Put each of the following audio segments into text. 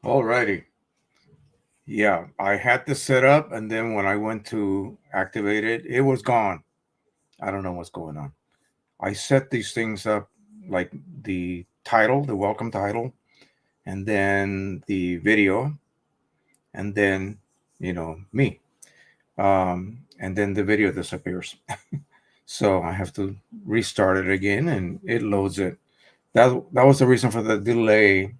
Alrighty. Yeah, I had this set up, and then when I went to activate it, it was gone. I don't know what's going on. I set these things up like the title, the welcome title, and then the video, and then, me. And then the video disappears. So I have to restart it again, and it loads it. That was the reason for the delay.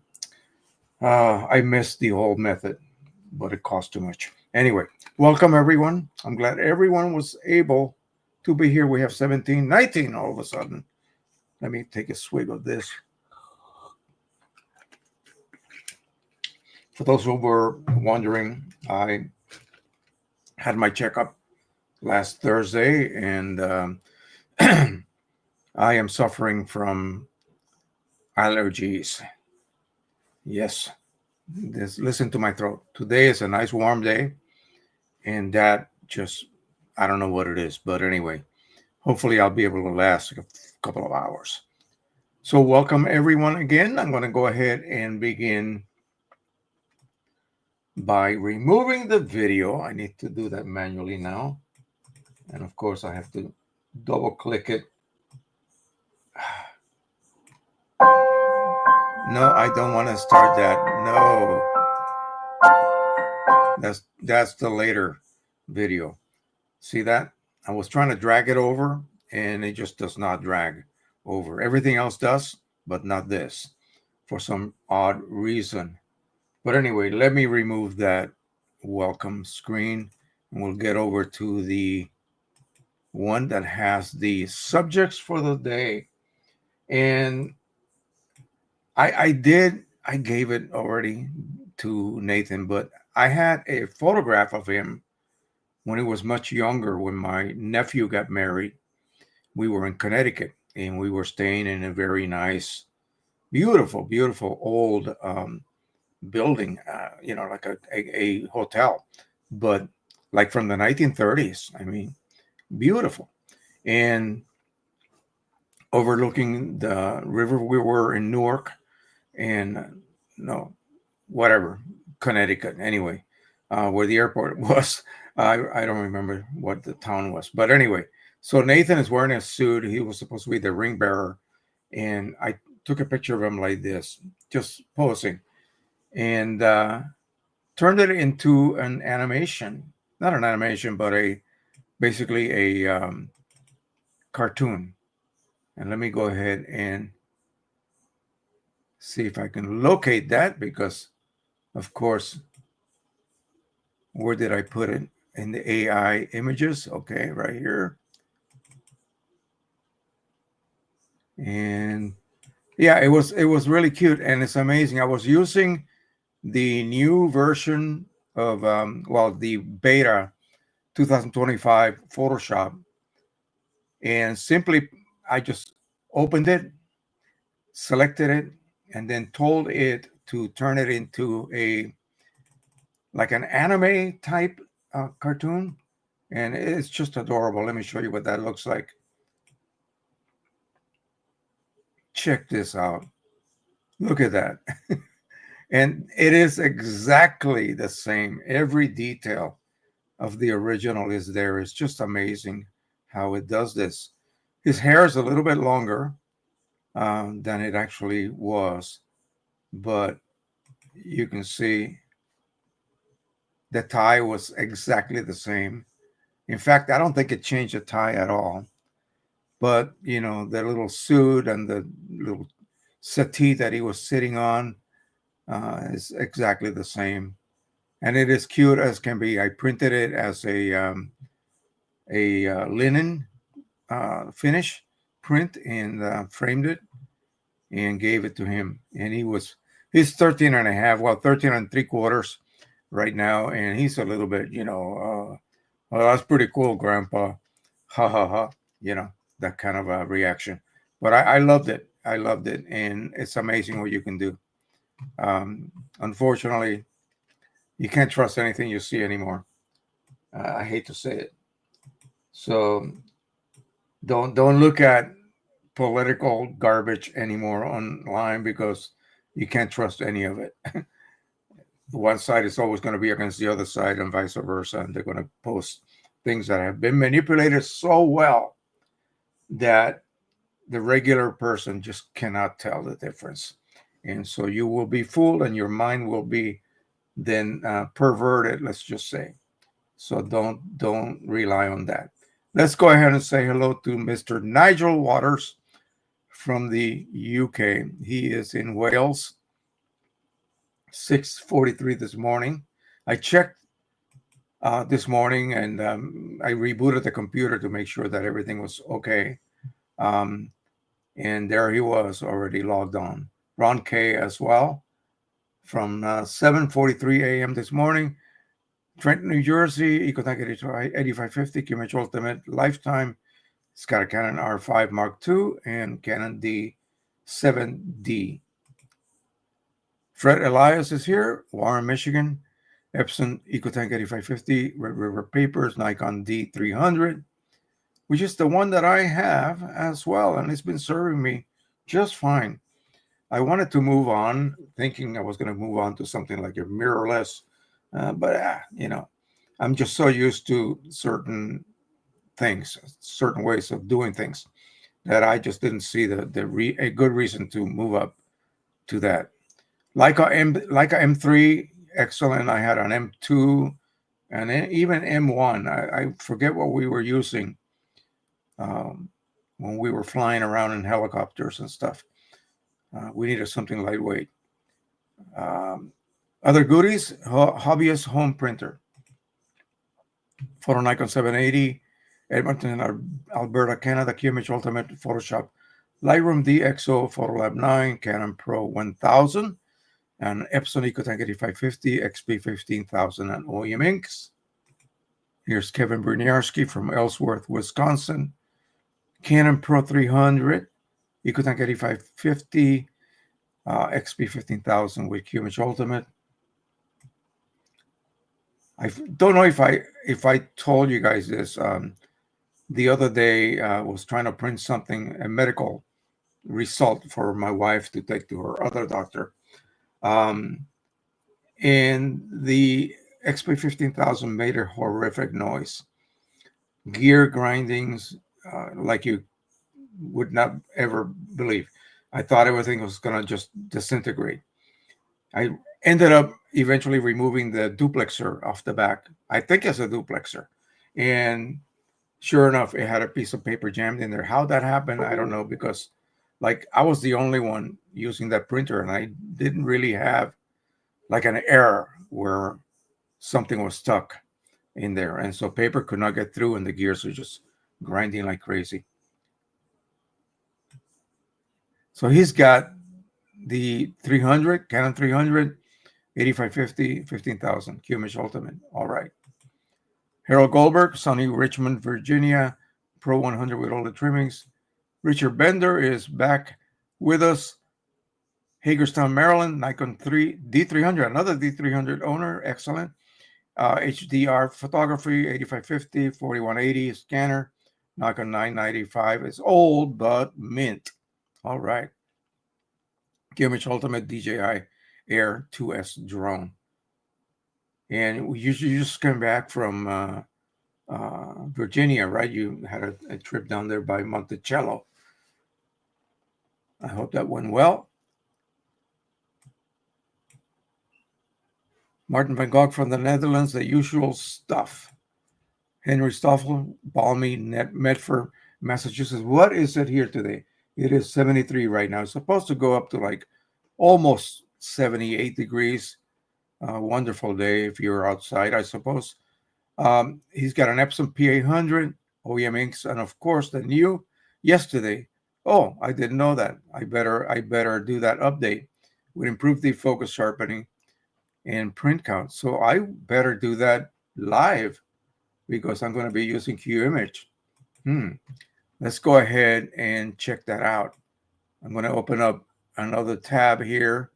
I missed the whole method, but it cost too much. Anyway, welcome everyone. I'm glad everyone was able to be here. We have 17, 19 all of a sudden. Let me take a swig of this. For those who were wondering, I had my checkup last Thursday, and I am suffering from allergies. Yes, listen to my throat. Today is a nice warm day, and that just, I don't know what it is, but anyway, hopefully I'll be able to last a couple of hours. So welcome everyone again. I'm going to go ahead and begin by removing the video. I need to do that manually now. And of course I have to double click it. No, I don't want to start that. No. That's the later video. See that? I was trying to drag it over, and it just does not drag over. Everything else does, but not this, for some odd reason. But anyway, let me remove that welcome screen, and we'll get over to the one that has the subjects for the day. And I gave it already to Nathan, but I had a photograph of him when he was much younger. When my nephew got married, we were in Connecticut, and we were staying in a very nice, beautiful, beautiful old building, like a hotel, but like from the 1930s. I mean, beautiful. And overlooking the river. We were in Newark and Connecticut, anyway, where the airport was. I don't remember what the town was, but anyway, so Nathan is wearing a suit. He was supposed to be the ring bearer, and I took a picture of him like this, just posing, and turned it into an animation. Not an animation, but basically a cartoon. And let me go ahead and see if I can locate that, because, of course, where did I put it? In the AI images. Okay, right here. And yeah, it was really cute, and it's amazing. I was using the new version of the beta 2025 Photoshop, and simply I just opened it, selected it, and then told it to turn it into like an anime type cartoon, and it's just adorable. Let me show you what that looks like. Check this out. Look at that. And it is exactly the same. Every detail of the original is there. It's just amazing how it does this. His hair is a little bit longer than it actually was, but you can see the tie was exactly the same. In fact, I don't think it changed the tie at all. But, the little suit and the little settee that he was sitting on is exactly the same. And it is cute as can be. I printed it as a linen finish print, and framed it and gave it to him. And he's 13 and a half, 13 and 3/4 right now. And he's a little bit, well, that's pretty cool, Grandpa. Ha ha ha. That kind of a reaction. But I loved it. I loved it. And it's amazing what you can do. Unfortunately, you can't trust anything you see anymore. I hate to say it. So don't look at political garbage anymore online, because you can't trust any of it. One side is always going to be against the other side, and vice versa. And they're going to post things that have been manipulated so well that the regular person just cannot tell the difference. And so you will be fooled, and your mind will be then perverted, let's just say. So don't rely on that. Let's go ahead and say hello to Mr. Nigel Waters from the UK. He is in Wales. 6:43 this morning. I checked this morning, and I rebooted the computer to make sure that everything was okay. And there he was, already logged on. Ron K as well, from 7:43 a.m. this morning. Trenton, New Jersey, EcoTank 8550, Qimage Ultimate Lifetime. It's got a Canon R5 Mark II and Canon D7D. Fred Elias is here, Warren, Michigan. Epson EcoTank 8550, Red River Papers, Nikon D300, which is the one that I have as well, and it's been serving me just fine. I wanted to move on, thinking I was going to move on to something like a mirrorless, but I'm just so used to certain things, certain ways of doing things, that I just didn't see a good reason to move up to that. Leica M3, excellent. I had an M2 and even M1. I forget what we were using when we were flying around in helicopters and stuff. We needed something lightweight. Other goodies, Hobbyist Home Printer. Photo Nikon 780, Edmonton, Alberta, Canada, Qimage Ultimate Photoshop, Lightroom DxO, Photolab 9, Canon Pro 1000, an EPSON EcoTank 8550, XP 15000, and OEM inks. Here's Kevin Berniarski from Ellsworth, Wisconsin. Canon Pro-1000, EcoTank 8550, XP 15000 with Qimage Ultimate. I don't know if I told you guys this. The other day, I was trying to print something, a medical result for my wife to take to her other doctor. And the XP 15000 made a horrific noise. Gear grindings like you would not ever believe. I thought everything was going to just disintegrate. I ended up eventually removing the duplexer off the back. I think it's a duplexer. And sure enough, it had a piece of paper jammed in there. How that happened, I don't know, because like I was the only one using that printer and I didn't really have like an error where something was stuck in there. And so paper could not get through and the gears were just grinding like crazy. So he's got the 300, Canon 300, 8550, 15000, Qimage Ultimate. All right. Harold Goldberg, Sunny Richmond, Virginia, Pro 100 with all the trimmings. Richard Bender is back with us. Hagerstown, Maryland, Nikon D300, another D300 owner. Excellent. HDR photography, 8550, 4180 scanner. Nikon 995 is old, but mint. All right. Qimage Ultimate DJI Air 2S drone. And you just came back from Virginia, right? You had a trip down there by Monticello. I hope that went well. Martin van Gogh from the Netherlands, the usual stuff. Henry Stoffel, balmy Medford, Massachusetts. What is it here today? It is 73 right now. It's supposed to go up to like almost 78 degrees. Wonderful day if you're outside, I suppose. He's got an Epson P800, OEM inks, and of course the new yesterday. Oh, I didn't know that. I better do that update with improved defocus sharpening and print count. So I better do that live because I'm going to be using Qimage. Let's go ahead and check that out. I'm going to open up another tab here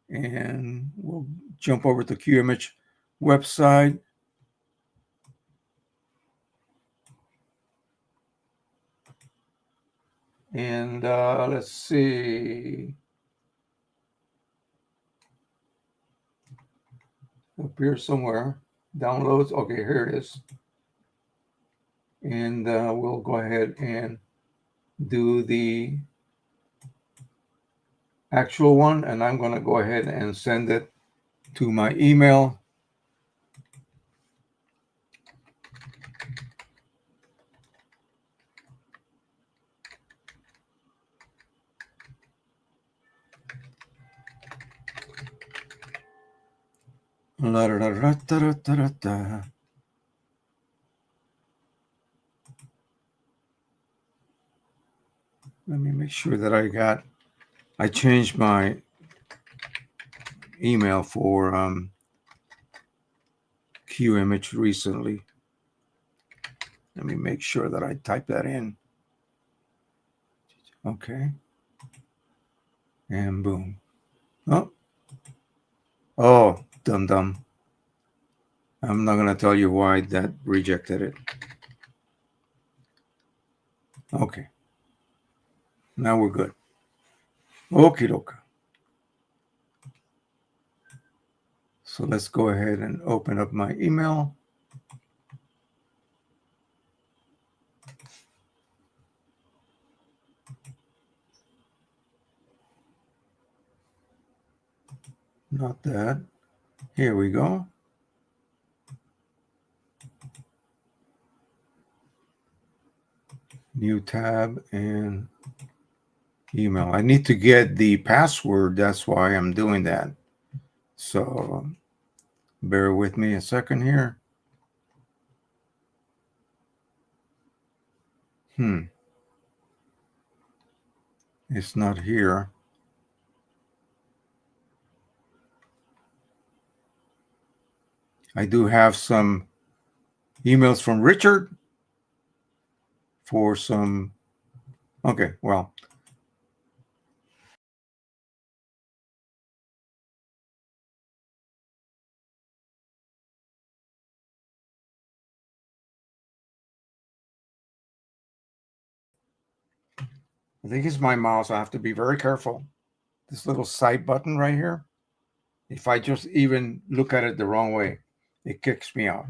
and we'll jump over to Qimage website. And let's see. Up here somewhere. Downloads. Okay, here it is. And we'll go ahead and do the actual one. And I'm going to go ahead and send it to my email. Let me make sure that I changed my email for Qimage recently. Let me make sure that I type that in. Okay. And boom. Oh, dum-dum. I'm not going to tell you why that rejected it. Okay. Now we're good. Okie doke. So let's go ahead and open up my email. Not that. Here we go. New tab and email. I need to get the password. That's why I'm doing that. So bear with me a second here. It's not here. I do have some emails from Richard for some. Okay, well, I think it's my mouse. I have to be very careful. This little side button right here, if I just even look at it the wrong way, it kicks me out.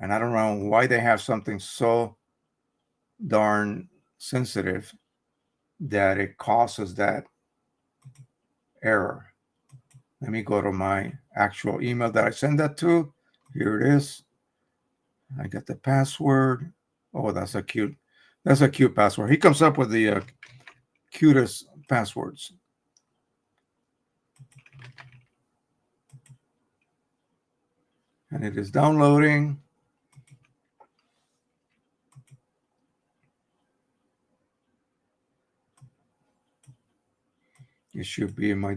And I don't know why they have something so darn sensitive that it causes that error. Let me go to my actual email that I send that to. Here it is. I got the password. Oh, that's a cute password. He comes up with the cutest passwords. And it is downloading. It should be in my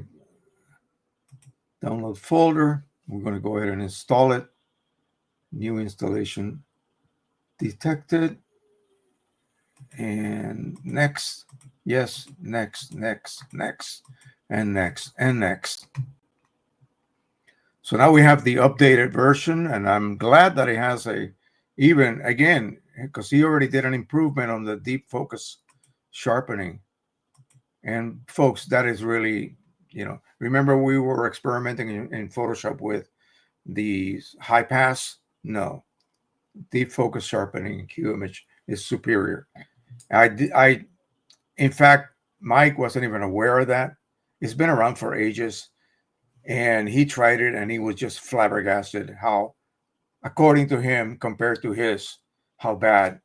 download folder. We're going to go ahead and install it. New installation detected. And next. Yes, next, and next. So now we have the updated version, and I'm glad that it has even again, because he already did an improvement on the deep focus sharpening. And folks, that is really, remember we were experimenting in Photoshop with the high pass? No, deep focus sharpening in Qimage is superior. In fact, Mike wasn't even aware of that. It's been around for ages, and he tried it, and he was just flabbergasted how, according to him, compared to his, how bad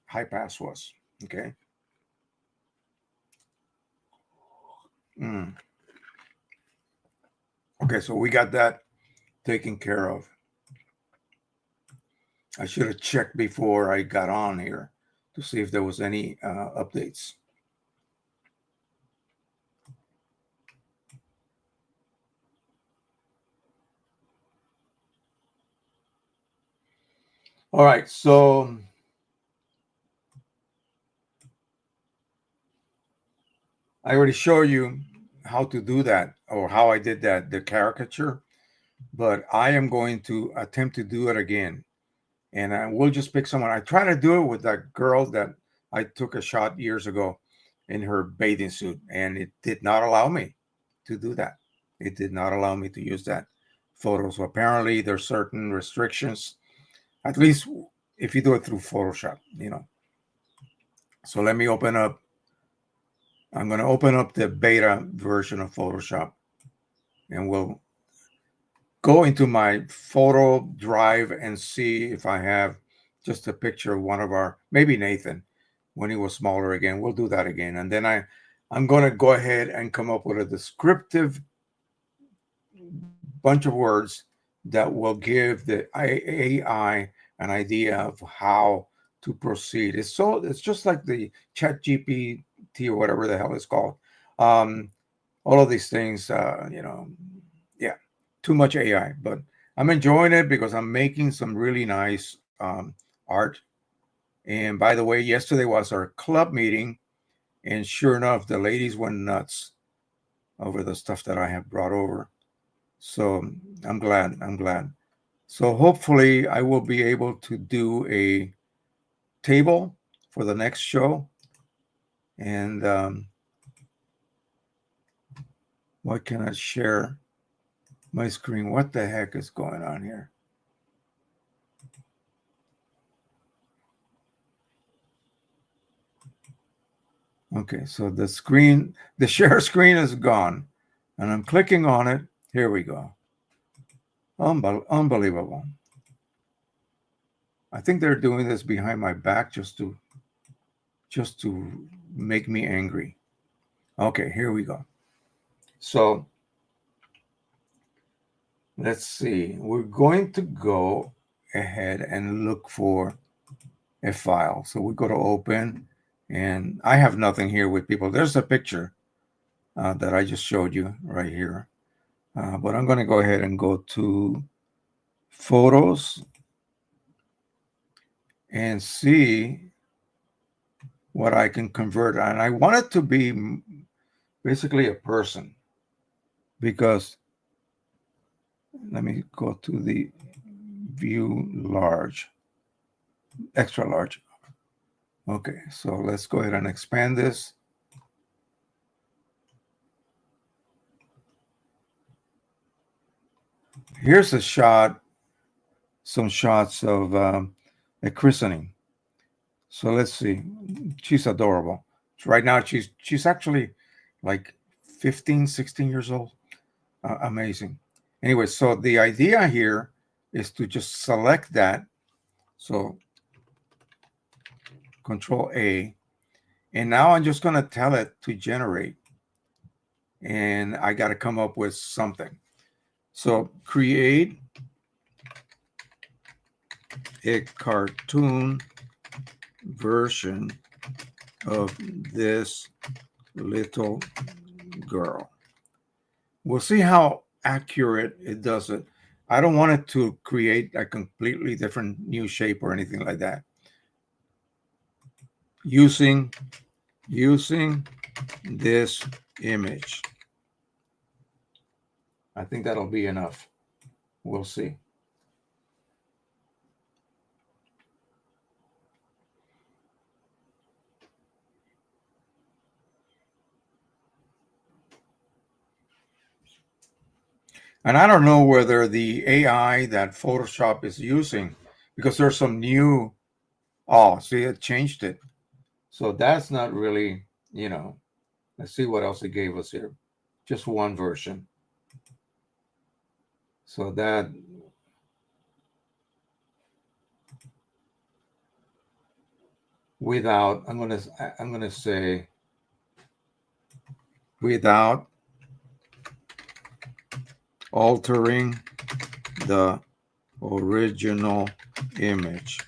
high pass was. Okay. Okay, so we got that taken care of. I should have checked before I got on here to see if there was any updates. All right, so I already showed you how to do that, or how I did that, the caricature, but I am going to attempt to do it again. And I will just pick someone. I tried to do it with that girl that I took a shot years ago in her bathing suit, and it did not allow me to do that. It did not allow me to use that photo. So apparently there's certain restrictions, at least if you do it through Photoshop, So let me open up. I'm going to open up the beta version of Photoshop, and we'll go into my photo drive and see if I have just a picture of one of our, maybe Nathan, when he was smaller again. We'll do that again. And then I'm going to go ahead and come up with a descriptive bunch of words that will give the AI an idea of how to proceed. It's just like the Chat GPT or whatever the hell it's called. All of these things, yeah, too much AI, but I'm enjoying it because I'm making some really nice art. And by the way, yesterday was our club meeting, and sure enough, the ladies went nuts over the stuff that I have brought over. So I'm glad. So hopefully I will be able to do a table for the next show. And what can I share? My screen. What the heck is going on here? Okay, so the share screen is gone, and I'm clicking on it. Here we go. Unbelievable. I think they're doing this behind my back just to make me angry. Okay, here we go. So let's see. We're going to go ahead and look for a file. So we go to open, and I have nothing here with people. There's a picture that I just showed you right here. But I'm going to go ahead and go to photos and see what I can convert. And I want it to be basically a person, because let me go to the view large, extra large. Okay, so let's go ahead and expand this. Here's a shot, some shots of a christening. So let's see. She's adorable. Right now, she's actually like 15, 16 years old. Amazing. Anyway, so the idea here is to just select that. So Control A. And now I'm just going to tell it to generate. And I got to come up with something. So create a cartoon version of this little girl. We'll see how accurate it does it. I don't want it to create a completely different new shape or anything like that. Using this image. I think that'll be enough. We'll see. And I don't know whether the AI that Photoshop is using, because there's some new, oh, see, it changed it. So that's not really, you know, let's see what else it gave us here. Just one version. So that, without, I'm gonna say without altering the original image,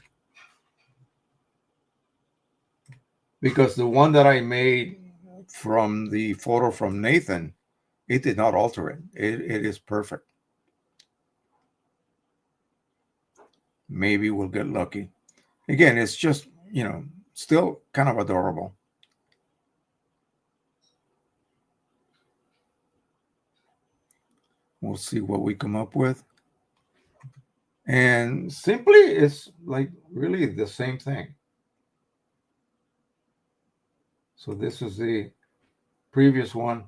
because the one that I made from the photo from Nathan, it did not alter it. It is perfect. Maybe we'll get lucky. Again, it's just, you know, still kind of adorable. We'll see what we come up with. And simply, it's like really the same thing. So this is the previous one.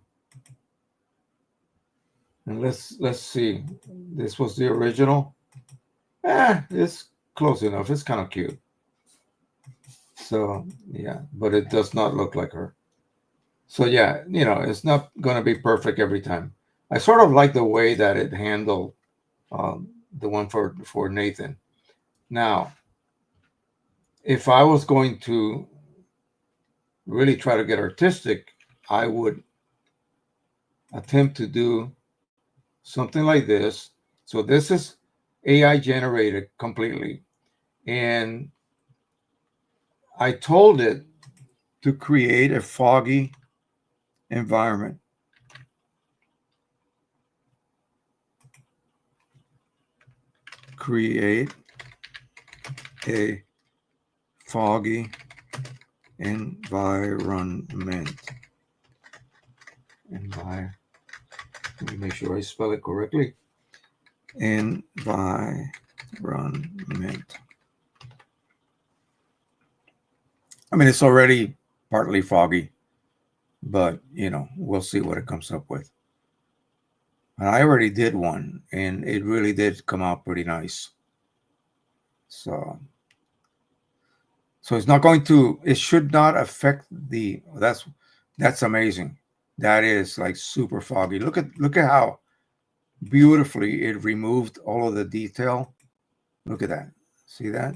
And let's see. This was the original. It's close enough. It's kind of cute. So yeah, but it does not look like her. So yeah, you know, it's not going to be perfect every time. I sort of like the way that it handled the one for Nathan. Now, if I was going to really try to get artistic, I would attempt to do something like this. So this is AI generated completely. And I told it to create a foggy environment. Create a foggy environment. Let me make sure I spell it correctly. Environment. I mean, it's already partly foggy, but, you know, we'll see what it comes up with. And I already did one, and it really did come out pretty nice. So it's not going to, it should not affect the, that's amazing. That is like super foggy. Look at how beautifully it removed all of the detail. Look at that. See that?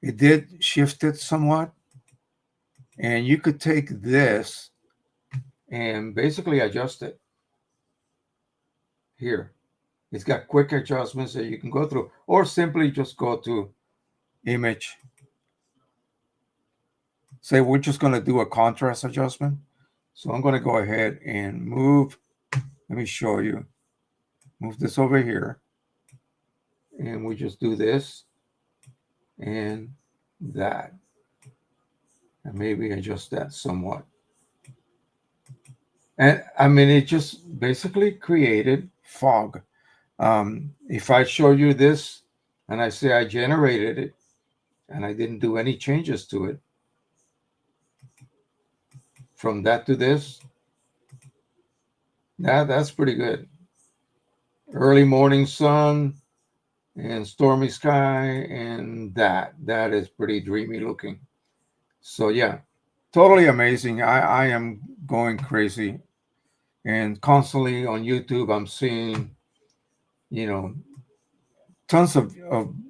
It did shift it somewhat. And you could take this and basically adjust it. Here. It's got quick adjustments that you can go through, or simply just go to image. Say we're just going to do a contrast adjustment. So I'm going to go ahead and move. Let me show you. Move this over here. and we just do this and that, and maybe adjust that somewhat. And I mean, it just basically created fog. If I show you this and I say I generated it and I didn't do any changes to it, from that to this, that's pretty good. Early morning sun and stormy sky, and that is pretty dreamy looking. So yeah, totally amazing. I am going crazy, and constantly on YouTube I'm seeing, you know, tons of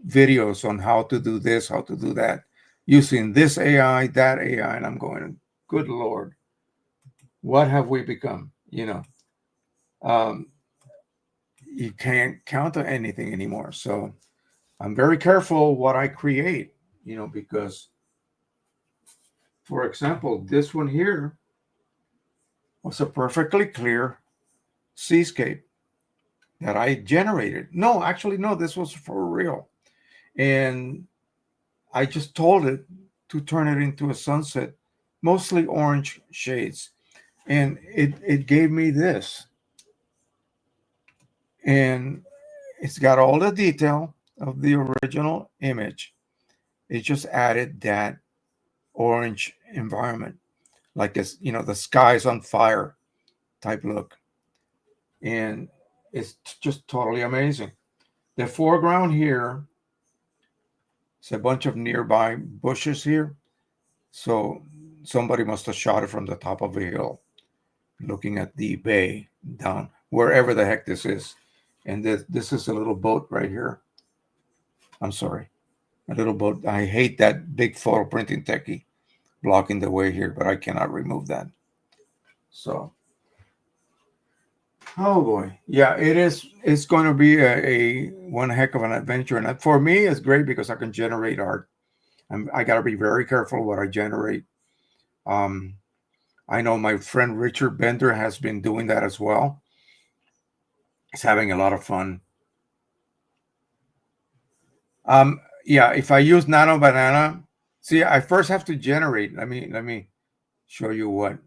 videos on how to do this, how to do that, using this AI, that AI, and I'm going, good Lord, what have we become? Um, you can't count on anything anymore. So I'm very careful what I create, because, for example, this one here was a perfectly clear seascape that I generated. No, actually, no, this was for real. And I just told it to turn it into a sunset, mostly orange shades. And it gave me this. And it's got all the detail of the original image. It just added that orange environment, like it's, the sky's on fire type look. And it's just totally amazing. The foreground here, it's a bunch of nearby bushes here. So somebody must have shot it from the top of a hill, looking at the bay down, wherever the heck this is. And this is a little boat right here. I'm sorry, a little boat. I hate that big photo printing techie blocking the way here, but I cannot remove that. So, oh boy, yeah, it is. It's going to be a one heck of an adventure, and for me, it's great because I can generate art. I got to be very careful what I generate. Um, I know my friend Richard Bender has been doing that as well. He's having a lot of fun. Yeah, if I use Nano Banana, see, I first have to generate. Let me show you what.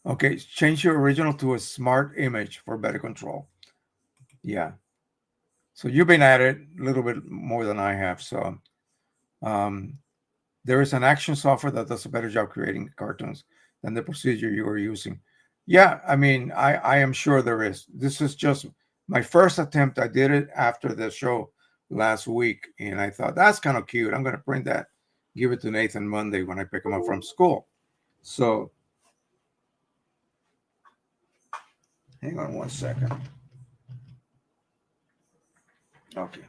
Okay, change your original to a smart image for better control. Yeah. So you've been at it a little bit more than I have. So um, there is an action software that does a better job creating cartoons than the procedure you are using. Yeah, I mean, I am sure there is. This is just my first attempt. I did it after the show last week, and I thought that's kind of cute. I'm going to print that, give it to Nathan Monday when I pick him up from school. So hang on one second. Okay.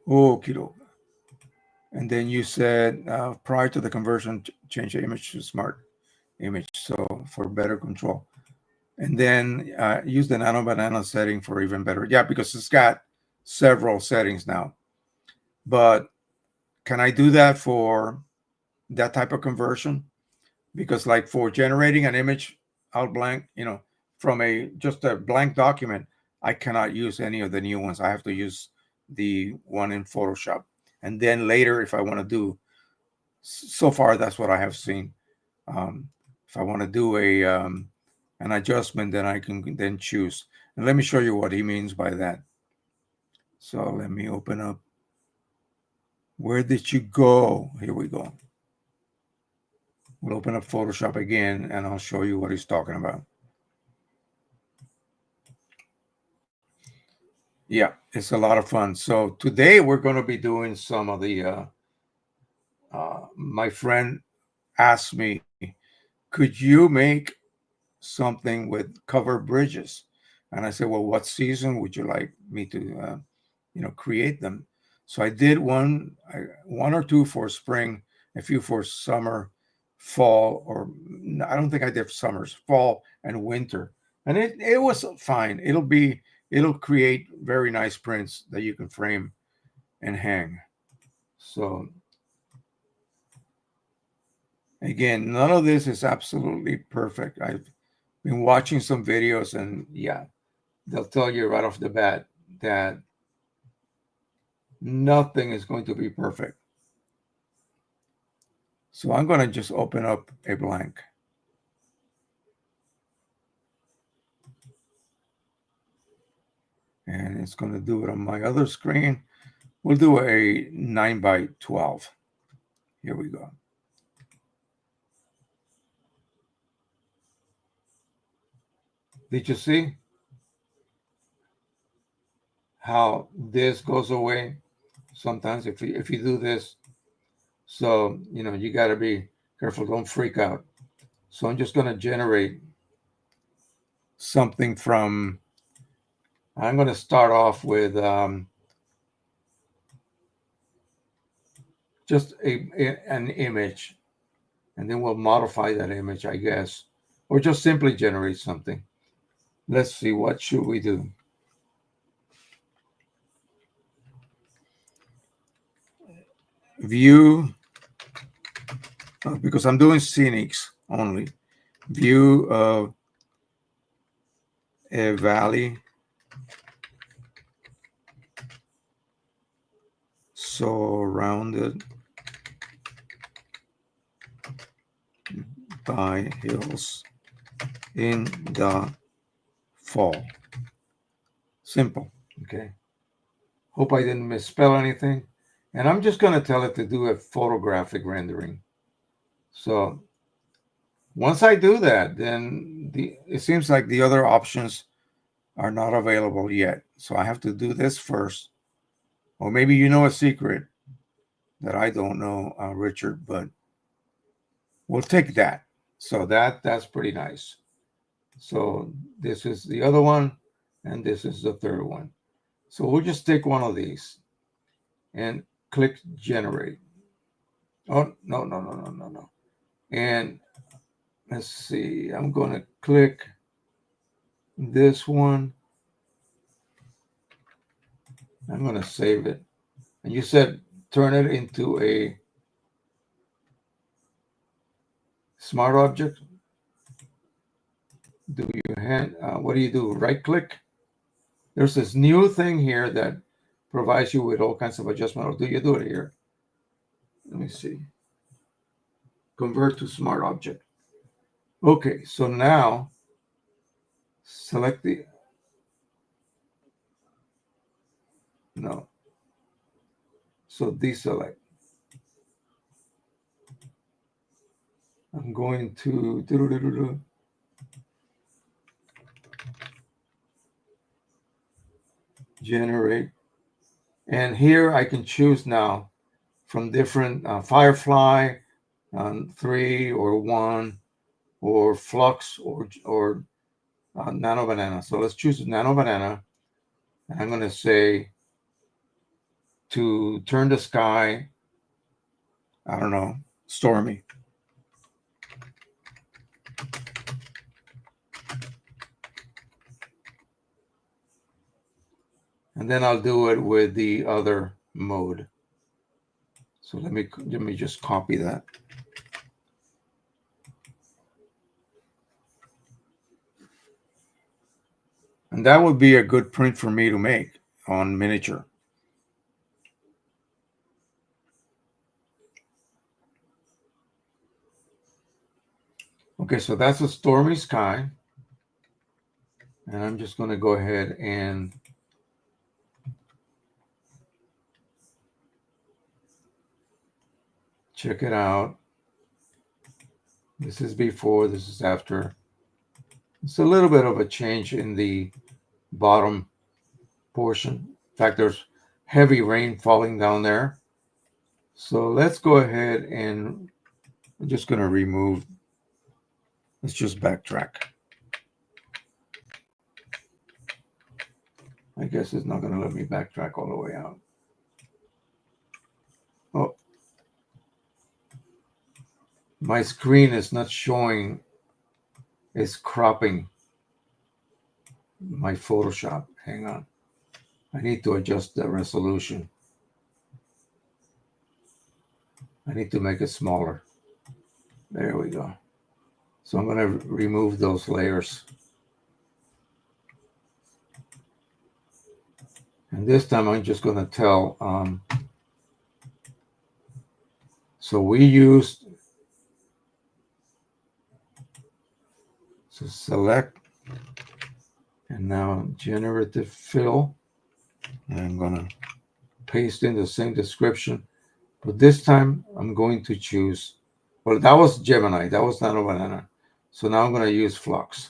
Okay. And then you said prior to the conversion, change the image to smart image, so for better control. And then use the Nano Banana setting for even better. Yeah, because it's got several settings now. But can I do that for that type of conversion? Because like for generating an image out blank, from just a blank document, I cannot use any of the new ones. I have to use the one in Photoshop. And then later, if I want to do, so far that's what I have seen. If I want to do an adjustment, then I can then choose. And let me show you what he means by that. So let me open up. Where did you go? Here we go. We'll open up Photoshop again, and I'll show you what he's talking about. Yeah, it's a lot of fun. So today we're going to be doing some of the, my friend asked me, could you make something with covered bridges? And I said, well, what season would you like me to, create them? So I did one or two for spring, a few for summer, fall, or I don't think I did summers, fall and winter. And it was fine. It'll create very nice prints that you can frame and hang. So, Again, none of this is absolutely perfect. I've been watching some videos, and yeah, they'll tell you right off the bat that nothing is going to be perfect. So I'm going to just open up a blank. And it's going to do it on my other screen. We'll do a 9x12. Here we go. Did you see how this goes away? Sometimes if you do this, so you got to be careful. Don't freak out. So I'm just going to generate something from. I'm going to start off with just an image, and then we'll modify that image, I guess, or just simply generate something. Let's see, what should we do? View, because I'm doing scenics only. View of a valley surrounded by hills in the fall. Simple. Okay. Hope I didn't misspell anything. And I'm just going to tell it to do a photographic rendering. So once I do that, then it seems like the other options are not available yet. So I have to do this first. Or maybe you know a secret that I don't know, Richard, but we'll take that. So that's pretty nice. So this is the other one, and this is the third one. So we'll just take one of these and click generate. Oh, no. And let's see, I'm going to click this one. I'm going to save it. And you said turn it into a smart object. Do you what do you do? Right click. There's this new thing here that provides you with all kinds of adjustment. Or do you do it here? Let me see. Convert to smart object. Okay, so now select the, no. So deselect. I'm going to generate. And here I can choose now from different Firefly, 3 or 1, or Flux, or Nano Banana. So let's choose Nano Banana. And I'm going to say to turn the sky, I don't know, stormy. And then I'll do it with the other mode. So let me just copy that. And that would be a good print for me to make on miniature. Okay, so that's a stormy sky. And I'm just going to go ahead and check it out. This is before, this is after. It's a little bit of a change in the bottom portion. In fact, there's heavy rain falling down there. So let's go ahead and I'm just going to remove. Let's just backtrack. I guess it's not going to let me backtrack all the way out. Oh, my screen is not showing. It's cropping my Photoshop. Hang on. I need to adjust the resolution. I need to make it smaller. There we go. So I'm going to remove those layers. And this time I'm just going to tell. So we used, so select, and now generative fill. And I'm going to paste in the same description. But this time I'm going to choose, well, that was Gemini. That was Nano Banana. So now I'm going to use Flux.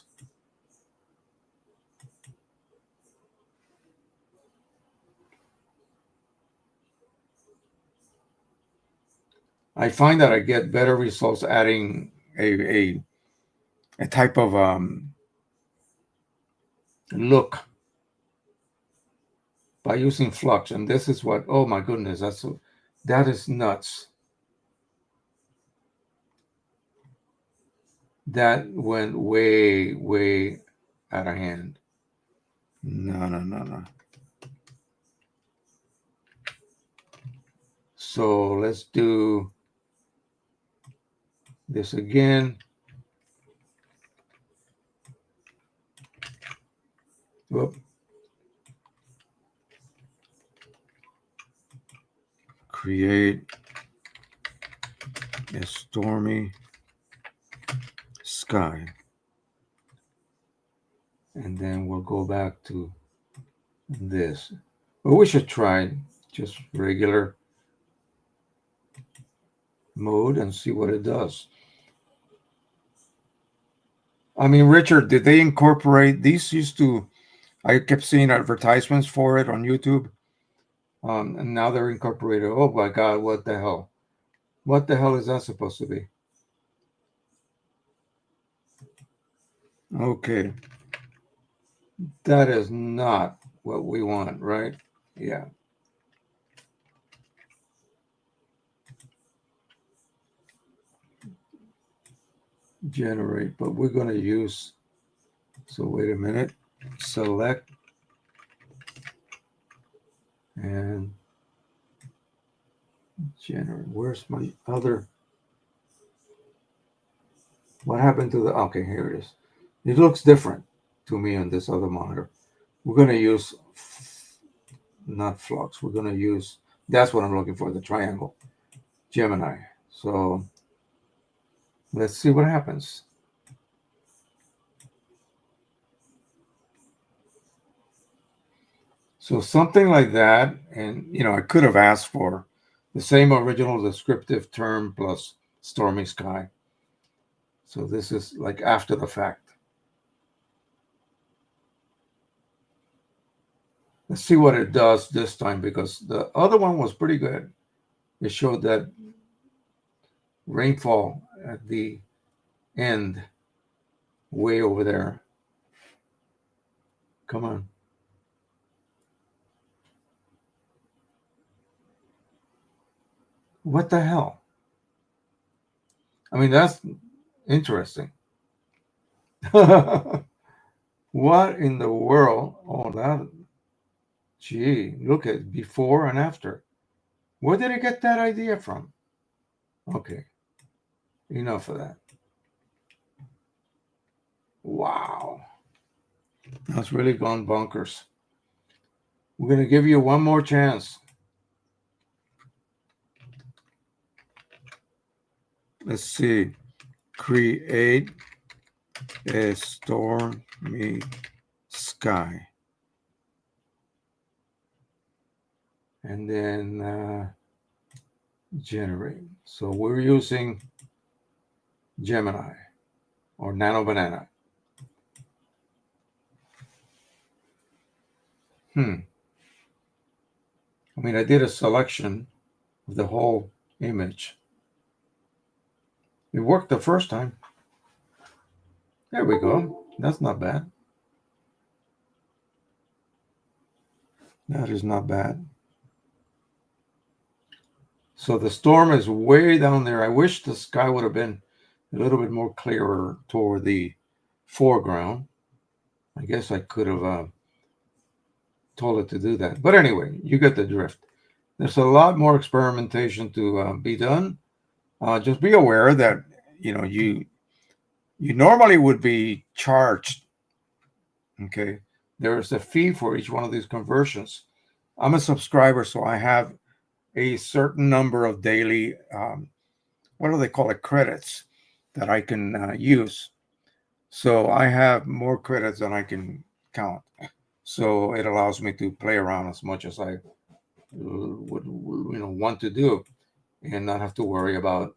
I find that I get better results adding a type of look by using Flux. And this is what, oh my goodness, that is nuts. That went way, way out of hand. No. So let's do this again. Whoop. Create a stormy sky. And then we'll go back to this. But we should try just regular mode and see what it does. I mean, Richard, did they incorporate these? I kept seeing advertisements for it on YouTube. And now they're incorporated. Oh my God, what the hell? What the hell is that supposed to be? Okay. That is not what we want, right? Yeah. Generate, but we're going to use, so wait a minute, select, and generate. Where's my other? What happened to the, okay, here it is. It looks different to me on this other monitor. We're going to use, not Flux, we're going to use, that's what I'm looking for, the triangle, Gemini. So let's see what happens. So something like that, and I could have asked for the same original descriptive term plus stormy sky. So this is like after the fact. Let's see what it does this time, because the other one was pretty good. It showed that rainfall at the end, way over there. Come on. What the hell? I mean, that's interesting. What in the world? Oh, that, gee, look at before and after. Where did it get that idea from? Okay, enough of that. Wow. That's really gone bonkers. We're going to give you one more chance. Let's see. Create a stormy sky. And then generate. So we're using Gemini or Nano Banana. I mean, I did a selection of the whole image. It worked the first time. There we go. That's not bad. That is not bad. So the storm is way down there. I wish the sky would have been a little bit more clearer toward the foreground. I guess I could have told it to do that. But anyway, you get the drift. There's a lot more experimentation to be done. Just be aware that you normally would be charged. Okay, there's a fee for each one of these conversions. I'm a subscriber, so I have a certain number of daily, what do they call it, credits that I can use. So I have more credits than I can count. So it allows me to play around as much as I would want to do, and not have to worry about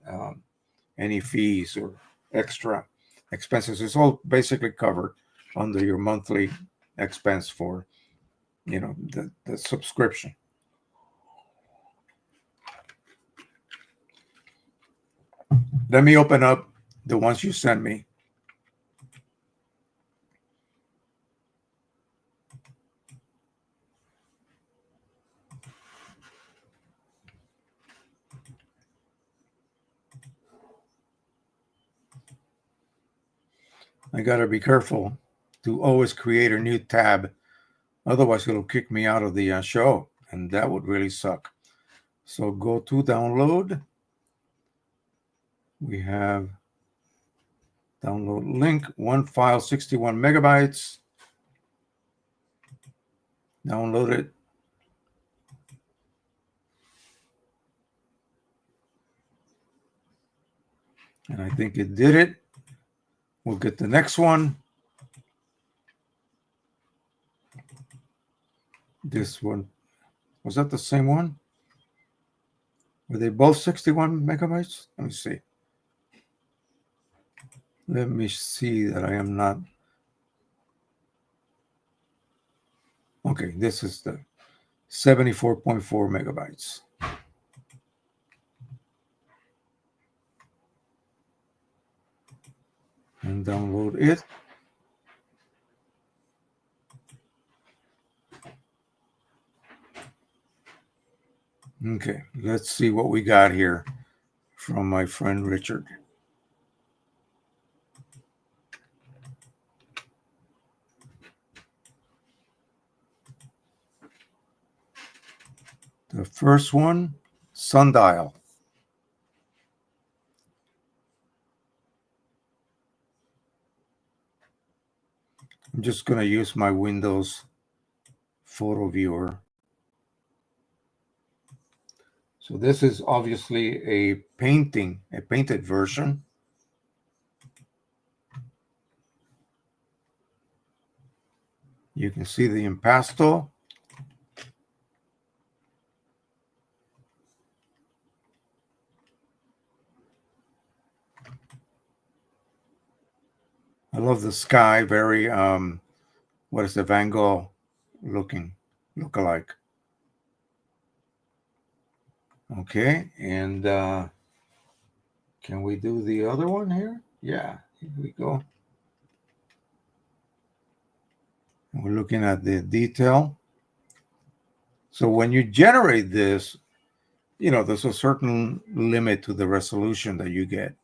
any fees or extra expenses. It's all basically covered under your monthly expense for the subscription. Let me open up the ones you sent me. I got to be careful to always create a new tab. Otherwise, it'll kick me out of the show, and that would really suck. So go to download. We have download link, one file, 61 megabytes. Download it. And I think it did it. We'll get the next one. This one, was that the same one? Were they both 61 megabytes? Let me see. Let me see that I am not. Okay, this is the 74.4 megabytes. And download it. Okay, let's see what we got here from my friend Richard. The first one, sundial. I'm just going to use my Windows photo viewer. So this is obviously a painted version. You can see the impasto. I love the sky, very, what is the Van Gogh look-alike. Okay, and can we do the other one here? Yeah, here we go. We're looking at the detail. So when you generate this, there's a certain limit to the resolution that you get.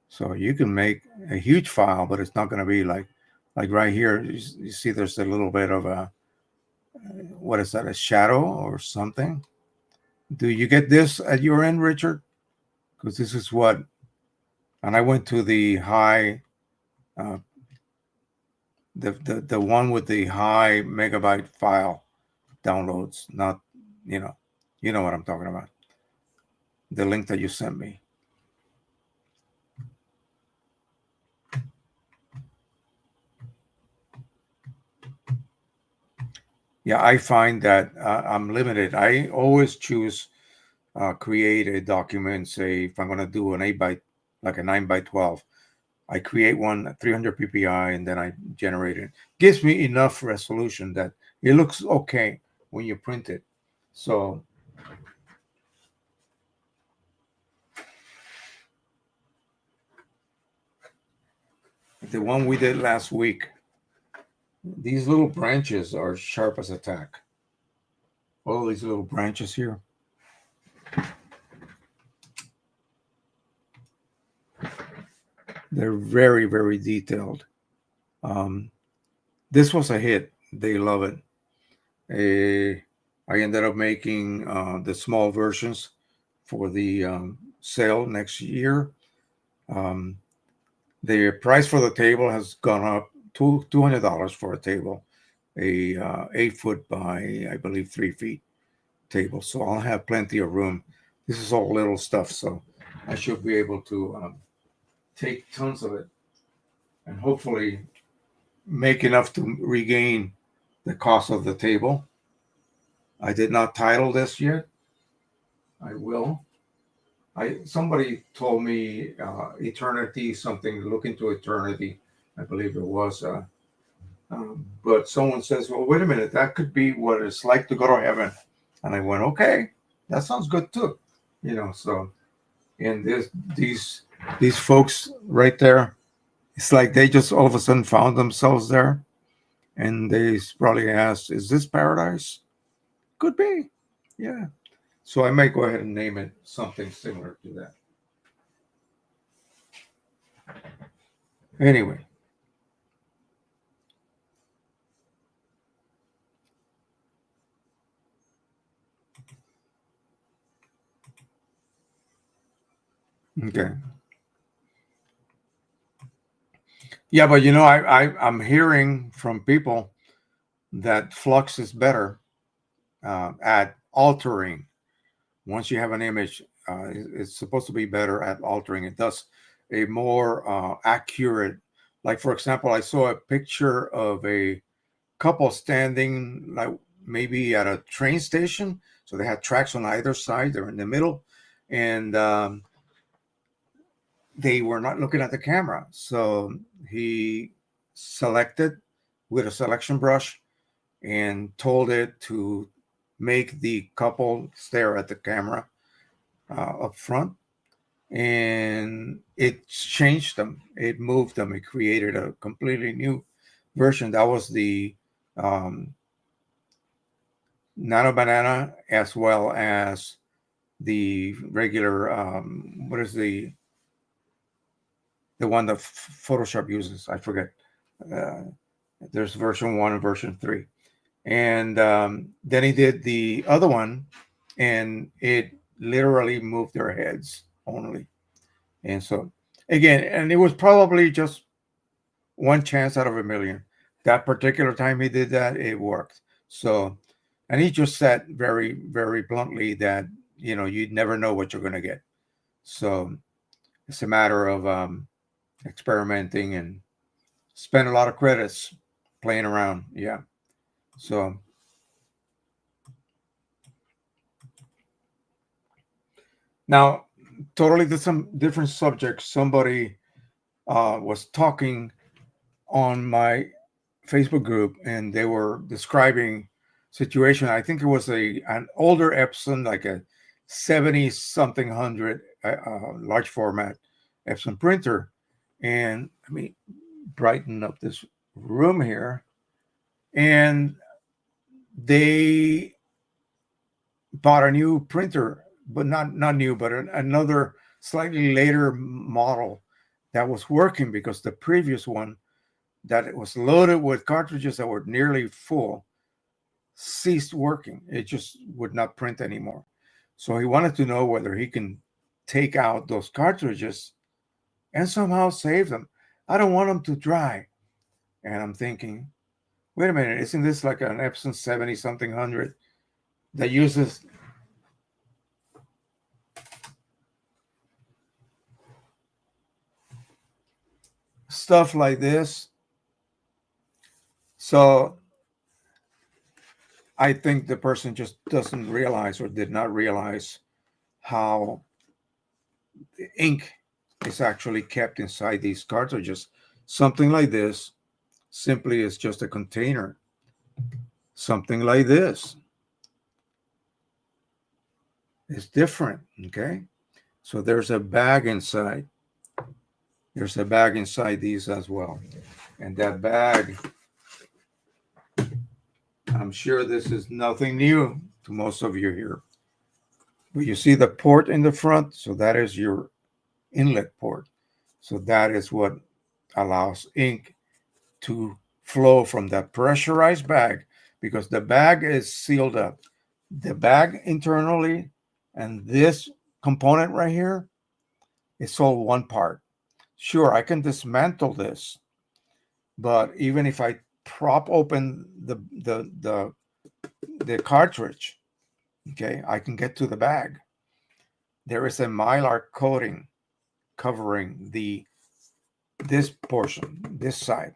So you can make a huge file, but it's not going to be like right here. You see there's a little bit of a, what is that, a shadow or something? Do you get this at your end, Richard? Because this is what, and I went to the high, the one with the high megabyte file downloads, not, you know what I'm talking about. The link that you sent me. Yeah, I find that I'm limited. I always choose create a document. Say if I'm going to do an 8 by, like a 9 by 12, I create one at 300 ppi and then I generate it. Gives me enough resolution that it looks okay when you print it. So the one we did last week, these little branches are sharp as a tack. All these little branches here. They're very, very detailed. This was a hit. They love it. I ended up making the small versions for the sale next year. The price for the table has gone up to $200 for a table, a 8 foot by, I believe, 3 feet table. So I'll have plenty of room. This is all little stuff, so I should be able to take tons of it and hopefully make enough to regain the cost of the table. I did not title this yet. I will. Somebody told me eternity, something, look into eternity, I believe it was. But someone says, well, wait a minute, that could be what it's like to go to heaven. And I went, okay, that sounds good too. So, and these folks right there, it's like they just all of a sudden found themselves there. And they probably asked, is this paradise? Could be. Yeah. So I might go ahead and name it something similar to that. Anyway. Okay. Yeah, but I'm hearing from people that Flux is better at altering. Once you have an image, it's supposed to be better at altering. It does a more accurate. Like, for example, I saw a picture of a couple standing, like maybe at a train station. So they had tracks on either side. They're in the middle, and they were not looking at the camera. So he selected with a selection brush and told it to make the couple stare at the camera up front, and it changed them. It moved them. It created a completely new version. That was the Nano Banana, as well as the regular what is the one that Photoshop uses? I forget. There's version 1 and version 3. And then he did the other one, and it literally moved their heads only. And so, again, and it was probably just one chance out of a million. That particular time he did that, it worked. So, and he just said very, very bluntly that, you'd never know what you're going to get. So it's a matter of experimenting and spend a lot of credits playing around. Yeah. So now, totally different subject. Somebody was talking on my Facebook group, and they were describing situation. I think it was an older EPSON, like a 70-something hundred large format EPSON printer. And let me brighten up this room here. And they bought a new printer, but not new, but another slightly later model that was working, because the previous one that it was loaded with cartridges that were nearly full ceased working. It just would not print anymore. So he wanted to know whether he can take out those cartridges and somehow save them. I don't want them to dry. And I'm thinking, wait a minute, isn't this like an EPSON 70-something hundred that uses stuff like this? So I think the person just doesn't realize, or did not realize, how the ink is actually kept inside these cartridges. Something like this simply is just a container. Something like this is different. Okay. So there's a bag inside. There's a bag inside these as well. And that bag, I'm sure this is nothing new to most of you here. But you see the port in the front? So that is your inlet port. So that is what allows ink to flow from that pressurized bag, because the bag is sealed up. The bag internally and this component right here is all one part. Sure, I can dismantle this, but even if I prop open the cartridge, okay, I can get to the bag. There is a Mylar coating covering this portion, this side,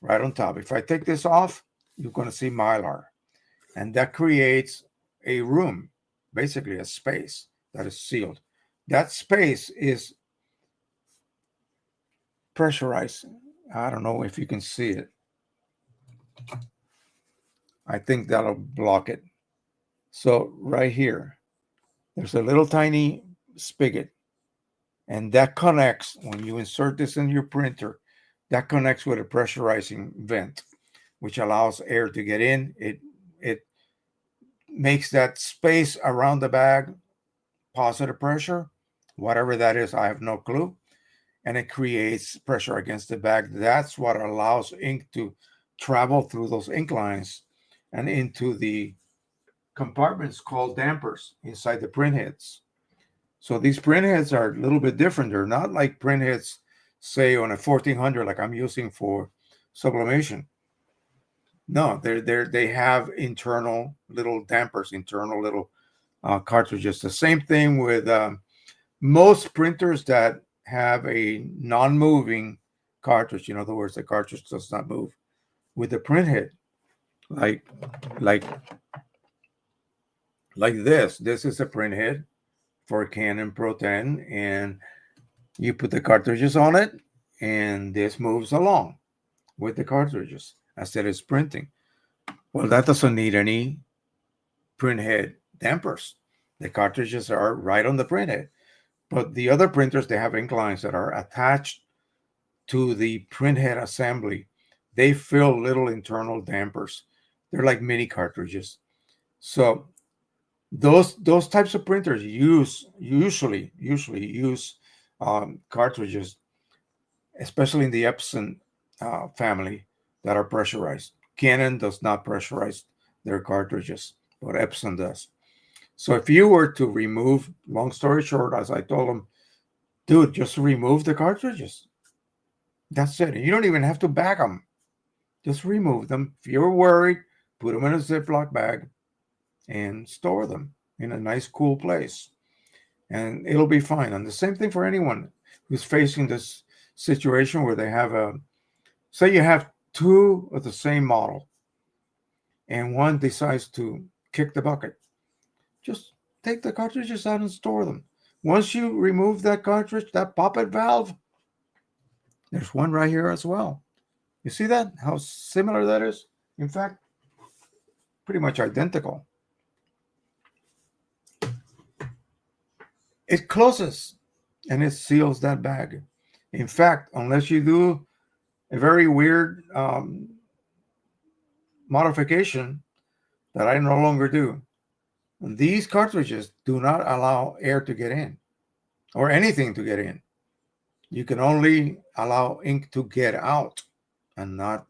right on top. If I take this off, you're going to see Mylar, and that creates a room, basically a space that is sealed. That space is pressurized. I don't know if you can see it. I think that'll block it. So right here, there's a little tiny spigot, and that connects, when you insert this in your printer, that connects with a pressurizing vent, which allows air to get in. It makes that space around the bag positive pressure, whatever that is, I have no clue. And it creates pressure against the bag. That's what allows ink to travel through those ink lines and into the compartments called dampers inside the print heads. So these print heads are a little bit different. They're not like print heads, say, on a 1400 like I'm using for sublimation. No, they have internal little dampers, internal little cartridges. The same thing with most printers that have a non-moving cartridge. In other words, the cartridge does not move. With the print head, like this. This is a print head for Canon Pro-10, and you put the cartridges on it, and this moves along with the cartridges as it is printing. Well, that doesn't need any print head dampers. The cartridges are right on the print head. But the other printers, they have ink lines that are attached to the print head assembly. They fill little internal dampers. They're like mini cartridges. So those types of printers usually use cartridges, especially in the EPSON family, that are pressurized. Canon does not pressurize their cartridges, but EPSON does. So if you were to remove, long story short, as I told them, dude, just remove the cartridges. That's it. You don't even have to bag them. Just remove them. If you're worried, put them in a Ziploc bag and store them in a nice, cool place. And it'll be fine. And the same thing for anyone who's facing this situation where they have say you have two of the same model and one decides to kick the bucket. Just take the cartridges out and store them. Once you remove that cartridge, that poppet valve, there's one right here as well. You see that? How similar that is? In fact, pretty much identical. It closes and it seals that bag. In fact, unless you do a very weird modification that I no longer do, these cartridges do not allow air to get in or anything to get in. You can only allow ink to get out and not,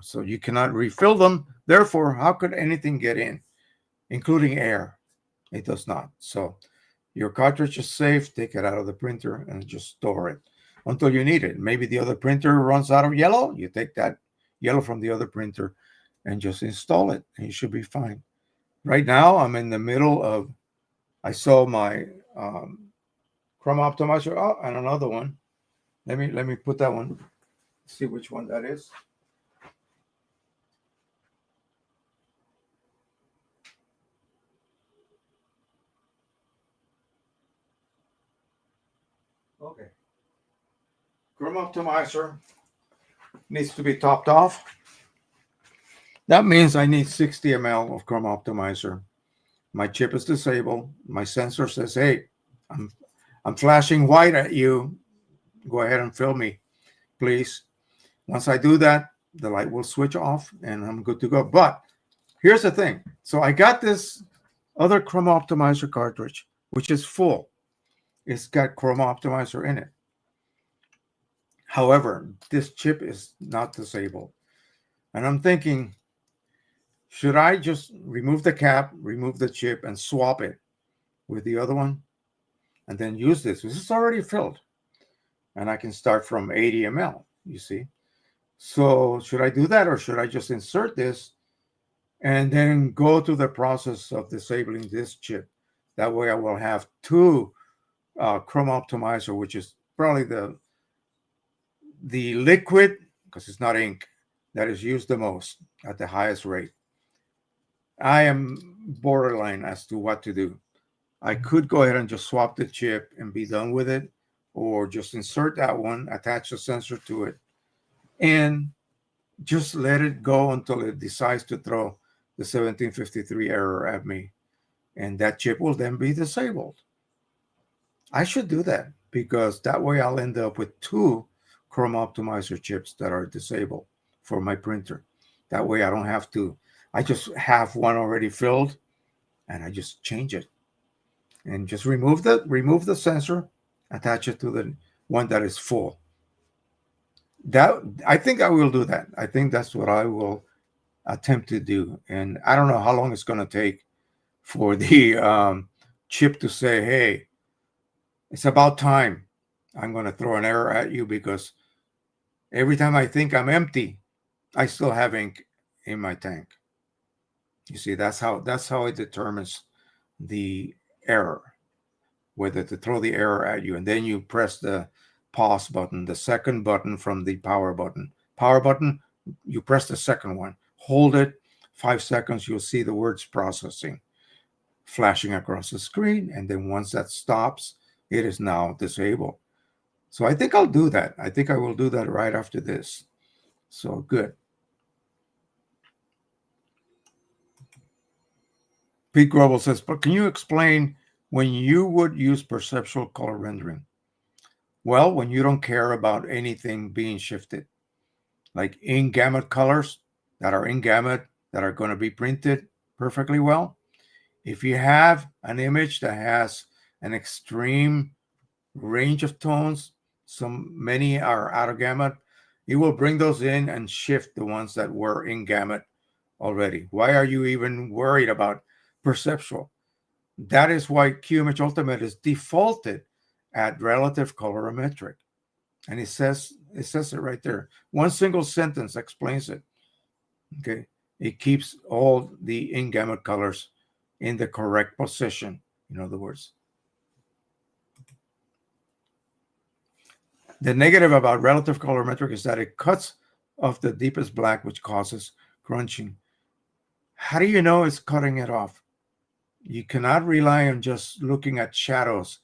so you cannot refill them. Therefore, how could anything get in, including air? It does not. So your cartridge is safe. Take it out of the printer and just store it until you need it. Maybe the other printer runs out of yellow. You take that yellow from the other printer and just install it, and you should be fine. Right now, I'm in the middle of, I saw my Chrome Optimizer. Oh, and another one. Let me put that one. See which one that is. Okay. Chrome Optimizer needs to be topped off. That means I need 60 ml of Chrome Optimizer. My chip is disabled. My sensor says, hey, I'm flashing white at you. Go ahead and fill me, please. Once I do that, the light will switch off and I'm good to go. But here's the thing. So I got this other Chrome Optimizer cartridge, which is full. It's got Chrome Optimizer in it. However, this chip is not disabled. And I'm thinking, should I just remove the cap, remove the chip, and swap it with the other one? And then use this. This is already filled. and I can start from 80 ml, you see. So should I do that, or should I just insert this and then go through the process of disabling this chip? That way I will have two Chrome Optimizer, which is probably the liquid, because it's not ink, that is used the most at the highest rate. I am borderline as to what to do. I could go ahead and just swap the chip and be done with it, or just insert that one, attach the sensor to it, and just let it go until it decides to throw the 1753 error at me, and that chip will then be disabled. I should do that, because that way I'll end up with two Chrome Optimizer chips that are disabled for my printer. That way I don't have to, I just have one already filled, and I just change it and just remove the sensor, attach it to the one that is full. That, I think I will do that. I think that's what I will attempt to do. And I don't know how long it's going to take for the chip to say, hey, it's about time. I'm going to throw an error at you, because every time I think I'm empty, I still have ink in my tank. You see, that's how it determines the error, whether to throw the error at you. And then you press the pause button, the second button from the power button. Power button, you press the second one, hold it 5 seconds, you'll see the words processing flashing across the screen. And then once that stops, it is now disabled. So I think I'll do that. I think I will do that right after this. So good. Pete Grobel says, but can you explain when you would use perceptual color rendering? Well, when you don't care about anything being shifted, like in gamut colors that are in gamut that are going to be printed perfectly well. If you have an image that has an extreme range of tones, many are out of gamut, it will bring those in and shift the ones that were in gamut already. Why are you even worried about perceptual? That is why Qimage Ultimate is defaulted at relative colorimetric. And it says it right there. One single sentence explains it. Okay. It keeps all the in-gamut colors in the correct position, in other words. The negative about relative colorimetric is that it cuts off the deepest black, which causes crunching. How do you know it's cutting it off? You cannot rely on just looking at shadows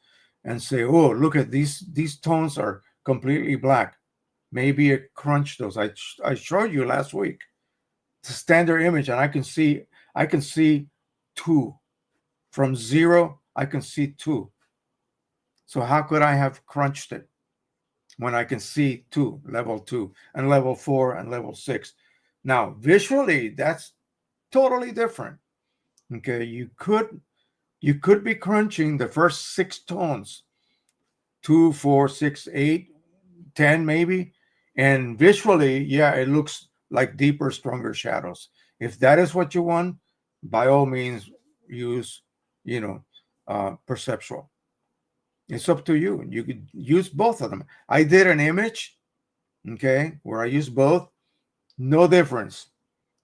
and say, oh, look at these tones are completely black. Maybe it crunched those. I showed you last week. It's a standard image, and I can see 2. From 0, I can see 2. So how could I have crunched it when I can see 2, level 2, and level 4, and level 6? Now, visually, that's totally different. Okay, you could be crunching the first 6 tones, 2, 4, 6, 8, 10 maybe, and visually, yeah, it looks like deeper, stronger shadows. If that is what you want, by all means, use, perceptual. It's up to you. You could use both of them. I did an image, okay, where I used both. No difference.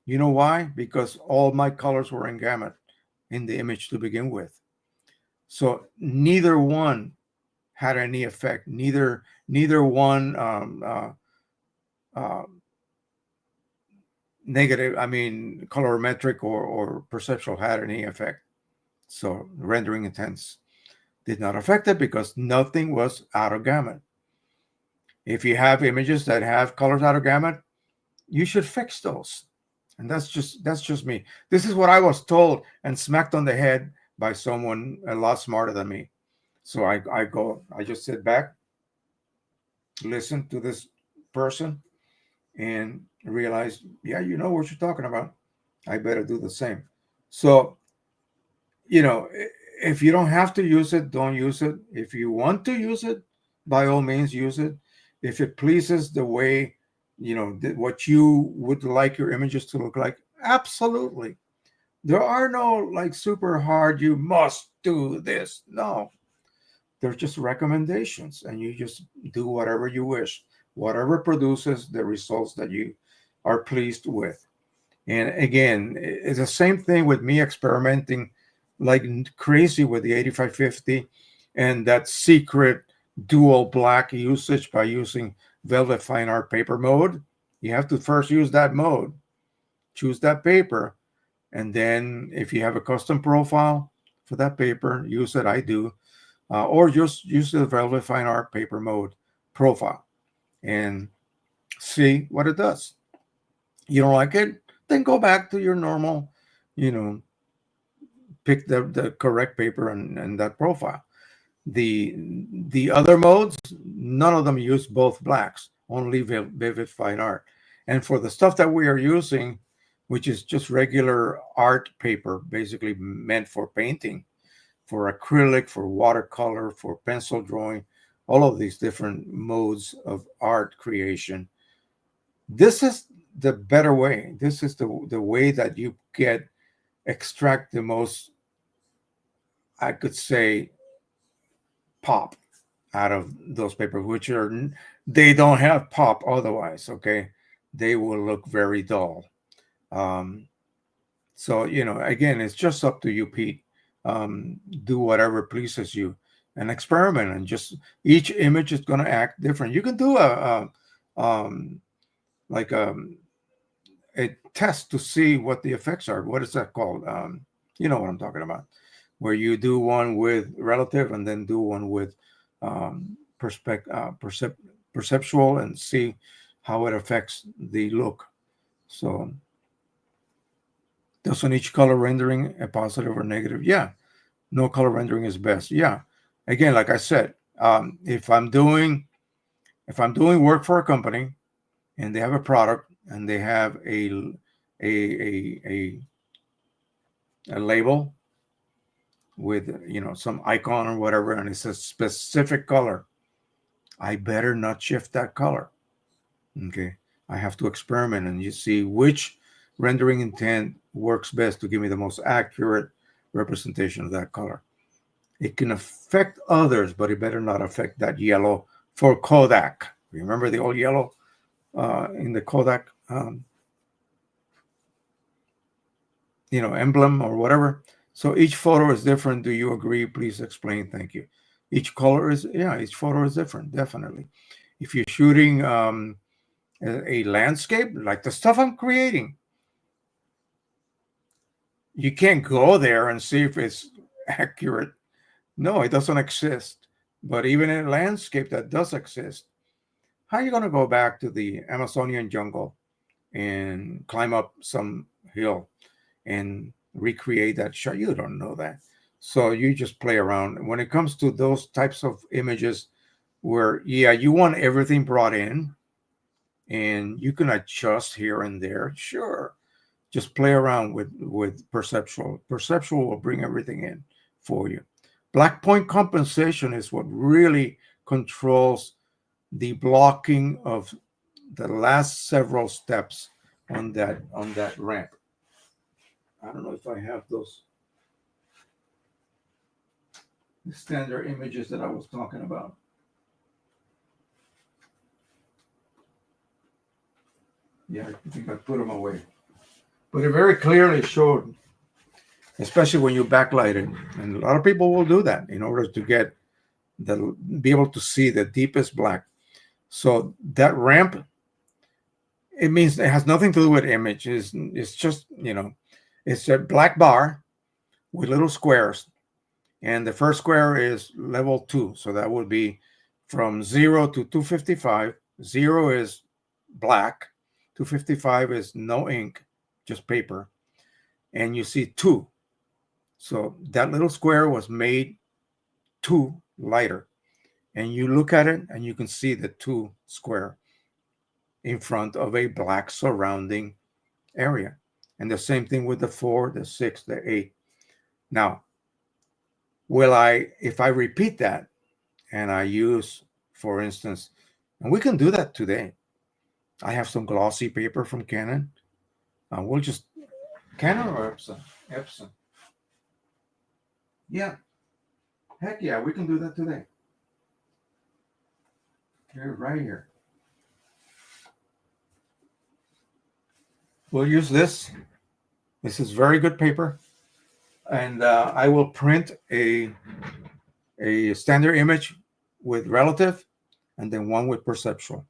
You know why? Because all my colors were in gamut in the image to begin with. So neither one had any effect. Neither one negative, colorimetric or perceptual had any effect. So rendering intents did not affect it because nothing was out of gamut. If you have images that have colors out of gamut, you should fix those. And that's just me. This is what I was told and smacked on the head by someone a lot smarter than me. So I just sit back, listen to this person, and realize, yeah, you know what you're talking about. I better do the same. So, if you don't have to use it, don't use it. If you want to use it, by all means, use it. If it pleases the way, what you would like your images to look like, absolutely. There are no like super hard, you must do this. No. They're just recommendations, and you just do whatever you wish, whatever produces the results that you are pleased with. And again, it's the same thing with me experimenting like crazy with the 8550 and that secret dual black usage by using Velvet Fine Art paper mode. You have to first use that mode, choose that paper, and then if you have a custom profile for that paper, use it. I do. Or just use the Velvet Fine Art paper mode profile and see what it does. You don't like it? Then go back to your normal, pick the correct paper and that profile. The other modes, none of them use both blacks, only Vivid Fine Art. And for the stuff that we are using, which is just regular art paper, basically meant for painting, for acrylic, for watercolor, for pencil drawing, all of these different modes of art creation, this is the better way. This is the way that you extract the most, I could say, pop out of those papers, which they don't have pop otherwise. Okay, they will look very dull. So again, it's just up to you, Pete. Do whatever pleases you and experiment, and just each image is going to act different. You can do like a test to see what the effects are. What is that called? You know what I'm talking about, where you do one with relative and then do one with perceptual and see how it affects the look. So doesn't each color rendering a positive or negative? Yeah. No color rendering is best. Yeah. Again, like I said, if I'm doing work for a company and they have a product and they have a label with some icon or whatever, and it's a specific color, I better not shift that color. Okay, I have to experiment and you see which rendering intent works best to give me the most accurate representation of that color. It can affect others, but it better not affect that yellow for Kodak. Remember the old yellow in the Kodak emblem or whatever? So each photo is different. Do you agree? Please explain. Thank you. Each photo is different, definitely. If you're shooting a landscape, like the stuff I'm creating, you can't go there and see if it's accurate. No, it doesn't exist. But even in a landscape that does exist, how are you going to go back to the Amazonian jungle and climb up some hill and recreate that shot? You don't know that. So you just play around. When it comes to those types of images where, you want everything brought in and you can adjust here and there, sure. Just play around with perceptual. Perceptual will bring everything in for you. Black point compensation is what really controls the blocking of the last several steps on that ramp. I don't know if I have those standard images that I was talking about. Yeah, I think I put them away. But it very clearly showed, especially when you backlight it, and a lot of people will do that in order to be able to see the deepest black. So that ramp, it means it has nothing to do with image. It's just, it's a black bar with little squares. And the first square is level 2. So that would be from 0 to 255. 0 is black. 255 is no ink, just paper. And you see 2. So that little square was made 2 lighter. And you look at it and you can see the 2 square in front of a black surrounding area. And the same thing with the 4, the 6, the 8. Now, if I repeat that and I use, for instance, and we can do that today. I have some glossy paper from Canon. We'll just, Canon or EPSON? EPSON. Yeah. Heck yeah, we can do that today. Here, right here. We'll use this. This is very good paper. And I will print a standard image with relative and then one with perceptual.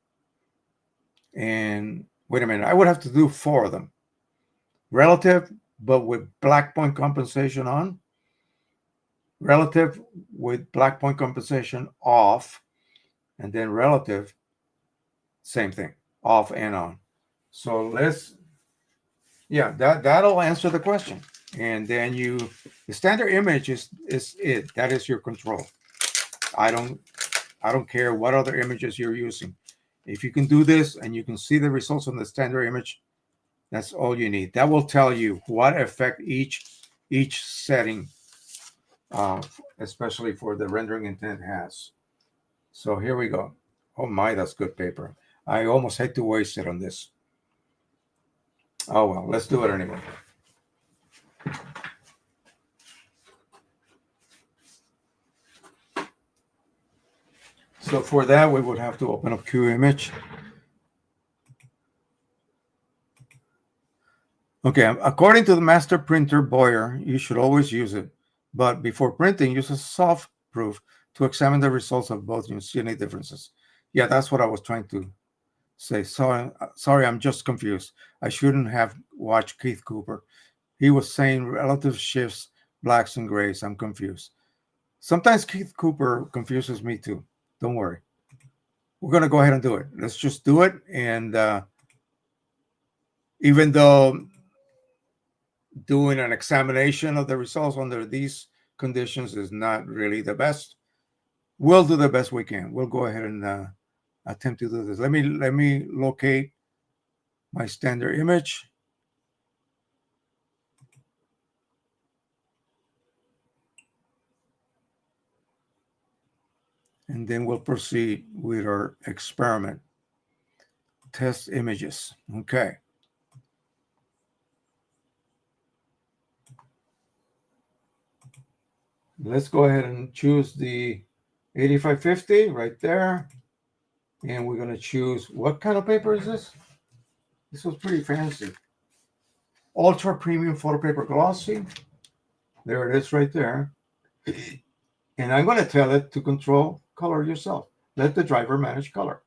And wait a minute, I would have to do 4 of them. Relative, but with black point compensation on. Relative with black point compensation off. And then relative, same thing, off and on. So let's, yeah, that'll answer the question. And then the standard image is it. That is your control. I don't care what other images you're using. If you can do this and you can see the results on the standard image, that's all you need. That will tell you what effect each setting, especially for the rendering intent, has. So here we go. Oh my, that's good paper. I almost had to waste it on this. Oh well, let's do it anyway. So for that, we would have to open up Qimage. Okay, according to the master printer Boyer, you should always use it. But before printing, use a soft proof to examine the results of both. You see any differences. Yeah, that's what I was trying to say. Sorry, I'm just confused. I shouldn't have watched Keith Cooper. He was saying relative shifts, blacks and grays. I'm confused. Sometimes Keith Cooper confuses me too. Don't worry. We're going to go ahead and do it. Let's just do it. And even though doing an examination of the results under these conditions is not really the best, we'll do the best we can. We'll go ahead and attempt to do this. Let me locate my standard image. And then we'll proceed with our experiment. Test images. Okay. Let's go ahead and choose the 8550 right there. And we're going to choose, what kind of paper is this? This was pretty fancy. Ultra Premium Photo Paper Glossy. There it is right there. And I'm going to tell it to control color yourself. Let the driver manage color.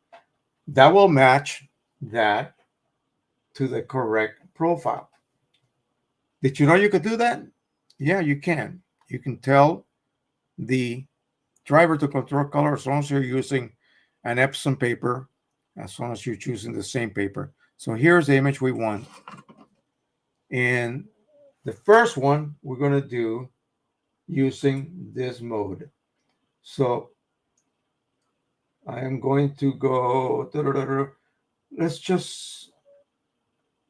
That will match that to the correct profile. Did you know you could do that? Yeah, you can. You can tell the driver to control color as long as you're using an EPSON paper, as long as you're choosing the same paper. So here's the image we want. And the first one we're going to do using this mode. So I am going to go, let's just,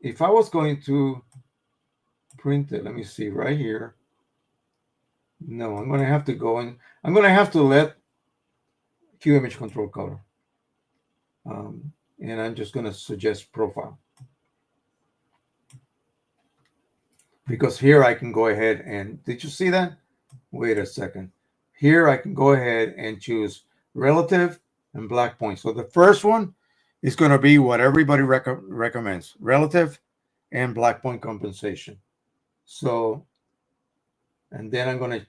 if I was going to print it, let me see right here. No, I'm going to have to go and I'm going to have to let Qimage control color. And I'm just going to suggest profile. Because here I can go ahead and, did you see that? Wait a second. Here I can go ahead and choose relative and black point. So the first one is going to be what everybody recommends, relative and black point compensation. So, and then I'm going to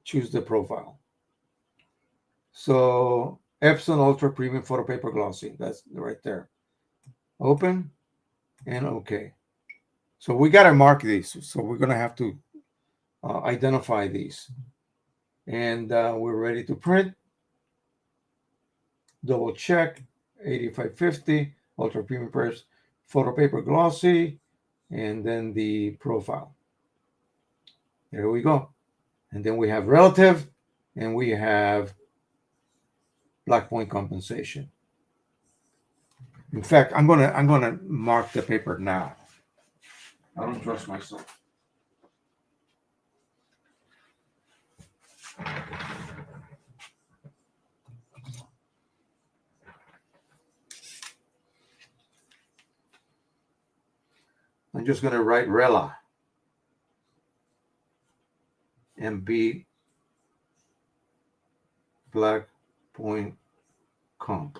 choose the profile. So EPSON Ultra Premium Photo Paper Glossy, that's right there. Open and okay. So we got to mark these. So we're going to have to identify these. And we're ready to print. Double check, 8550, Ultra Premium Photo Paper Glossy, and then the profile. There we go. And then we have relative, and we have black point compensation. In fact, I'm gonna mark the paper now. I don't trust myself. I'm just gonna write rela and B black point comp.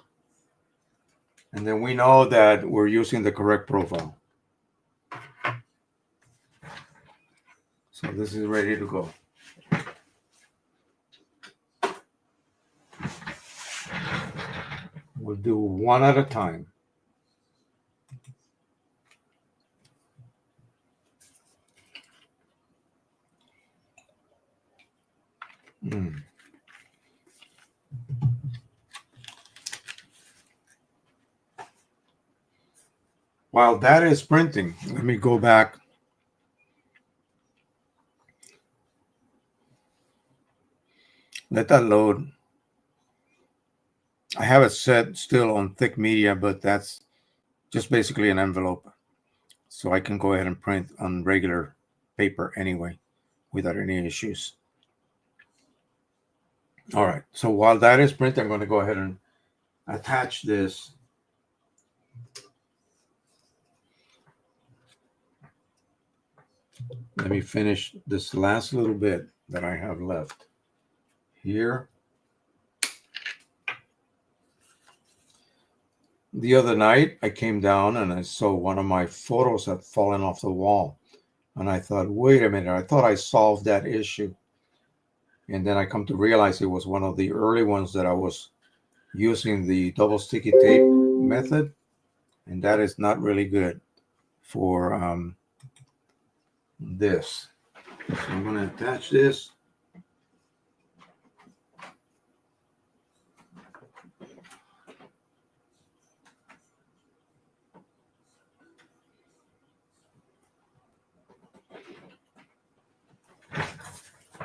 And then we know that we're using the correct profile. So this is ready to go. We'll do one at a time. While that is printing, let me go back. Let that load. I have it set still on thick media, but that's just basically an envelope. So I can go ahead and print on regular paper anyway without any issues. All right, so while that is printing, I'm going to go ahead and attach this. Let me finish this last little bit that I have left here. The other night, I came down and I saw one of my photos had fallen off the wall. And I thought, wait a minute, I thought I solved that issue. And then I come to realize it was one of the early ones that I was using the double sticky tape method. And that is not really good for this. So I'm going to attach this.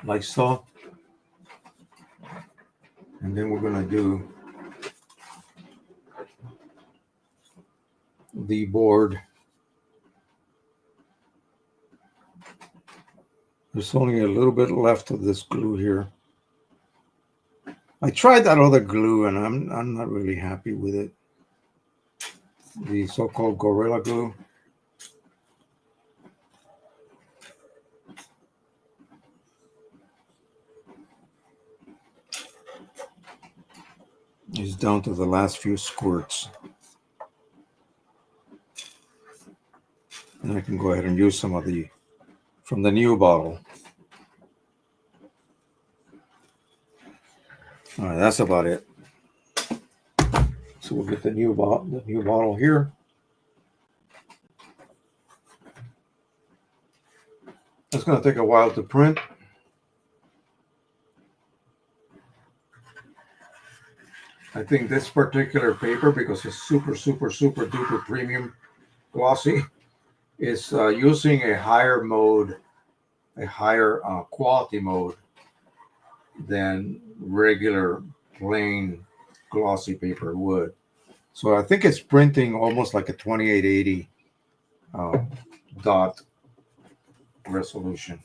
Like so. And then we're going to do the board. There's only a little bit left of this glue here. I tried that other glue and I'm not really happy with it. The so-called Gorilla Glue. Is down to the last few squirts. And I can go ahead and use some of the from the new bottle. All right, that's about it. So we'll get the new bottle here. It's going to take a while to print. I think this particular paper, because it's super duper premium glossy, is using a higher mode, a higher quality mode than regular plain glossy paper would. So I think it's printing almost like a 2880 dot resolution.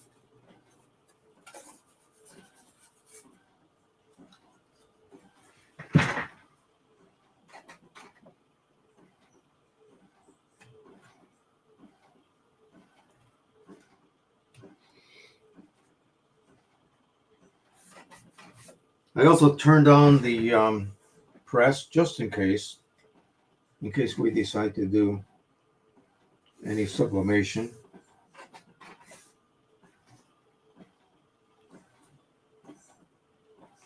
I also turned on the press just in case we decide to do any sublimation.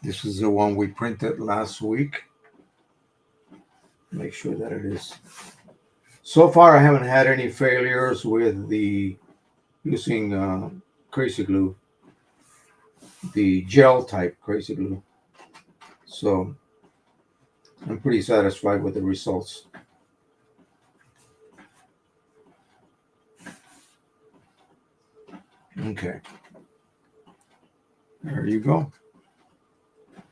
This is the one we printed last week. Make sure that it is. So far, I haven't had any failures with the using crazy glue, the gel type crazy glue. So I'm pretty satisfied with the results. Okay. There you go.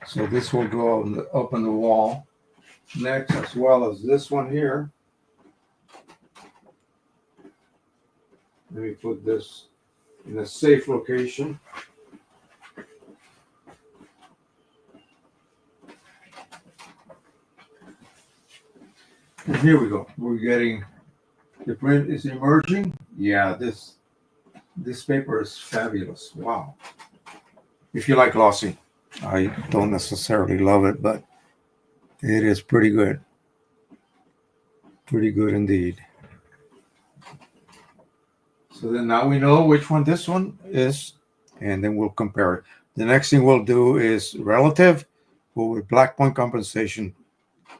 So this will go up on the wall next, as well as this one here. Let me put this in a safe location. And here we go. We're getting, the print is emerging. Yeah, this paper is fabulous. Wow. If you like glossy. I don't necessarily love it, but It is pretty good. Pretty good indeed. So then now we know which one this one is, and then we'll compare it. The next thing we'll do is relative, but with black point compensation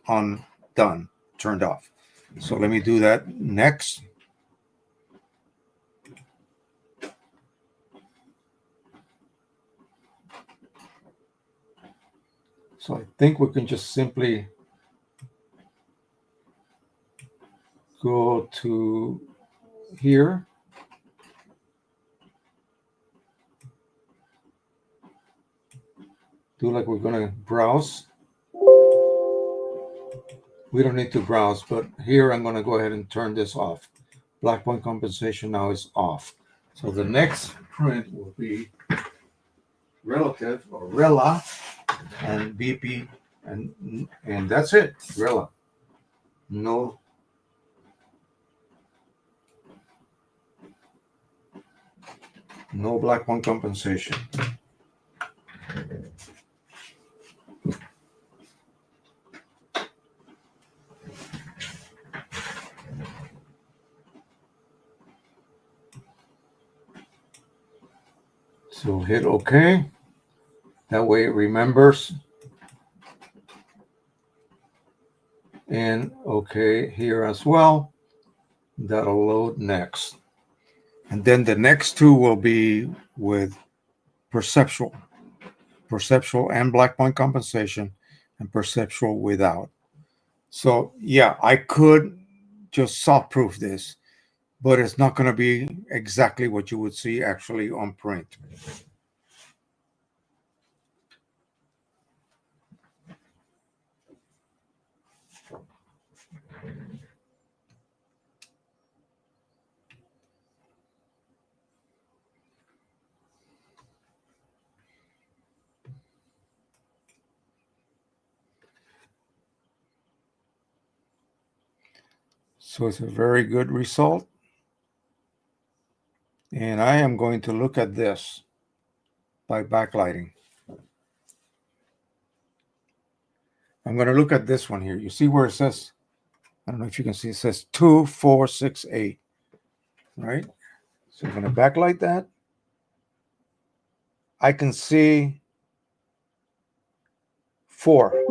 on done, turned off. So let me do that next. So I think we can just simply go to here. Do like we're going to browse. We don't need to browse, but here I'm going to go ahead and turn this off. Black point compensation now is off. So the next print will be relative or rela and BP, and that's it. Rela. No black point compensation. So hit OK. That way it remembers. And OK here as well. That'll load next. And then the next two will be with perceptual and black point compensation, and perceptual without. So yeah, I could just soft proof this, but it's not going to be exactly what you would see actually on print. So it's a very good result. And I am going to look at this by backlighting. I'm going to look at this one here. You see where it says, I don't know if you can see, it says 2468, right? So I'm going to backlight that. I can see 4.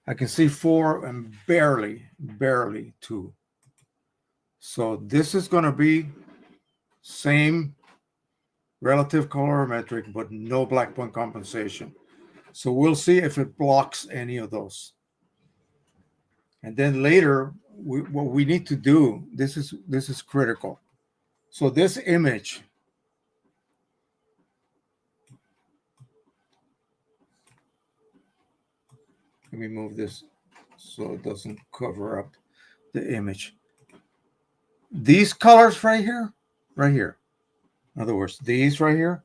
I can see 4 and barely 2. So this is going to be same relative colorimetric, but no black point compensation. So we'll see if it blocks any of those. And then later, what we need to do, this is critical. So this image, let me move this so it doesn't cover up the image. These colors right here, in other words, these right here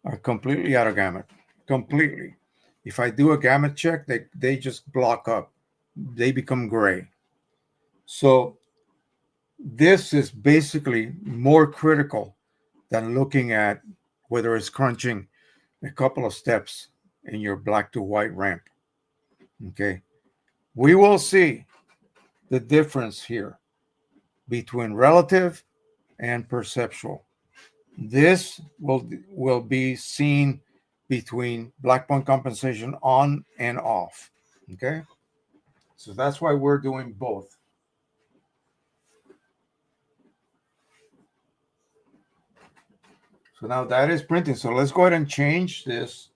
are completely out of gamut, completely. If I do a gamut check, they just block up. They become gray. So this is basically more critical than looking at whether it's crunching a couple of steps in your black to white ramp. Okay. We will see the difference here between relative and perceptual. This will be seen between black point compensation on and off. Okay. So that's why we're doing both. So now that is printing. So let's go ahead and change this.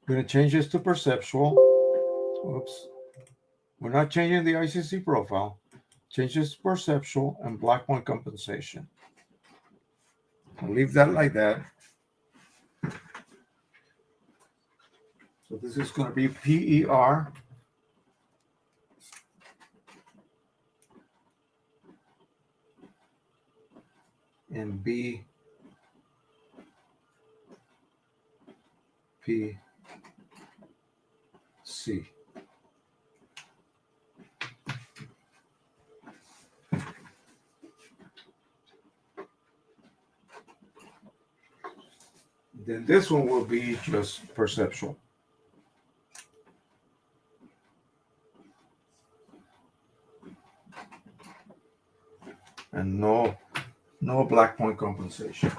We're going to change this to perceptual. Oops. We're not changing the ICC profile. Change this to perceptual and black point compensation. I'll leave that like that. So this is going to be PER. And B P C. Then this one will be just perceptual. And no black point compensation.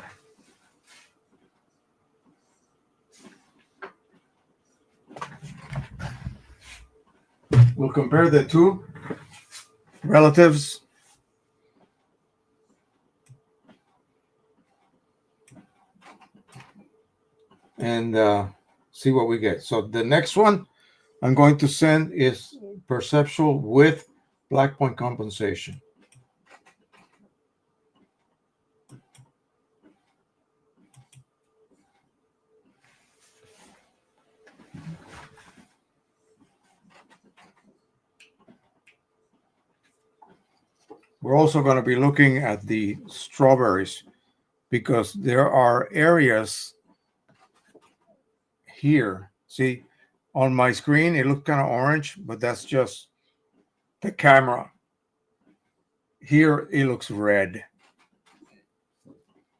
We'll compare the two relatives. And see what we get. So the next one I'm going to send is perceptual with black point compensation. We're also going to be looking at the strawberries because there are areas here. See, on my screen, it looks kind of orange, but that's just the camera. Here, it looks red.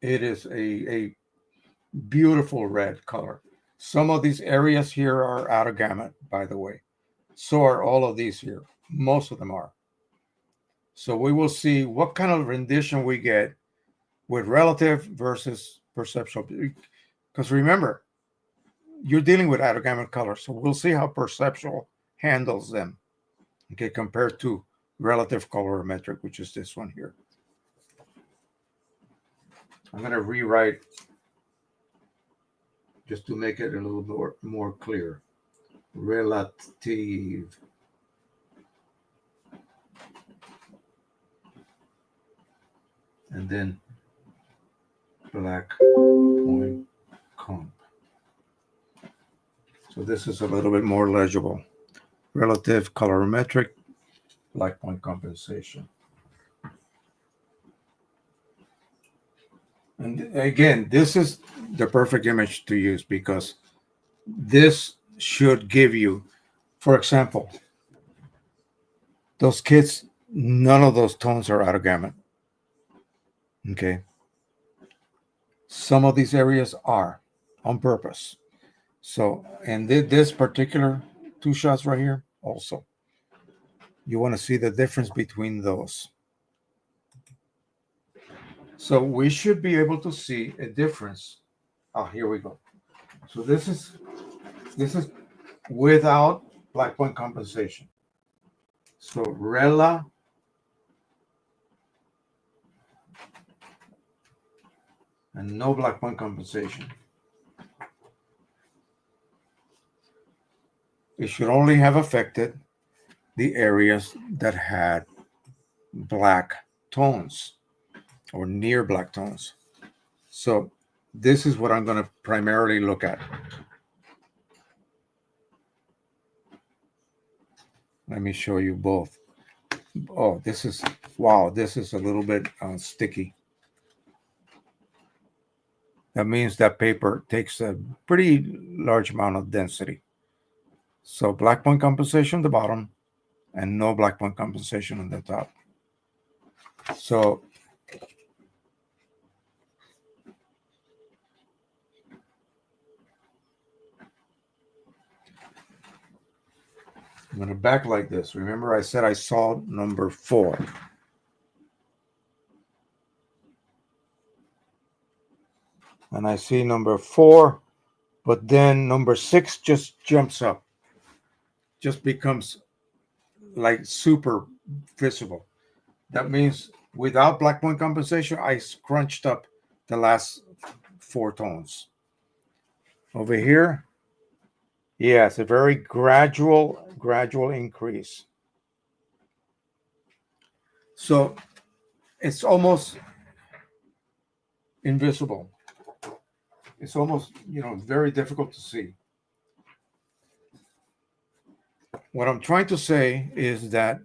It is a beautiful red color. Some of these areas here are out of gamut, by the way. So are all of these here. Most of them are. So we will see what kind of rendition we get with relative versus perceptual. Because remember, you're dealing with out of gamut colors. So we'll see how perceptual handles them, okay, compared to relative colorimetric, which is this one here. I'm going to rewrite just to make it a little more clear. Relative. And then black point comp. So this is a little bit more legible. Relative colorimetric, black point compensation. And again, this is the perfect image to use because this should give you, for example, those kids, none of those tones are out of gamut. Okay. Some of these areas are on purpose. So, and this particular two shots right here, also, you want to see the difference between those. So we should be able to see a difference. Oh, here we go. So this is without black point compensation. So rela and no black point compensation. It should only have affected the areas that had black tones or near black tones. So this is what I'm going to primarily look at. Let me show you both. Oh, this is, wow, this is a little bit sticky. That means that paper takes a pretty large amount of density. So black point compensation on the bottom and no black point compensation on the top. So I'm going to backlight this. Remember I said I saw number 4. And I see number 4, but then number 6 just jumps up. Just becomes like super visible. That means without black point compensation, I scrunched up the last 4 tones. Over here, yeah, it's a very gradual increase. So it's almost invisible. It's almost, very difficult to see. What I'm trying to say is that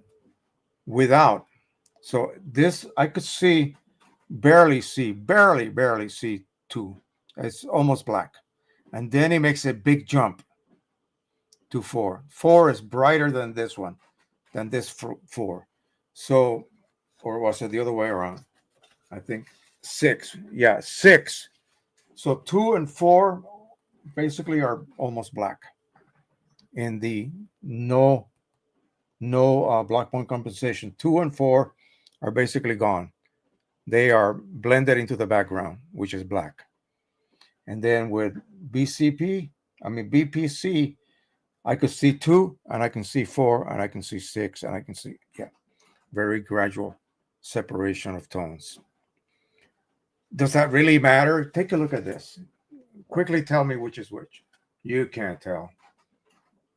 without, so this I could see, barely see 2. It's almost black. And then it makes a big jump to 4. 4 is brighter than this one, than this 4. So, or was it the other way around? I think 6. Yeah, 6. So 2 and 4 basically are almost black. In the no black point compensation, 2 and 4 are basically gone. They are blended into the background, which is black. And then with BPC, I could see 2 and I can see 4 and I can see 6 and I can see, yeah, very gradual separation of tones. Does that really matter? Take a look at this. Quickly tell me which is which. You can't tell.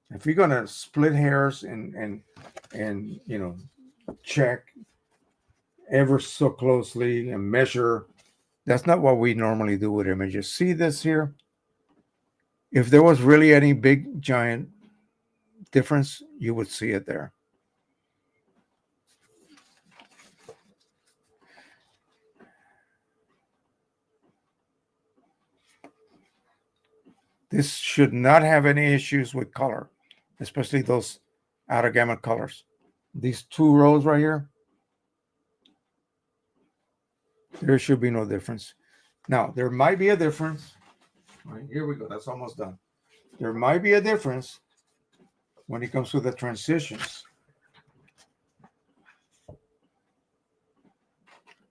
If you're gonna split hairs and you know, check ever so closely and measure, that's not what we normally do with images. See this here? If there was really any big giant difference, you would see it there. This should not have any issues with color, especially those out of gamut colors. These 2 rows right here, there should be no difference. Now, there might be a difference. All right, here we go. That's almost done. There might be a difference when it comes to the transitions.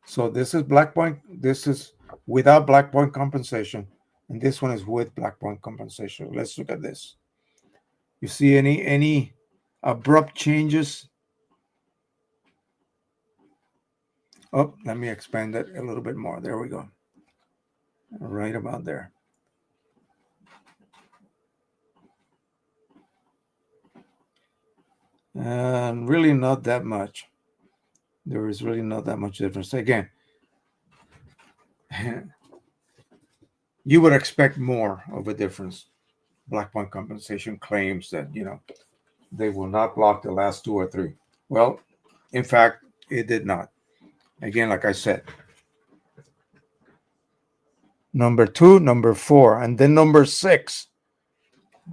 So this is black point. This is without black point compensation. And this one is with black point compensation. Let's look at this. You see any abrupt changes? Oh, let me expand that a little bit more. There we go. Right about there. And really not that much. There is really not that much difference. Again, you would expect more of a difference. Black point compensation claims that, you know, they will not block the last 2 or 3. Well, in fact, it did not. Again, like I said, number 2, number 4, and then number 6.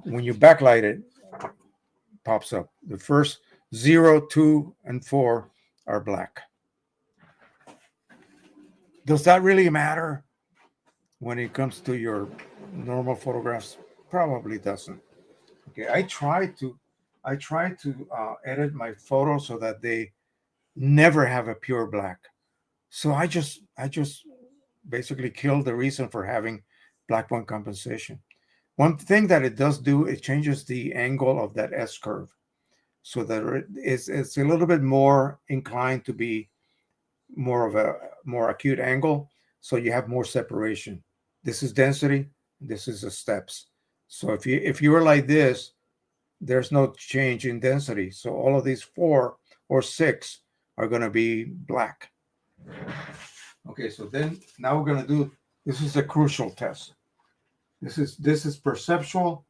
When you backlight it, pops up. The first 0, 2, and 4 are black. Does that really matter when it comes to your normal photographs? Probably doesn't. Okay, I try to edit my photos so that they never have a pure black. So I just basically kill the reason for having black point compensation. One thing that it does do, it changes the angle of that S curve so that it's a little bit more inclined to be more of a more acute angle. So you have more separation. This is density. This is the steps. So if you were like this, there's no change in density. So all of these 4 or 6 are going to be black. Okay, so then now we're going to do, this is a crucial test. This is perceptual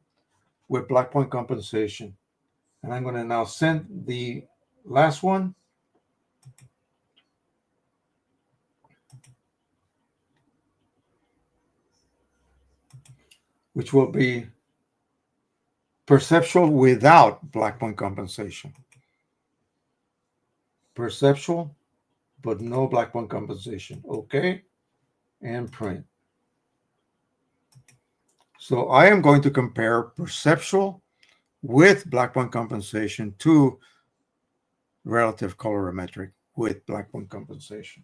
with black point compensation. And I'm going to now send the last one. Which will be perceptual without black point compensation. Perceptual, but no black point compensation. Okay, and print. So I am going to compare perceptual with black point compensation to relative colorimetric with black point compensation.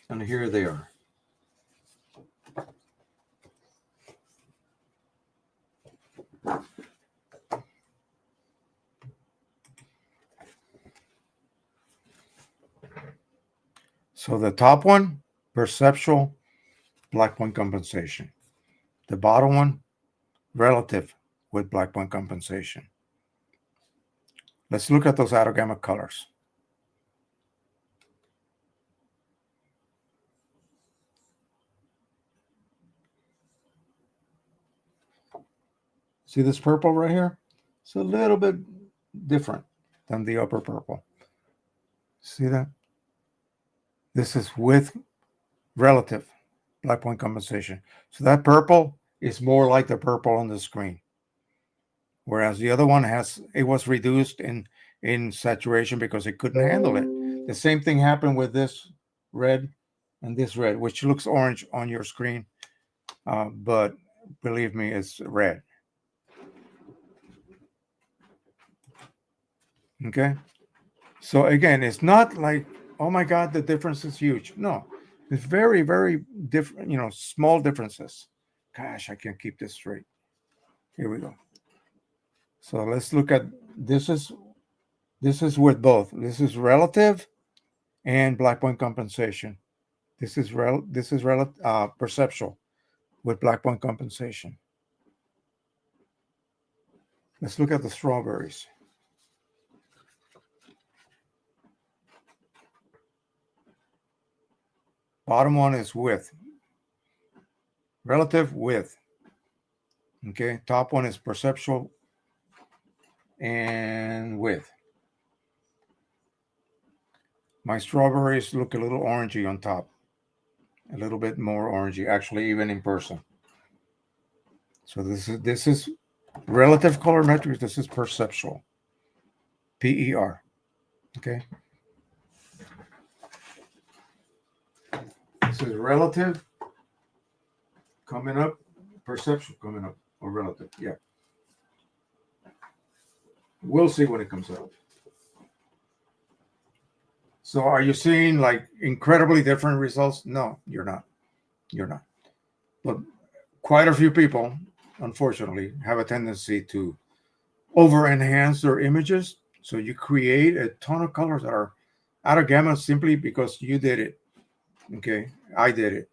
And here they are. So the top one, perceptual, black point compensation. The bottom one, relative with black point compensation. Let's look at those out of gamut colors. See this purple right here? It's a little bit different than the upper purple. See that? This is with relative black point compensation. So that purple is more like the purple on the screen. Whereas the other one it was reduced in saturation because it couldn't handle it. The same thing happened with this red and this red, which looks orange on your screen, but believe me, it's red. Okay, so again, it's not like, oh my God, the difference is huge. No, it's very, very different, small differences. Gosh, I can't keep this straight. Here we go. So let's look at this is with both. This is relative and black point compensation. This is perceptual with black point compensation. Let's look at the strawberries. Bottom one is width. Relative width. Okay, top one is perceptual and width. My strawberries look a little orangey on top. A little bit more orangey, actually, even in person. So this is relative colorimetrics. This is perceptual. PER. Okay. This is relative coming up, perceptual coming up, or relative. Yeah. We'll see when it comes out. So are you seeing like incredibly different results? No, you're not. You're not. But quite a few people, unfortunately, have a tendency to over enhance their images. So you create a ton of colors that are out of gamma simply because you did it. Okay, I did it.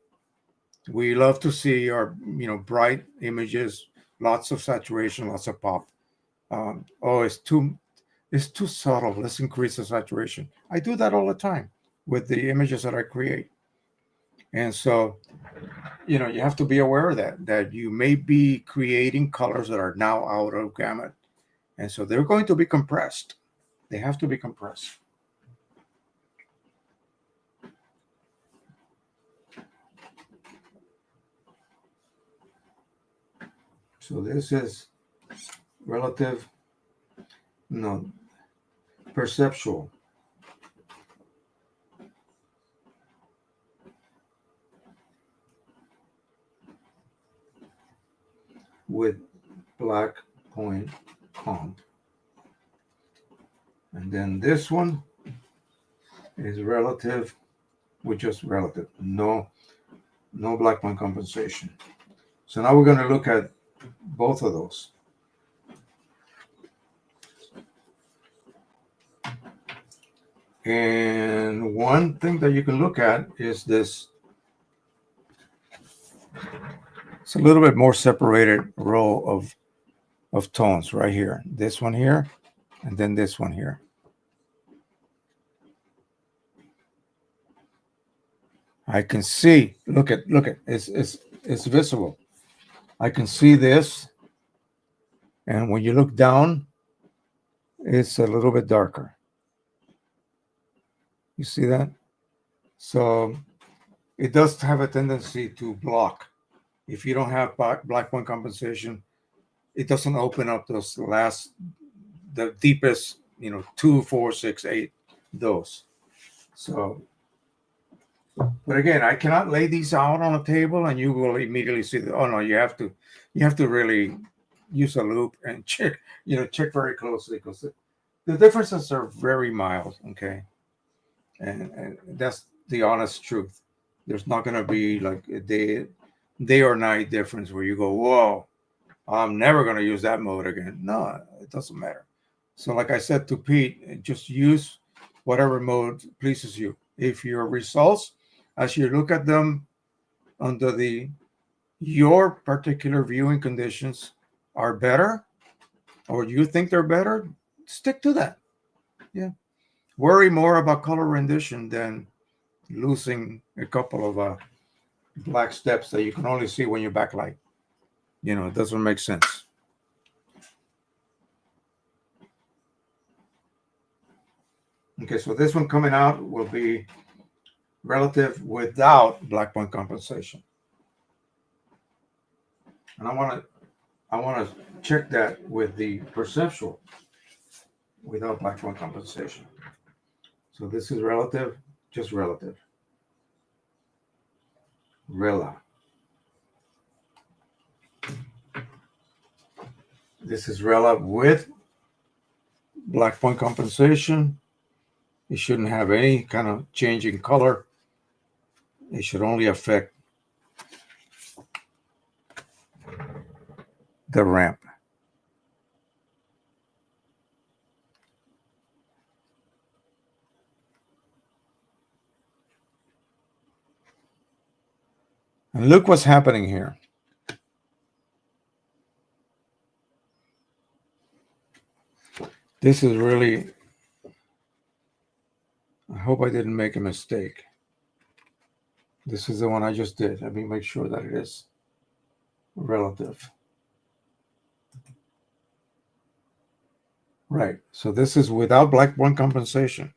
We love to see our bright images, lots of saturation, lots of pop. Oh, it's too subtle. Let's increase the saturation. I do that all the time with the images that I create. And so, you have to be aware of that you may be creating colors that are now out of gamut. And so they're going to be compressed. They have to be compressed. So this is relative, perceptual. With black point comp. And then this one is relative with just relative. No black point compensation. So now we're going to look at both of those. And one thing that you can look at is this. It's a little bit more separated row of tones right here. This one here, and then this one here. I can see, look at, it's visible. I can see this. And when you look down, it's a little bit darker. You see that? So it does have a tendency to block. If you don't have black point compensation, it doesn't open up those the deepest, 2, 4, 6, 8, those. So, but again, I cannot lay these out on a table and you will immediately see that, oh no, you have to really use a loop and check very closely, because the differences are very mild. Okay. And that's the honest truth. There's not going to be like a day or night difference where you go, whoa, I'm never going to use that mode again. No, it doesn't matter. So like I said to Pete, just use whatever mode pleases you. If your results, as you look at them under your particular viewing conditions, are better, or you think they're better, stick to that. Yeah. Worry more about color rendition than losing a couple of black steps that you can only see when you backlight. It doesn't make sense. Okay, so this one coming out will be relative without black point compensation. And I want to check that with the perceptual without black point compensation. So this is relative, just relative. Rilla. This is Rilla with black point compensation. It shouldn't have any kind of change in color. It should only affect the ramp. And look what's happening here. This is really, I hope I didn't make a mistake. This is the one I just did. Let me make sure that it is relative. Right, so this is without black point compensation.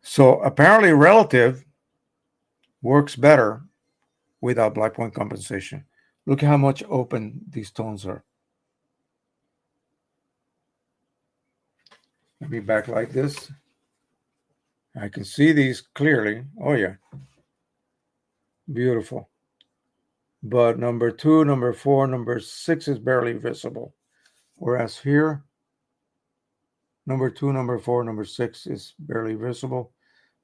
So apparently relative works better without black point compensation. Look how much open these tones are. Let me backlight this. I can see these clearly. Oh yeah, beautiful. But number 2, number 4, number 6 is barely visible. Whereas here, number 2, number 4, number 6 is barely visible.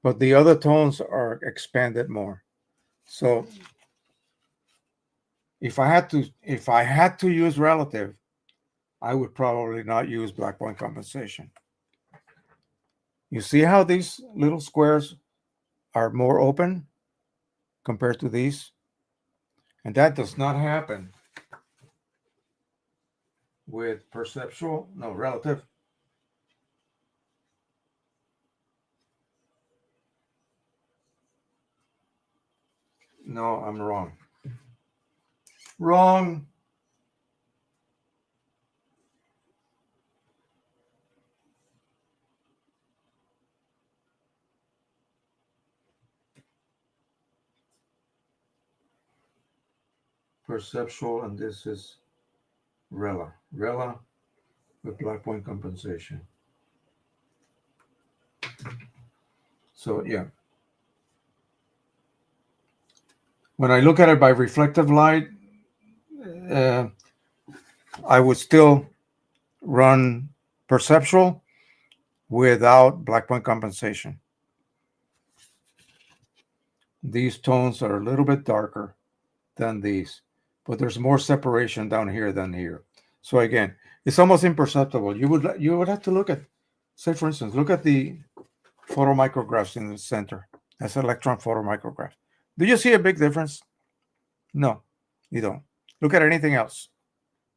But the other tones are expanded more. So if I had to use relative, I would probably not use black point compensation. You see how these little squares are more open compared to these? And that does not happen with relative. No, I'm wrong. Wrong. Perceptual, and this is Rilla. Rilla with black point compensation. So yeah. When I look at it by reflective light, I would still run perceptual without black point compensation. These tones are a little bit darker than these, but there's more separation down here than here. So again, it's almost imperceptible. You would have to look at, say for instance, look at the photomicrographs in the center. That's an electron photomicrograph. Do you see a big difference? No, you don't. Look at anything else.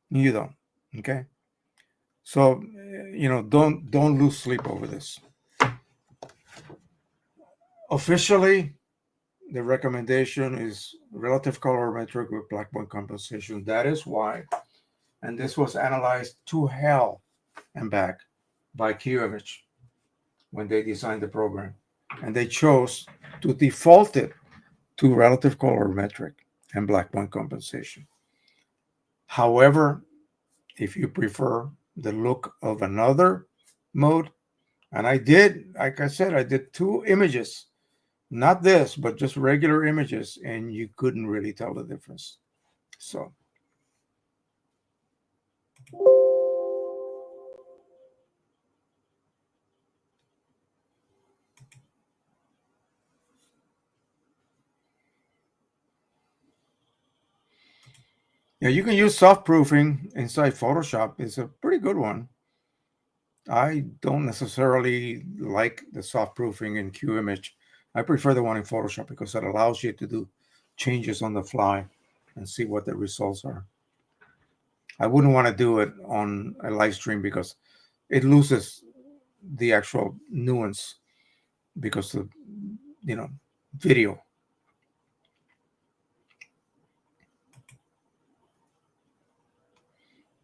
You don't. Okay. So don't lose sleep over this. Officially, the recommendation is relative colorimetric with black point compensation. That is why, and this was analyzed to hell and back by Qimage when they designed the program, and they chose to default it to relative colorimetric and black point compensation. However, if you prefer the look of another mode, and I did, like I said, I did 2 images. Not this, but just regular images, and you couldn't really tell the difference. So yeah, you can use soft proofing inside Photoshop. It's a pretty good one. I don't necessarily like the soft proofing in Qimage. I prefer the one in Photoshop because it allows you to do changes on the fly and see what the results are. I wouldn't want to do it on a live stream because it loses the actual nuance because of, video.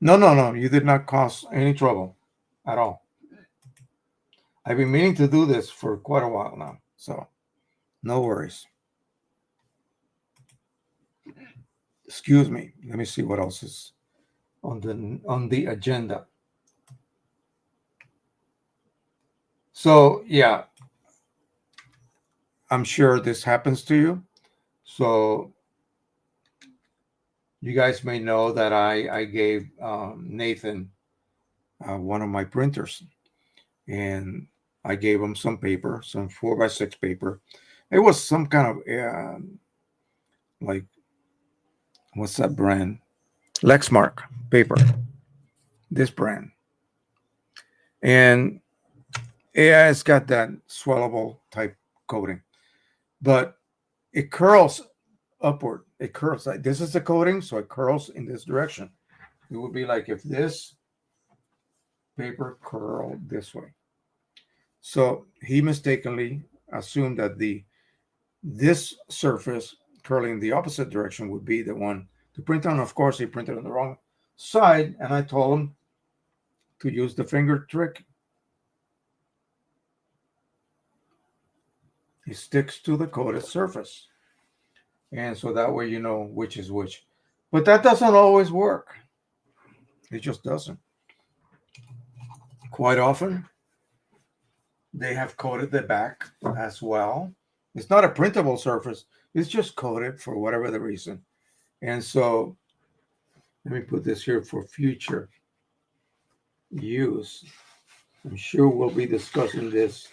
No, you did not cause any trouble at all. I've been meaning to do this for quite a while now, so no worries. Excuse me. Let me see what else is on the agenda. So yeah, I'm sure this happens to you. So you guys may know that I gave Nathan one of my printers, and I gave him some paper, some 4x6 paper. It was some kind of like, what's that brand? Lexmark paper, this brand. And yeah, it's got that swellable type coating, but it curls upward. It curls like this is the coating, so it curls in this direction. It would be like if this paper curled this way. So he mistakenly assumed that this surface curling the opposite direction would be the one to print on. Of course, he printed on the wrong side, and I told him to use the finger trick. It sticks to the coated surface, and so that way you know which is which. But that doesn't always work. It just doesn't. Quite often, they have coated the back as well. It's not a printable surface. It's just coated for whatever the reason. And so let me put this here for future use. I'm sure we'll be discussing this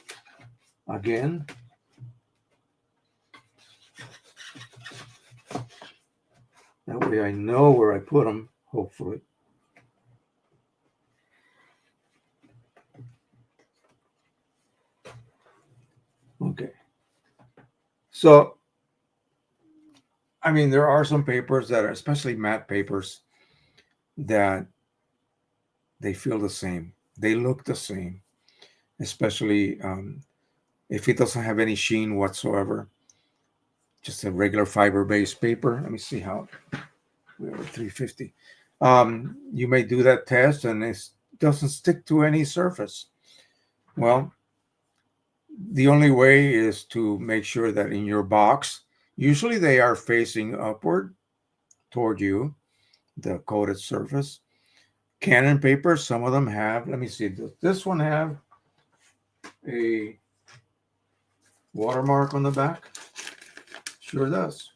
again. That way I know where I put them, hopefully. Okay. So, I mean, there are some papers that are, especially matte papers, that they feel the same. They look the same, especially if it doesn't have any sheen whatsoever. Just a regular fiber-based paper. Let me see how we have a 350. You may do that test and it doesn't stick to any surface. Well, the only way is to make sure that in your box, usually they are facing upward toward you, the coated surface. Canon paper, some of them have, let me see, does this one have a watermark on the back? Sure does.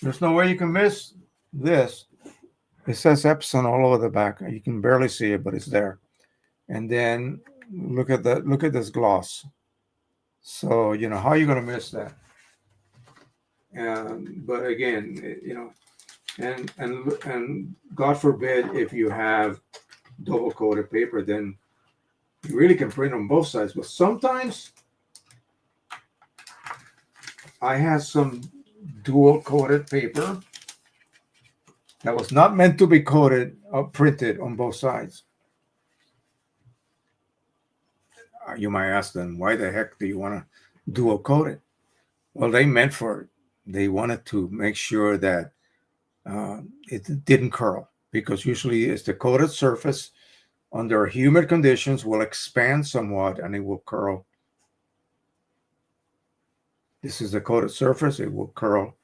There's no way you can miss this. It says EPSON all over the back. You can barely see it, but it's there. And then look at this gloss. So you know how are you going to miss that? But again, you know, and God forbid if you have double coated paper, then you really can print on both sides. But sometimes I had some dual coated paper that was not meant to be coated or printed on both sides. You might ask them, why the heck do you want to dual coat it? Well, they meant for it. They wanted to make sure that it didn't curl, because usually it's the coated surface under humid conditions will expand somewhat and it will curl. This is the coated surface. It will curl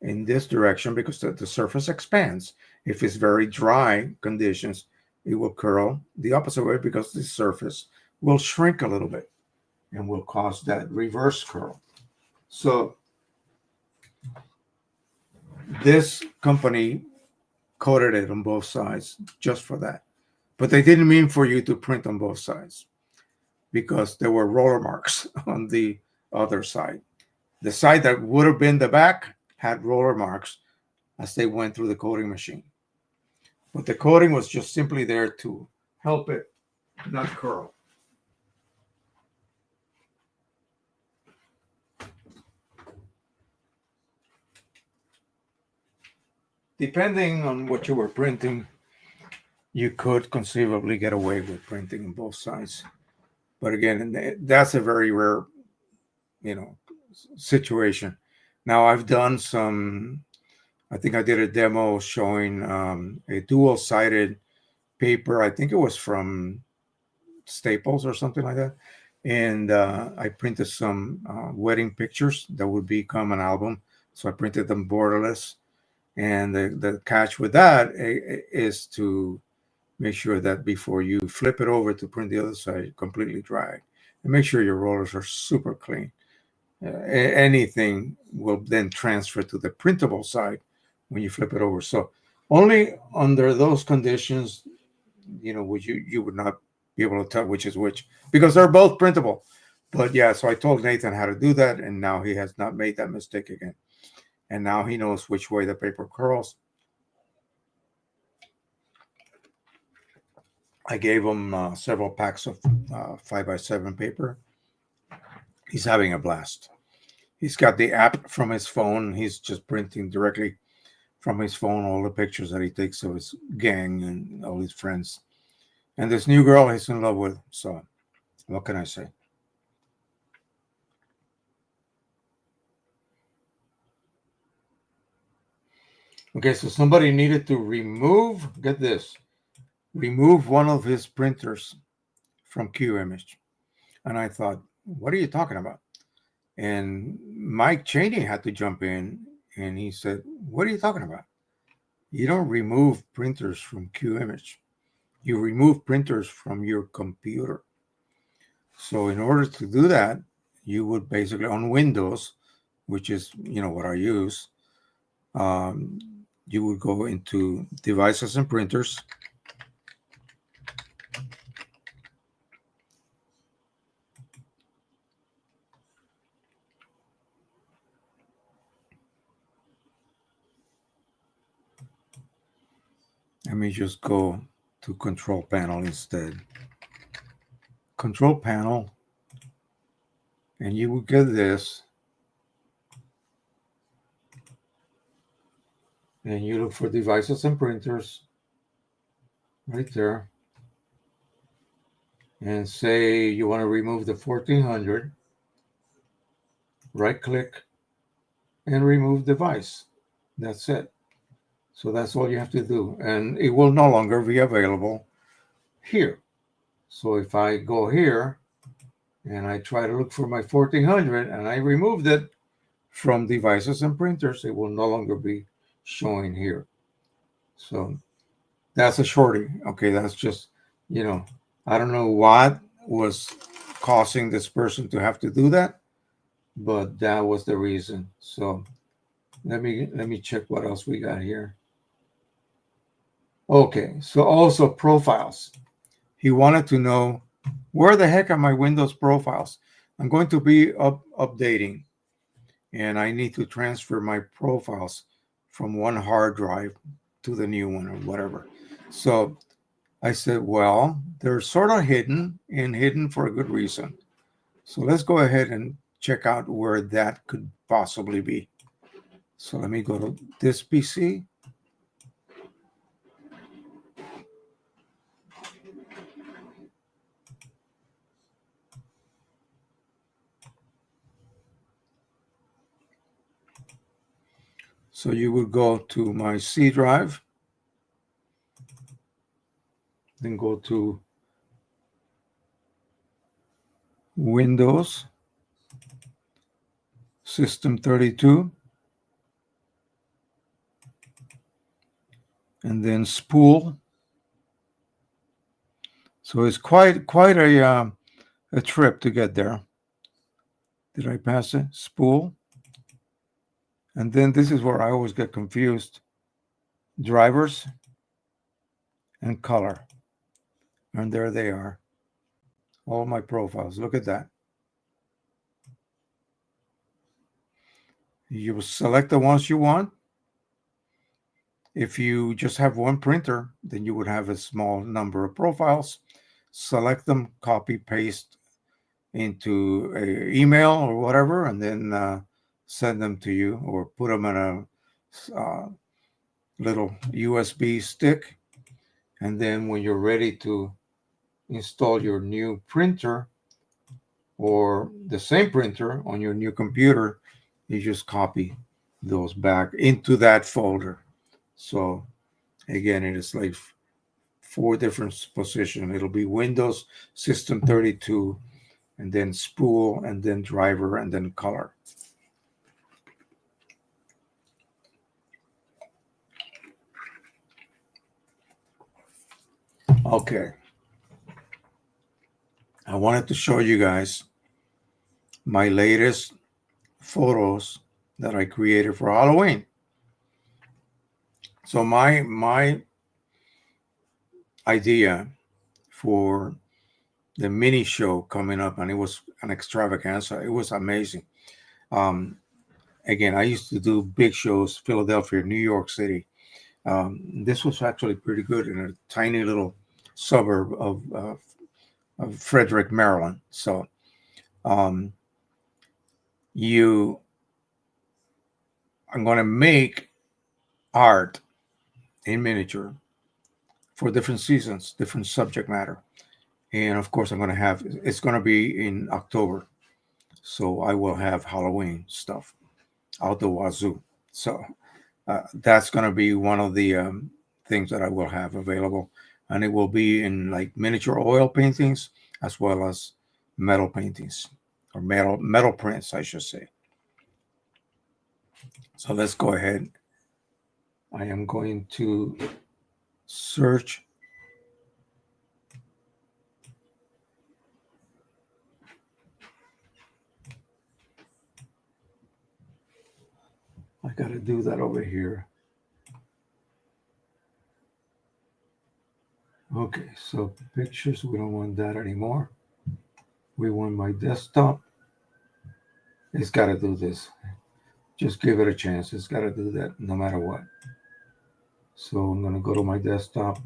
in this direction because the surface expands. If it's very dry conditions, it will curl the opposite way because the surface will shrink a little bit and will cause that reverse curl. So this company coated it on both sides just for that. But they didn't mean for you to print on both sides because there were roller marks on the other side. The side that would have been the back had roller marks as they went through the coating machine. But the coating was just simply there to help it not curl. Depending on what you were printing, you could conceivably get away with printing on both sides. But again, that's a very rare, you know, situation. Now I've done some, I think I did a demo showing a dual-sided paper. I think it was from Staples or something like that. And I printed some wedding pictures that would become an album. So I printed them borderless. And the catch with that is to make sure that before you flip it over to print the other side, completely dry. And make sure your rollers are super clean. Anything will then transfer to the printable side when you flip it over. So only under those conditions, would you would not be able to tell which is which, because they're both printable. But yeah, so I told Nathan how to do that, and now he has not made that mistake again. And now he knows which way the paper curls. I gave him several packs of 5x7 paper. He's having a blast. He's got the app from his phone. He's just printing directly from his phone all the pictures that he takes of his gang and all his friends. And this new girl he's in love with. So what can I say? Okay, so somebody needed to remove, get this, remove one of his printers from Qimage. And I thought, what are you talking about? And Mike Cheney had to jump in, and he said, what are you talking about? You don't remove printers from Qimage. You remove printers from your computer. So in order to do that, you would basically, on Windows, which is, what I use, you would go into devices and printers. Let me just go to control panel instead. Control panel, and you will get this. And you look for devices and printers right there. And say you want to remove the 1400. Right click and remove device. That's it. So that's all you have to do. And it will no longer be available here. So if I go here and I try to look for my 1400 and I removed it from devices and printers, it will no longer be showing here. So that's a shorty. Okay, that's just, I don't know what was causing this person to have to do that, but that was the reason. So let me check what else we got here. Okay, so also profiles. He wanted to know, where the heck are my Windows profiles? I'm going to be updating, and I need to transfer my profiles from one hard drive to the new one or whatever. So I said, well, they're sort of hidden, and hidden for a good reason. So let's go ahead and check out where that could possibly be. So let me go to this PC. So you would go to my C drive, then go to Windows, System 32, and then spool. So it's quite a trip to get there. Did I pass it? Spool. And then this is where I always get confused. Drivers and color. And there they are. All my profiles. Look at that. You will select the ones you want. If you just have one printer, then you would have a small number of profiles. Select them, copy, paste into an email or whatever, and then send them to you, or put them in a little USB stick. And then when you're ready to install your new printer or the same printer on your new computer, you just copy those back into that folder. So again, it is like 4 different positions. It'll be Windows, System 32, and then spool, and then driver, and then color. Okay. I wanted to show you guys my latest photos that I created for Halloween. So my idea for the mini show coming up, and it was an extravaganza. It was amazing. Um, Again, I used to do big shows, Philadelphia, New York City. This was actually pretty good in a tiny little suburb of Frederick, Maryland. So um, I'm going to make art in miniature for different seasons, different subject matter. And of course, it's going to be in October. So I will have Halloween stuff out the wazoo. So that's going to be one of the things that I will have available. And it will be in like miniature oil paintings as well as metal paintings or metal prints, I should say. So let's go ahead. I am going to search. I got to do that over here. Okay, so pictures, we don't want that anymore. We want my desktop. It's got to do this. Just give it a chance. It's got to do that no matter what. So I'm going to go to my desktop.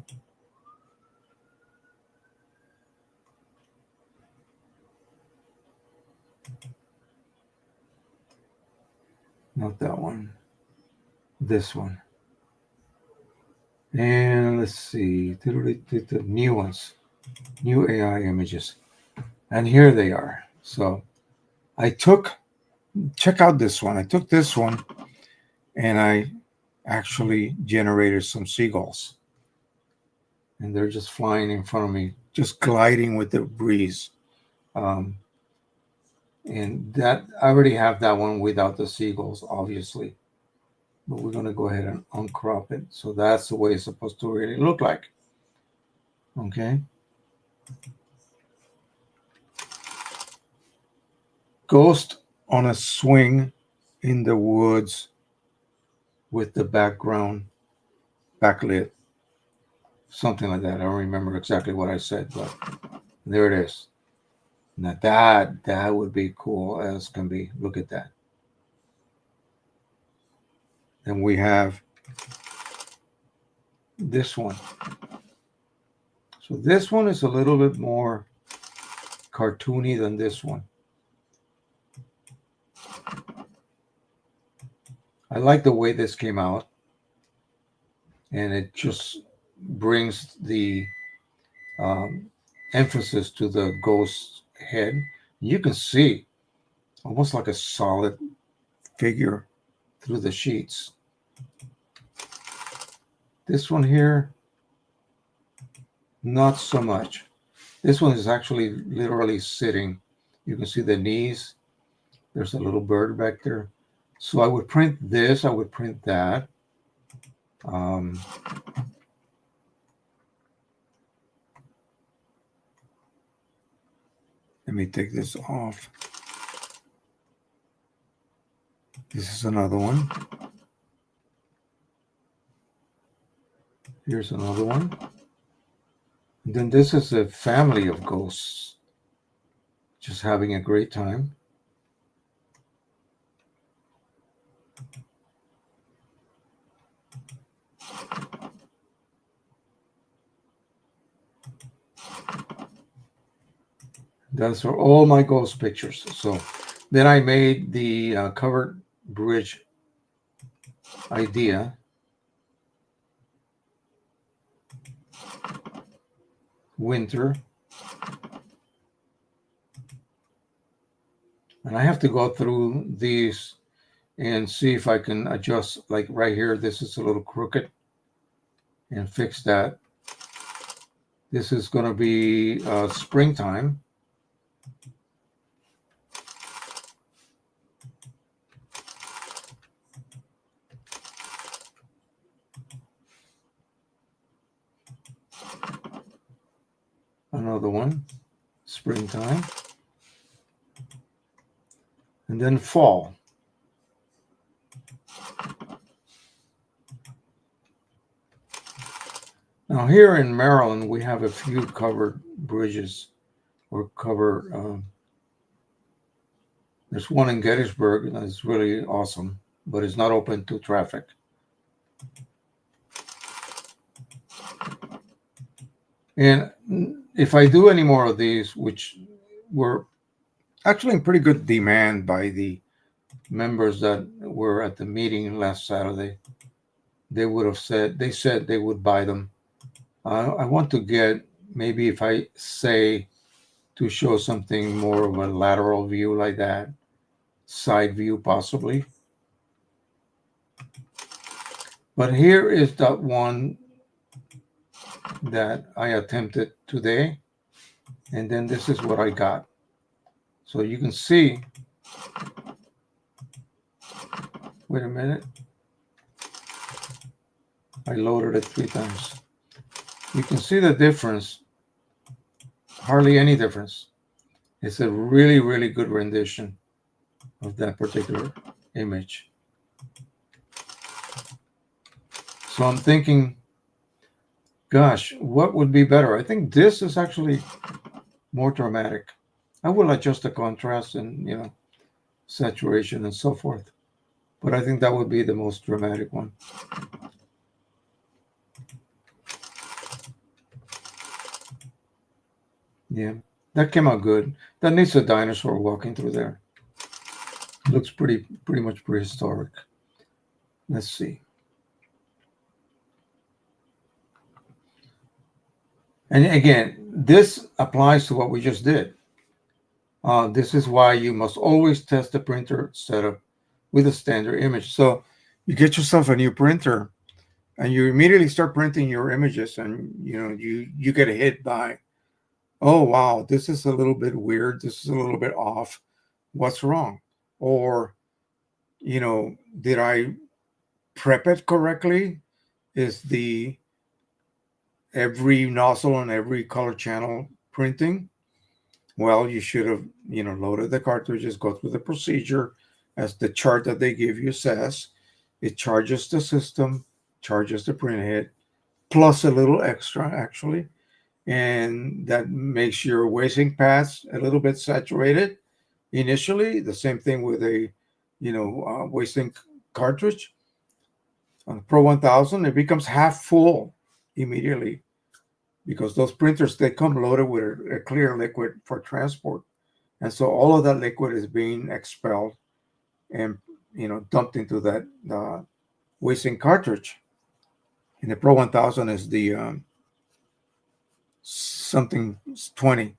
Not that one. This one. And let's see. The new ones. New AI images. And here they are. So check out this one. I took this one and I actually generated some seagulls. And they're just flying in front of me, just gliding with the breeze. And that I already have that one without the seagulls, obviously. But we're going to go ahead and uncrop it. So that's the way it's supposed to really look like. Okay. Ghost on a swing in the woods with the background backlit. Something like that. I don't remember exactly what I said, but there it is. Now that would be cool as can be. Look at that. And we have this one. So this one is a little bit more cartoony than this one. I like the way this came out. And it just brings the emphasis to the ghost head. You can see almost like a solid figure through the sheets. This one here, not so much. This one is actually literally sitting. You can see the knees. There's a little bird back there. So I would print this. I would print that. Let me take this off. This is another one. Here's another one. And then this is a family of ghosts just having a great time. Those are all my ghost pictures. So then I made the covered bridge idea. Winter. And I have to go through these and see if I can adjust, like right here, this is a little crooked, and fix that. This is going to be springtime. Another one. springtime, and then fall. Now here in Maryland, we have a few covered bridges or cover. There's one in Gettysburg that's really awesome, but it's not open to traffic. And if I do any more of these, which were actually in pretty good demand by the members that were at the meeting last Saturday, they said they would buy them. I want to get, maybe if I say to show something more of a lateral view like that, side view possibly. But here is that one that I attempted today, and then this is what I got. So you can see, wait a minute, I loaded it 3 times. You can see the difference, hardly any difference. It's a really, really good rendition of that particular image. So I'm thinking, gosh, what would be better? I think this is actually more dramatic. I will adjust the contrast and, you know, saturation and so forth. But I think that would be the most dramatic one. Yeah, that came out good. That needs a dinosaur walking through there. Looks pretty much prehistoric. Let's see. And again, this applies to what we just did. This is why you must always test the printer setup with a standard image. So you get yourself a new printer and you immediately start printing your images, and you know, you get hit by, oh wow, this is a little bit weird, this is a little bit off, what's wrong? Or, you know, did I prep it correctly? Is the every nozzle and every color channel printing? Well, you should have, you know, loaded the cartridges, go through the procedure as the chart that they give you says. It charges the system, charges the print head, plus a little extra actually, and that makes your wasting paths a little bit saturated initially. The same thing with a, you know, wasting cartridge. On the Pro 1000, it becomes half full immediately, because those printers, they come loaded with a clear liquid for transport. And so all of that liquid is being expelled and, you know, dumped into that wasting cartridge. And the Pro 1000 is the something 20.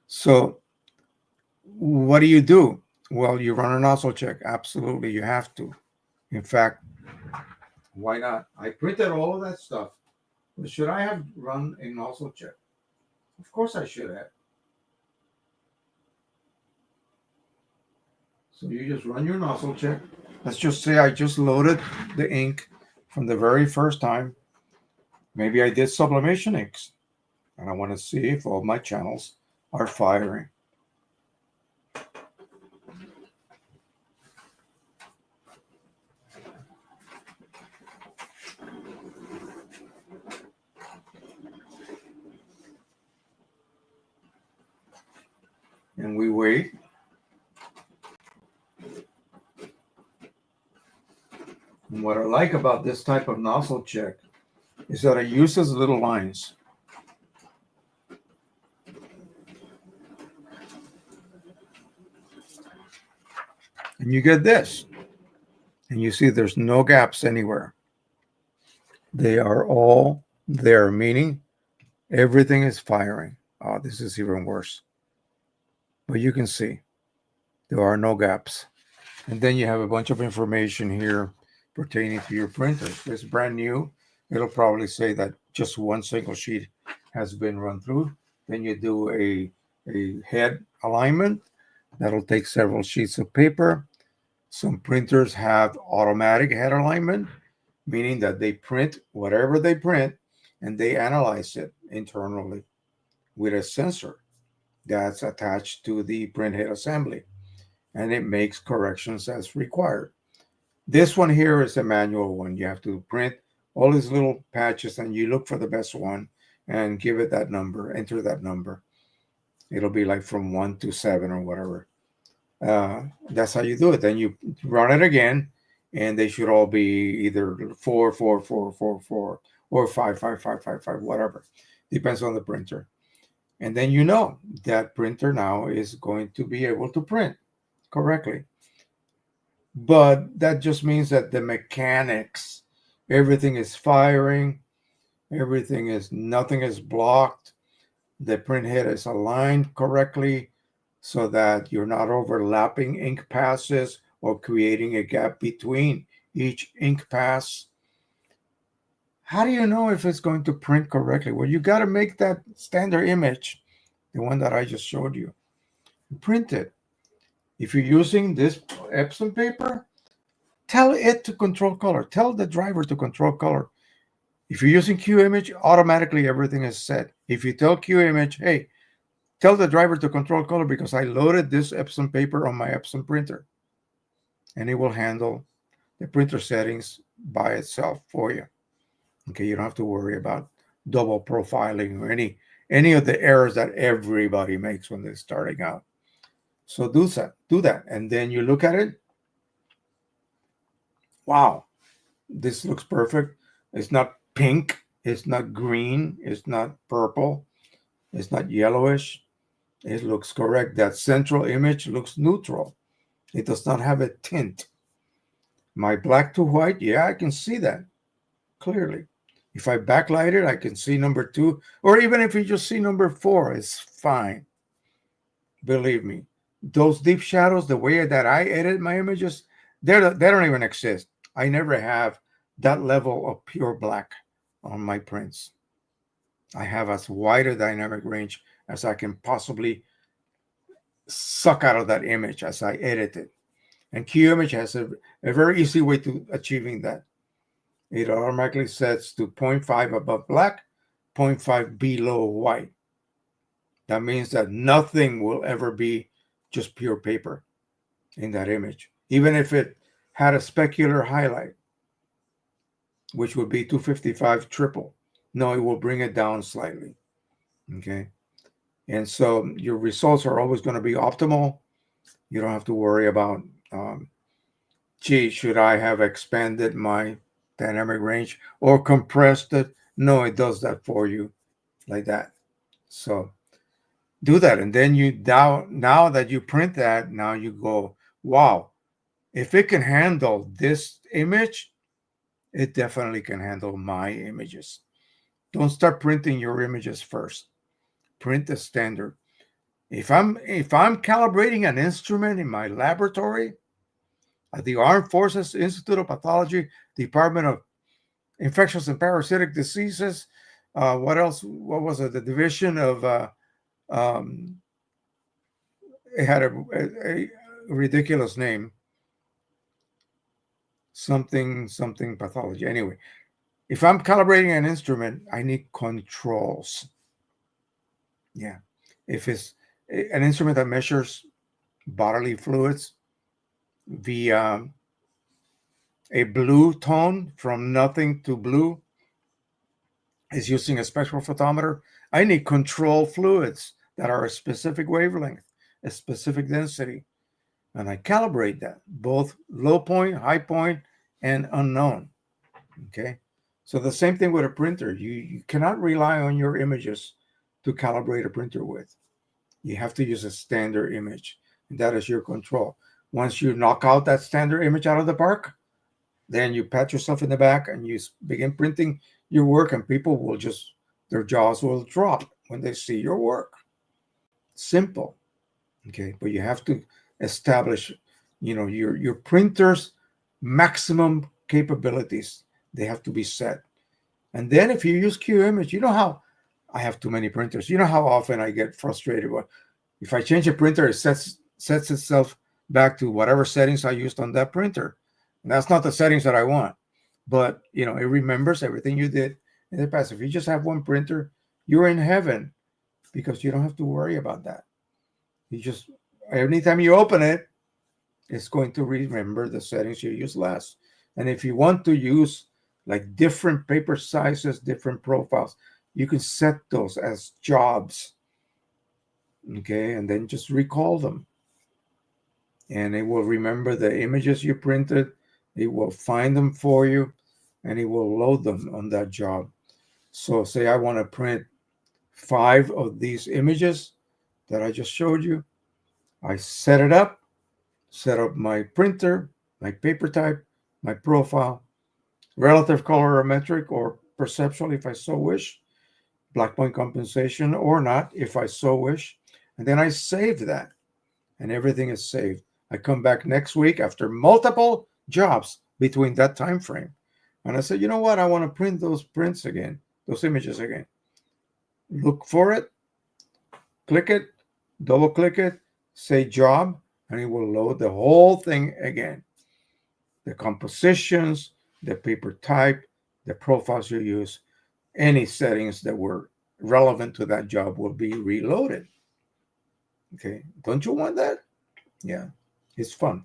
So what do? Well, you run a nozzle check. Absolutely, you have to. In fact, why not? I printed all of that stuff. But should I have run a nozzle check? Of course I should have. So you just run your nozzle check. Let's just say I just loaded the ink from the very first time. Maybe I did sublimation inks, and I want to see if all my channels are firing. And we wait. And what I like about this type of nozzle check is that it uses little lines. And you get this. And you see there's no gaps anywhere. They are all there, meaning everything is firing. Oh, this is even worse. But you can see there are no gaps. And then you have a bunch of information here pertaining to your printer. It's brand new. It'll probably say that just one single sheet has been run through. Then you do a head alignment. That'll take several sheets of paper. Some printers have automatic head alignment, meaning that they print whatever they print and they analyze it internally. with a sensor that's attached to the printhead assembly, and it makes corrections as required. This one here is a manual one. You have to print all these little patches, and you look for the best one and give it that number, enter that number. It'll be like from 1 to 7 or whatever. That's how you do it. Then you run it again, and they should all be either 4, 4, 4, 4, 4, or 5, 5, 5, 5, 5, whatever. Depends on the printer. And then you know that printer now is going to be able to print correctly. But that just means that the mechanics, everything is firing, nothing is blocked. The printhead is aligned correctly so that you're not overlapping ink passes or creating a gap between each ink pass. How do you know if it's going to print correctly? Well, you got to make that standard image, the one that I just showed you, print it. If you're using this EPSON paper, tell it to control color. Tell the driver to control color. If you're using Qimage, automatically everything is set. If you tell Qimage, hey, tell the driver to control color because I loaded this EPSON paper on my EPSON printer, and it will handle the printer settings by itself for you. Okay, you don't have to worry about double profiling or any of the errors that everybody makes when they're starting out. So do that, and then you look at it. Wow, this looks perfect. It's not pink, it's not green, it's not purple, it's not yellowish. It looks correct. That central image looks neutral. It does not have a tint. My black to white, yeah, I can see that clearly. If I backlight it, I can see number 2, or even if you just see number 4, it's fine. Believe me, those deep shadows, the way that I edit my images, they don't even exist. I never have that level of pure black on my prints. I have as wide a dynamic range as I can possibly suck out of that image as I edit it. And Qimage has a very easy way to achieving that. It automatically sets to 0.5 above black, 0.5 below white. That means that nothing will ever be just pure paper in that image. Even if it had a specular highlight, which would be 255 triple. No, it will bring it down slightly. Okay. And so your results are always going to be optimal. You don't have to worry about, gee, should I have expanded my dynamic range or compressed it? No, it does that for you like that. So do that. And then you now that you print that, now you go, wow, if it can handle this image, it definitely can handle my images. Don't start printing your images first. Print the standard. If I'm calibrating an instrument in my laboratory at the Armed Forces Institute of Pathology, Department of Infectious and Parasitic Diseases, what else? What was it? The division of it had a ridiculous name. Something pathology. Anyway, if I'm calibrating an instrument, I need controls. Yeah. If it's an instrument that measures bodily fluids via a blue tone from nothing to blue, is using a spectral photometer, I need control fluids that are a specific wavelength, a specific density. And I calibrate that, both low point, high point, and unknown. Okay. So the same thing with a printer. You cannot rely on your images to calibrate a printer with. You have to use a standard image, and that is your control. Once you knock out that standard image out of the park, then you pat yourself in the back and you begin printing your work, and people will just, their jaws will drop when they see your work. Simple. Okay. But you have to establish, your printer's maximum capabilities. They have to be set. And then if you use Qimage, you know how I have too many printers. You know how often I get frustrated. If I change a printer, it sets itself back to whatever settings I used on that printer. And that's not the settings that I want. But, it remembers everything you did in the past. If you just have one printer, you're in heaven. because you don't have to worry about that. You just, anytime you open it, it's going to remember the settings you used last. And if you want to use like different paper sizes, different profiles, you can set those as jobs. Okay, and then just recall them. And it will remember the images you printed. It will find them for you, and it will load them on that job. So say I want to print 5 of these images that I just showed you. I set it up, set up my printer, my paper type, my profile, relative colorimetric or perceptual if I so wish, black point compensation or not if I so wish. And then I save that, and everything is saved. I come back next week after multiple jobs between that time frame. And I said, you know what? I want to print those prints again, those images again. Look for it, click it, double click it, say job, and it will load the whole thing again. The compositions, the paper type, the profiles you use, any settings that were relevant to that job will be reloaded. Okay, don't you want that? Yeah, it's fun.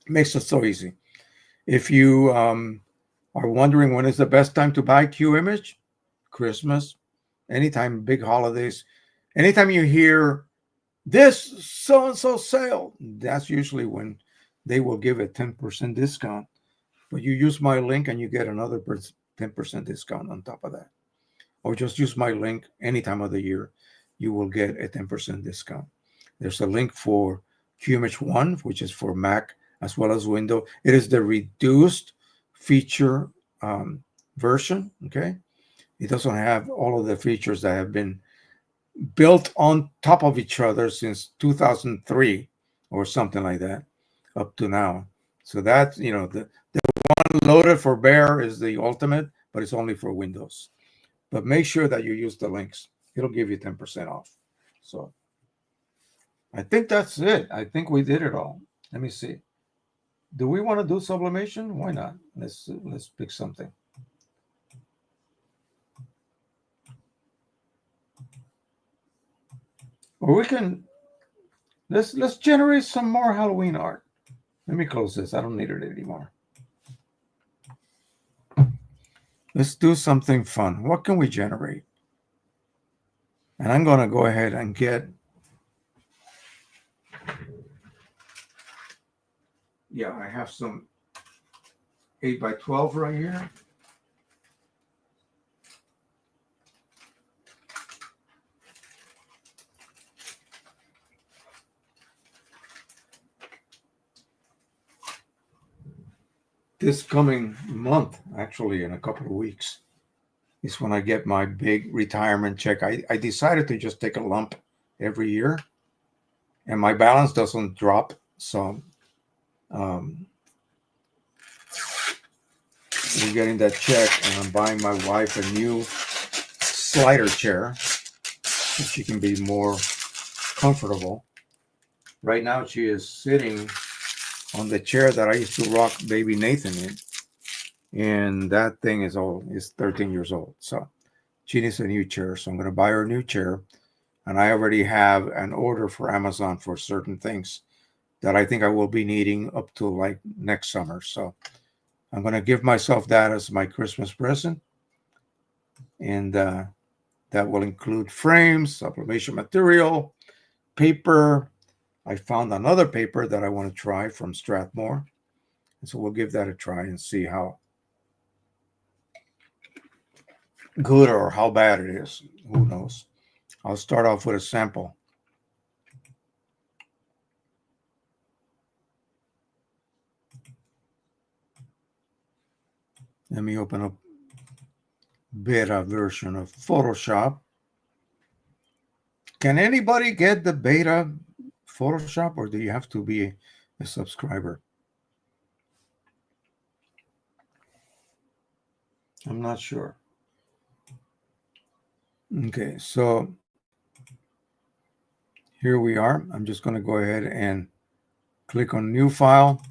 It makes it so easy. If you are wondering when is the best time to buy Qimage, Christmas, anytime, big holidays, anytime you hear this so-and-so sale, that's usually when they will give a 10% discount. But you use my link and you get another 10% discount on top of that. Or just use my link any time of the year, you will get a 10% discount. There's a link for Qimage One, which is for Mac as well as Windows. It is the reduced feature version, okay? It doesn't have all of the features that have been built on top of each other since 2003 or something like that up to now. So that's, the one loaded for Bear is the ultimate, but it's only for Windows. But make sure that you use the links. It'll give you 10% off. So I think that's it. I think we did it all. Let me see. Do we want to do sublimation? Why not? Let's pick something. Or we can let's generate some more Halloween art. Let me close this. I don't need it anymore. Let's do something fun. What can we generate? And I'm going to go ahead and get, I have some 8x12 right here. This coming month, actually in a couple of weeks, is when I get my big retirement check. I decided to just take a lump every year, and my balance doesn't drop. So we're getting that check, and I'm buying my wife a new slider chair so she can be more comfortable. Right now, she is sitting on the chair that I used to rock baby Nathan in. And that thing is 13 years old. So she needs a new chair. So I'm going to buy her a new chair. And I already have an order for Amazon for certain things that I think I will be needing up to like next summer. So I'm going to give myself that as my Christmas present. And that will include frames, sublimation material, paper. I found another paper that I want to try from Strathmore. And so we'll give that a try and see how good or how bad it is. Who knows? I'll start off with a sample. Let me open up beta version of Photoshop. Can anybody get the beta Photoshop, or do you have to be a subscriber? I'm not sure. Okay, so here we are. I'm just going to go ahead and click on New File.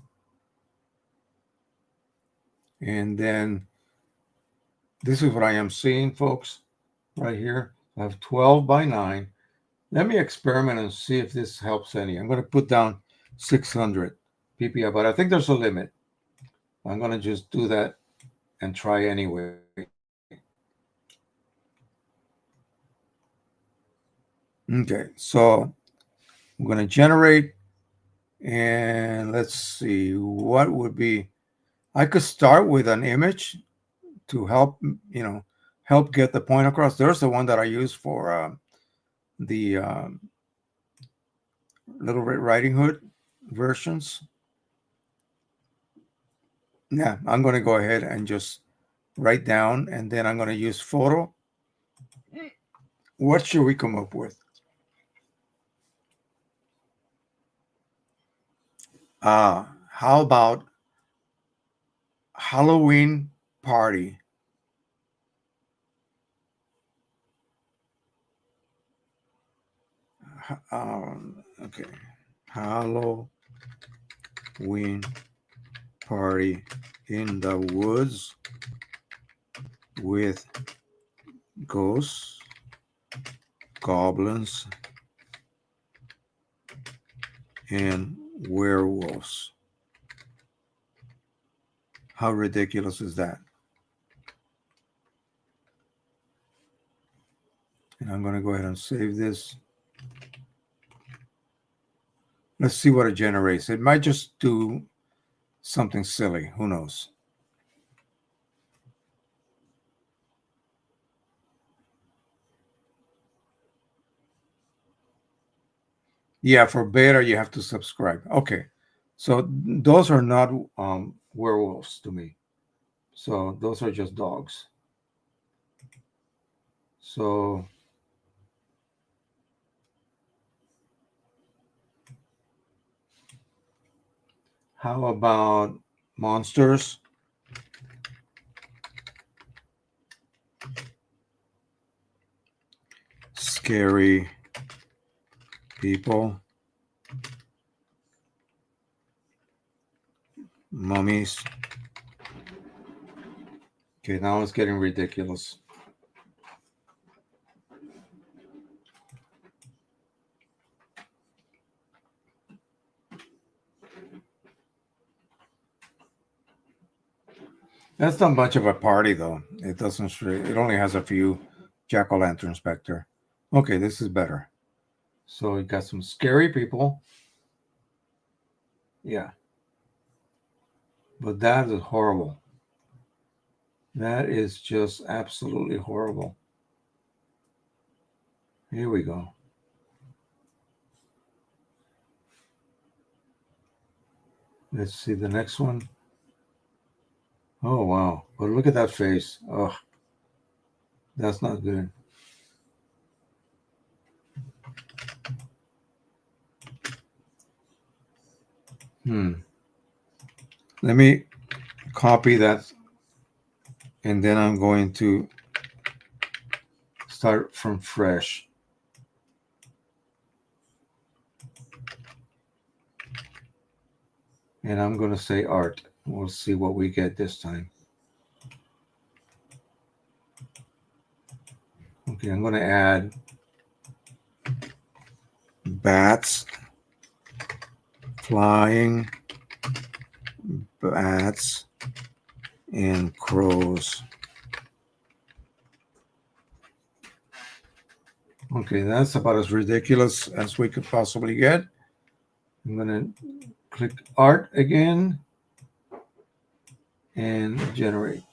And then this is what I am seeing, folks, right here. I have 12 by 9. Let me experiment and see if this helps any. I'm going to put down 600 PPI, but I think there's a limit. I'm going to just do that and try anyway. Okay, so I'm going to generate, and let's see what would be. I could start with an image to help, help get the point across. There's the one that I use for the Little Red Riding Hood versions. Yeah, I'm going to go ahead and just write down, and then I'm going to use photo. What should we come up with? How about Halloween party? Okay, Halloween party in the woods with ghosts, goblins, and werewolves. How ridiculous is that? And I'm going to go ahead and save this. Let's see what it generates. It might just do something silly. Who knows? Yeah, for beta, you have to subscribe. Okay. So those are not werewolves to me. So those are just dogs. So how about monsters? Scary people. Mummies. Okay, now it's getting ridiculous. That's not much of a party, though. It doesn't. It only has a few jack-o'-lantern specter. Okay, this is better. So we got some scary people. Yeah. But that is horrible. That is just absolutely horrible. Here we go. Let's see the next one. Oh, wow. But look at that face. Oh, that's not good. Let me copy that, and then I'm going to start from fresh. And I'm going to say art. We'll see what we get this time. Okay, I'm going to add bats, flying bats, and crows. Okay, that's about as ridiculous as we could possibly get. I'm going to click art again and generate.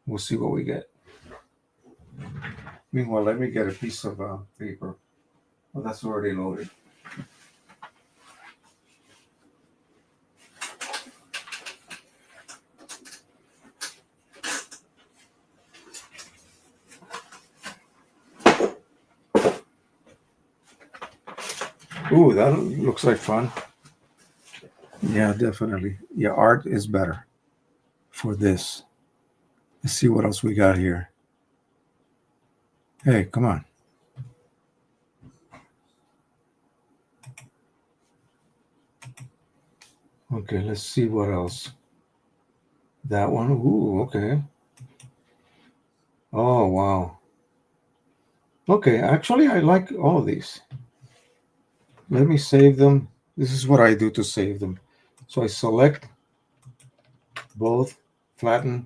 We'll see what we get. Meanwhile, let me get a piece of paper. Well, that's already loaded. Ooh, that looks like fun. Yeah, definitely. Yeah, art is better for this. Let's see what else we got here. Hey, come on. Okay, let's see what else. That one. Ooh, okay. Oh, wow. Okay, actually, I like all of these. Let me save them. This is what I do to save them. So I select both, flatten,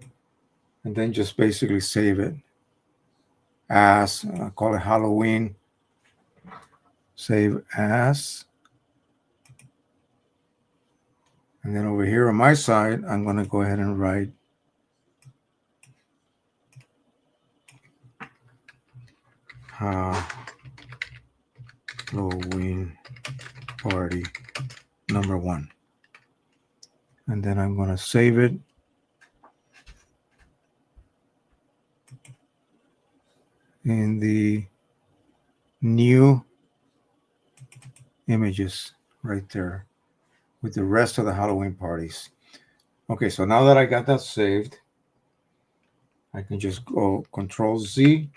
and then just basically save it as, call it Halloween, save as. And then over here on my side, I'm going to go ahead and write Halloween party number 1. And then I'm going to save it. In the new images right there with the rest of the Halloween parties. Okay, so now that I got that saved, I can just go Control Z,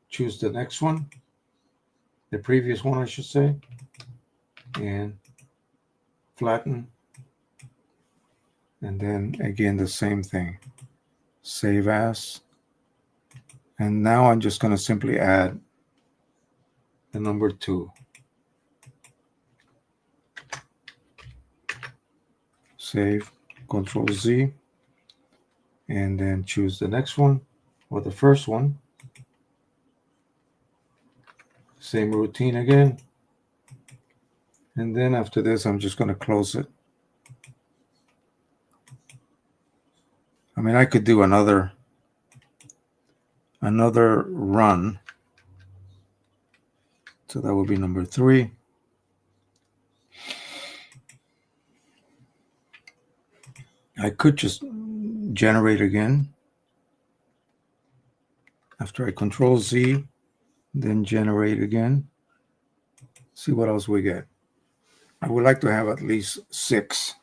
choose the next one, the previous one, I should say, and flatten. And then again, the same thing, save as. And now I'm just going to simply add the number 2. Save, Control Z, and then choose the next one or the first one. Same routine again. And then after this, I'm just going to close it. I mean, I could do another run. So that would be number 3. I could just generate again. After I Control Z, then generate again. See what else we get. I would like to have at least 6.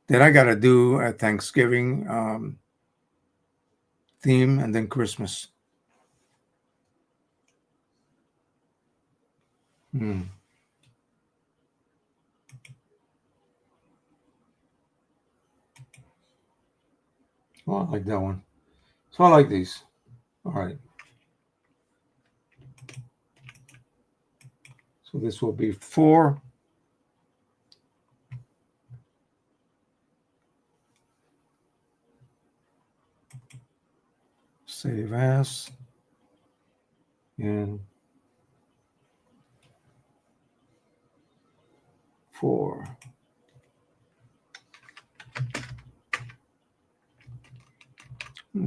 Then I got to do a Thanksgiving theme and then Christmas. Well, I like that one. So I like these. All right. So this will be 4. Save as. And 4.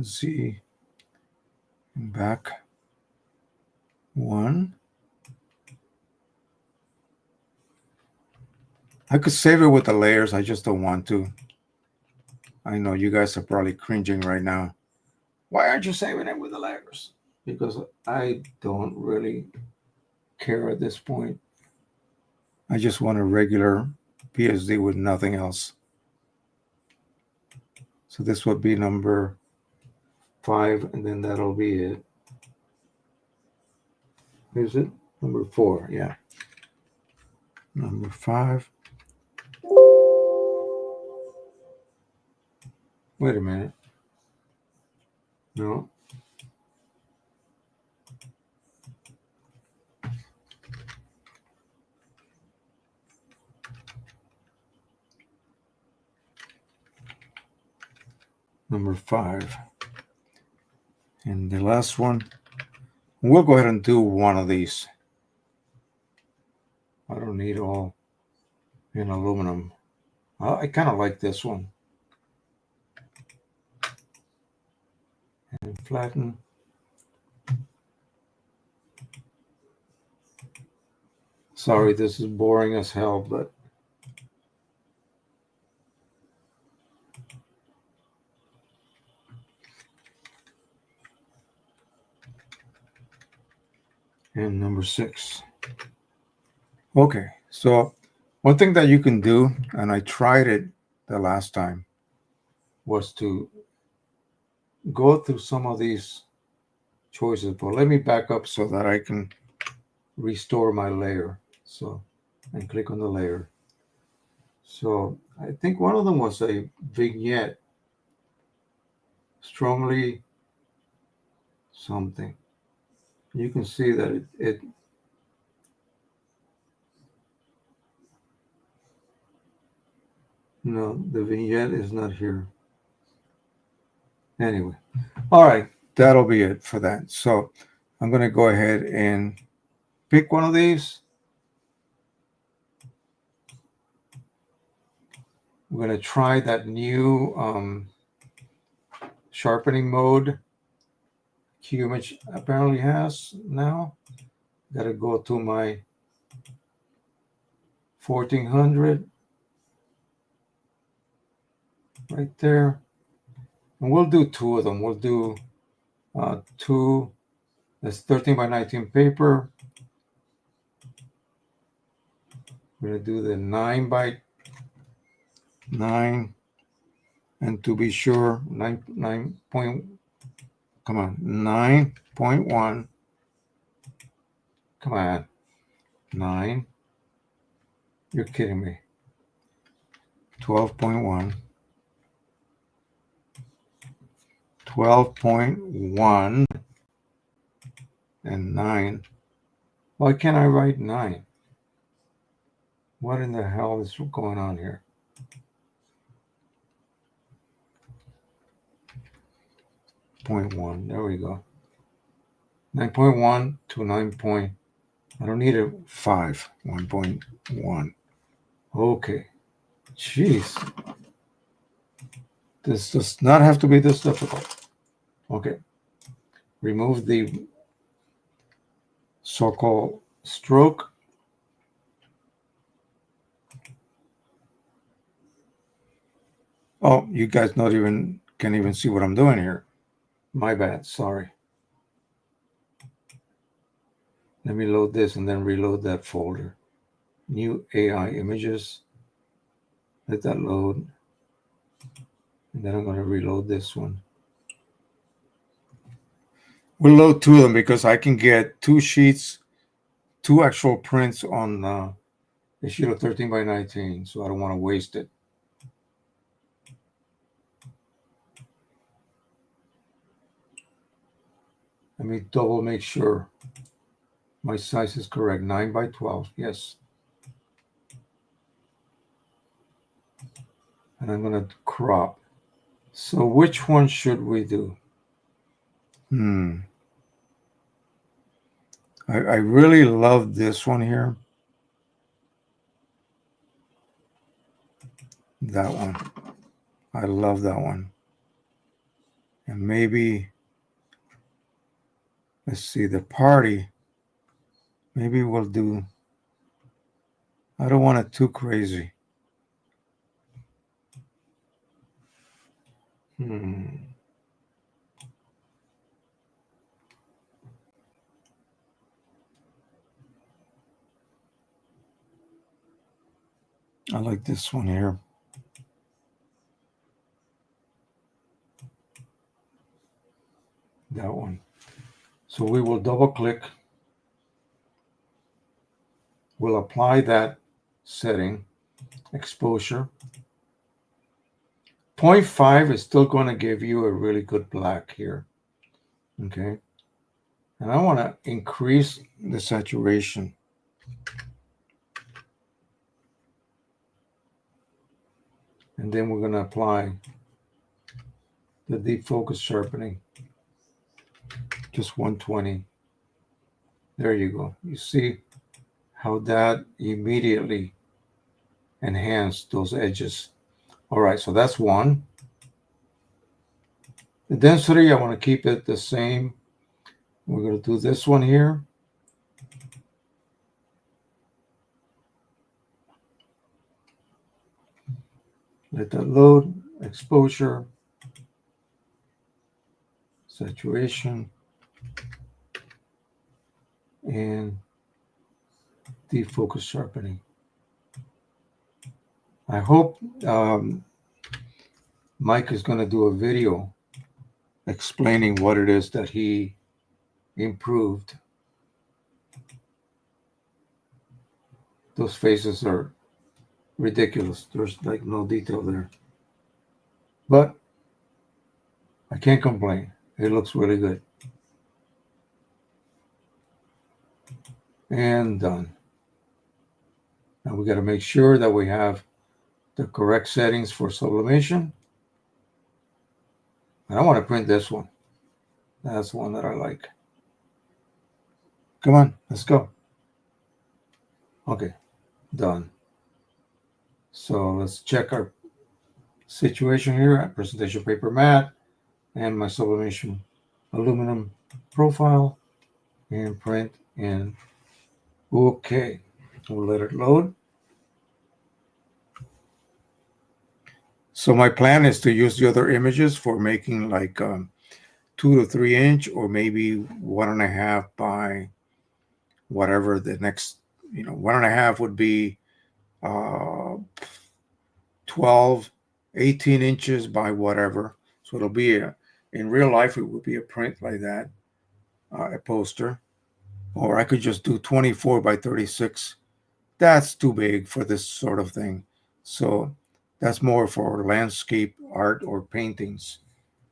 Z. Back 1. I could save it with the layers. I just don't want to. I know you guys are probably cringing right now. Why aren't you saving it with the layers? Because I don't really care at this point. I just want a regular PSD with nothing else. So this would be number 5, and then that'll be it. Is it? Number 4, yeah. Number 5. Wait a minute. No. Number 5. And the last one, we'll go ahead and do one of these. I don't need all in aluminum. I kind of like this one. And flatten. Sorry, this is boring as hell, but and number 6. Okay, so one thing that you can do, and I tried it the last time, was to go through some of these choices, but let me back up so that I can restore my layer. So, and click on the layer. So I think one of them was a vignette, strongly something. You can see that it no, the vignette is not here. Anyway, all right, that'll be it for that. So I'm going to go ahead and pick one of these. We're going to try that new sharpening mode Qimage apparently has now. Got to go to my 1400 right there. And we'll do two of them. We'll do two. That's 13 by 19 paper. We're going to do the 9 by 9. And to be sure, 9 point, come on, 9.1. Come on, 9. You're kidding me. 12.1. 12.1 and 9. Why can't I write 9? What in the hell is going on here? .1. There we go. 9.1 to 9. I don't need a 5. 1.1. Okay. Jeez. This does not have to be this difficult. Okay. Remove the so-called stroke. Oh, you guys can't even see what I'm doing here. My bad. Sorry. Let me load this and then reload that folder. New AI images. Let that load. And then I'm going to reload this one. We'll load two of them because I can get 2 sheets, 2 actual prints on a sheet of 13 by 19. So I don't want to waste it. Let me double make sure my size is correct. 9 by 12. Yes. And I'm going to crop. So which one should we do? I really love this one here. That one. I love that one. And maybe, let's see, the party. Maybe we'll do, I don't want it too crazy. I like this one here. That one. So we will double click. We'll apply that setting, exposure. 0.5 is still going to give you a really good black here. Okay. And I want to increase the saturation. And then we're going to apply the deep focus sharpening. Just 120. There you go. You see how that immediately enhanced those edges. All right, so that's one. The density, I want to keep it the same. We're going to do this one here. Let that load, exposure, saturation, and deep focus sharpening. I hope Mike is going to do a video explaining what it is that he improved. Those faces are ridiculous. There's like no detail there. But I can't complain. It looks really good. And done. Now we got to make sure that we have the correct settings for sublimation. And I want to print this one. That's one that I like. Come on, let's go. Okay, done. So let's check our situation here at presentation paper matte and my sublimation aluminum profile and print in. Okay, we'll let it load. So my plan is to use the other images for making like 2 to 3 inch or maybe 1.5 by whatever the next, 1.5 would be 12, 18 inches by whatever. So it'll be in real life, it would be a print like that, a poster. Or I could just do 24 by 36. That's too big for this sort of thing. So that's more for landscape art or paintings,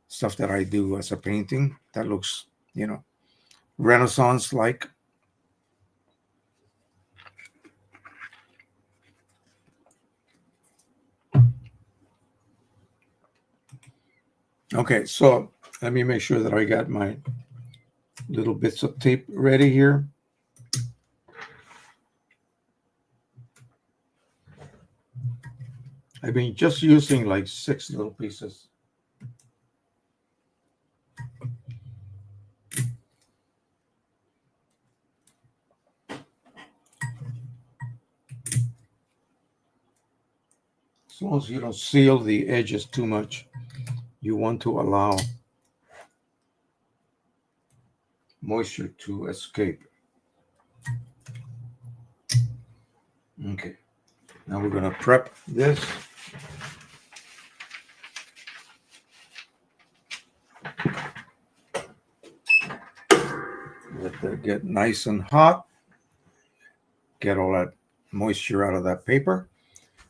stuff that I do as a painting that looks, Renaissance-like. Okay, so let me make sure that I got my little bits of tape ready here. I've been just using like 6 little pieces. As long as you don't seal the edges too much, you want to allow moisture to escape. Okay, now we're going to prep this. Let that get nice and hot. Get all that moisture out of that paper.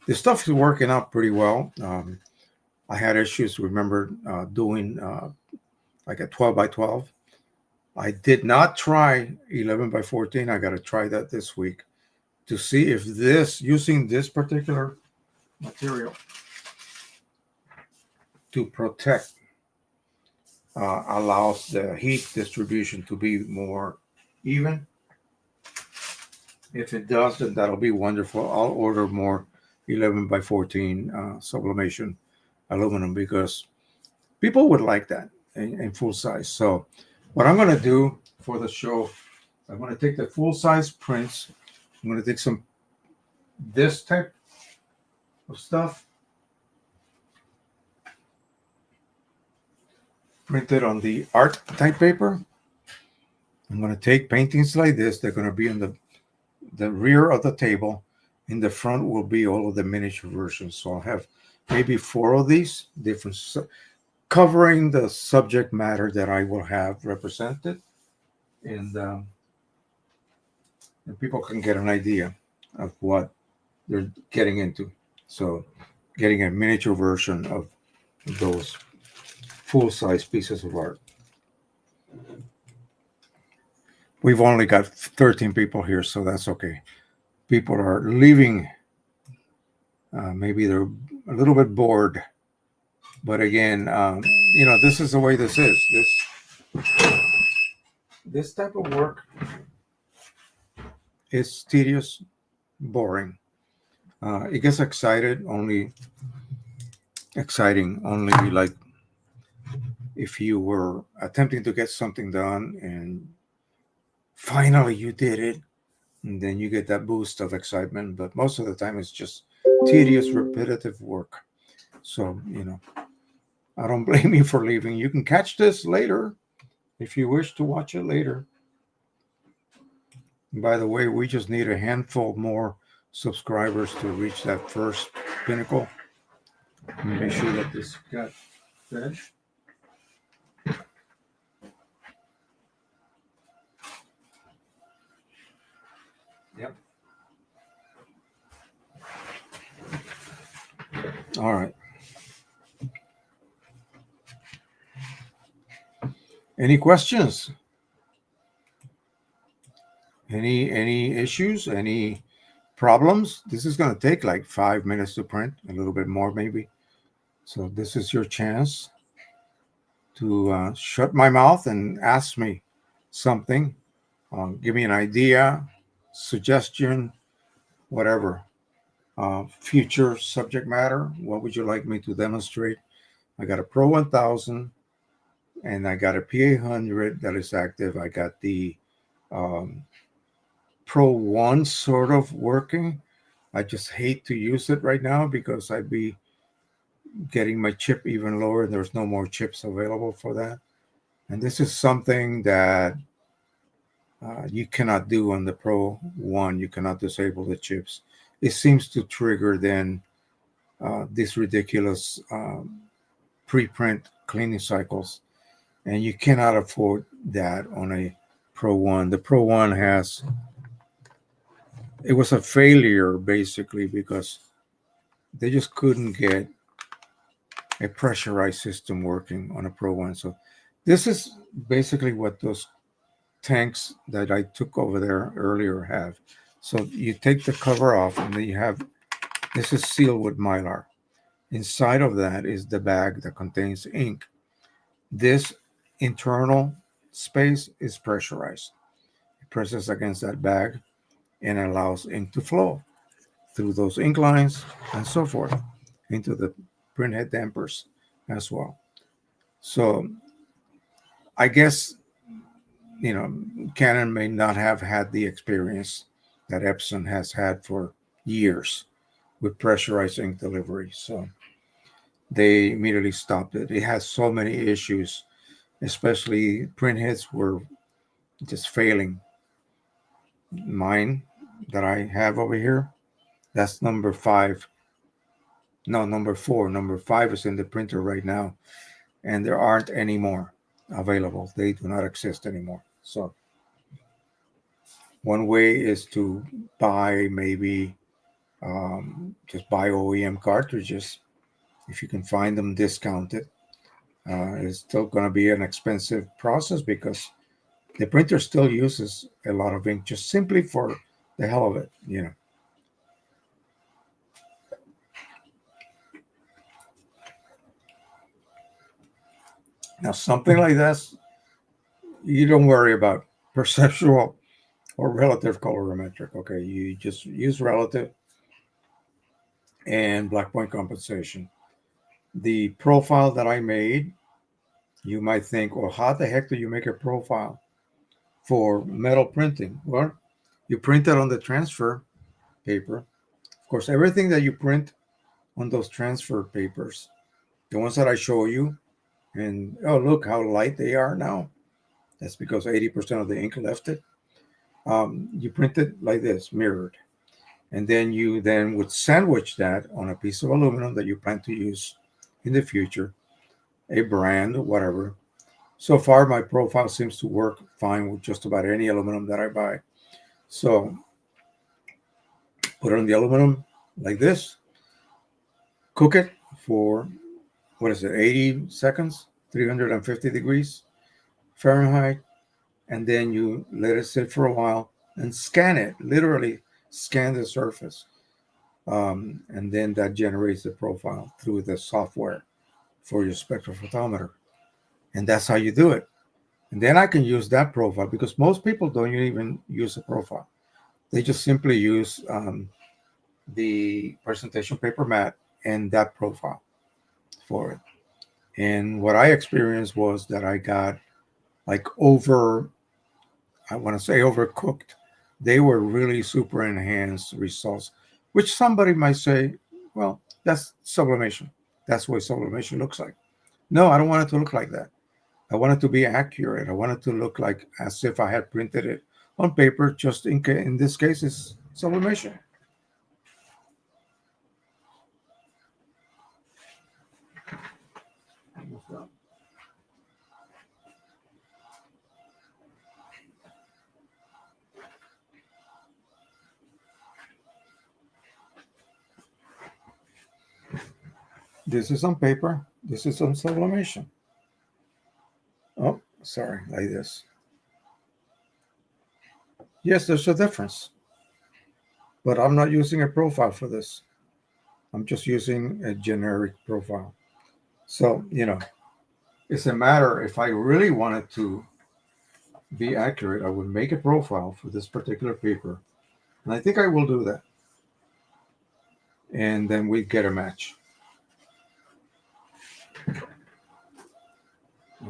This stuff is working out pretty well. I had issues, remember, doing like a 12 by 12. I did not try 11 by 14. I got to try that this week to see if using this particular material to protect allows the heat distribution to be more even. If it does, then that'll be wonderful. I'll order more 11 by 14 sublimation aluminum because people would like that in full size. So what I'm going to do for the show, I'm going to take the full size prints. I'm going to take this type of stuff, print it on the art type paper. I'm going to take paintings like this. They're going to be in the rear of the table. In the front will be all of the miniature versions. So I'll have maybe 4 of these different, covering the subject matter that I will have represented. And people can get an idea of what they're getting into. So getting a miniature version of those full-size pieces of art. We've only got 13 people here, so that's okay. People are leaving. Maybe they're a little bit bored. But again, this is the way this is. This type of work is tedious, boring. It gets exciting only like if you were attempting to get something done and finally you did it, and then you get that boost of excitement. But most of the time it's just tedious, repetitive work. So, I don't blame you for leaving. You can catch this later if you wish to watch it later. And by the way, we just need a handful more subscribers to reach that first pinnacle. Let me make sure that this got fed. Yep. All right. Any questions? Any issues? Any problems? This is going to take like 5 minutes to print, a little bit more maybe. So this is your chance to shut my mouth and ask me something. Give me an idea, suggestion, whatever. Future subject matter. What would you like me to demonstrate? I got a Pro 1000 and I got a P800 that is active. I got the Pro 1 sort of working. I just hate to use it right now because I'd be getting my chip even lower. There's no more chips available for that. And this is something that you cannot do on the Pro 1. You cannot disable the chips. It seems to trigger then these ridiculous pre-print cleaning cycles. And you cannot afford that on a Pro 1. The Pro 1 it was a failure basically because they just couldn't get a pressurized system working on a Pro 1. So this is basically what those tanks that I took over there earlier have. So you take the cover off and then you have, this is sealed with Mylar. Inside of that is the bag that contains ink. This internal space is pressurized. It presses against that bag and allows ink to flow through those ink lines and so forth into the printhead dampers as well. So I guess, Canon may not have had the experience that EPSON has had for years with pressurized ink delivery. So they immediately stopped it. It has so many issues, especially printheads were just failing. Mine that I have over here, that's number 5. No, number 4. Number 5 is in the printer right now, and there aren't any more available. They do not exist anymore. So one way is to buy maybe just buy OEM cartridges if you can find them discounted. It's still going to be an expensive process because the printer still uses a lot of ink just simply for the hell of it, Now, something like this, you don't worry about perceptual or relative colorimetric. Okay, you just use relative and black point compensation. The profile that I made, you might think, well, how the heck do you make a profile for metal printing? Well, you print it on the transfer paper. Of course, everything that you print on those transfer papers, the ones that I show you, and oh, look how light they are now. That's because 80% of the ink left it. You print it like this, mirrored. And then you then would sandwich that on a piece of aluminum that you plan to use in the future, a brand, whatever. So far, my profile seems to work fine with just about any aluminum that I buy. So put it on the aluminum like this, cook it for, 80 seconds, 350 degrees Fahrenheit, and then you let it sit for a while and scan it, literally scan the surface. And then that generates the profile through the software for your spectrophotometer. And that's how you do it. And then I can use that profile because most people don't even use a profile. They just simply use the presentation paper mat and that profile for it. And what I experienced was that I got like I want to say overcooked. They were really super enhanced results, which somebody might say, well, that's sublimation. That's what sublimation looks like. No, I don't want it to look like that. I want it to be accurate. I want it to look like as if I had printed it on paper, just in this case, it's sublimation. This is on paper. This is on sublimation. Oh, sorry, like this. Yes, there's a difference. But I'm not using a profile for this. I'm just using a generic profile. So, it's a matter, if I really wanted to be accurate, I would make a profile for this particular paper. And I think I will do that. And then we get a match. I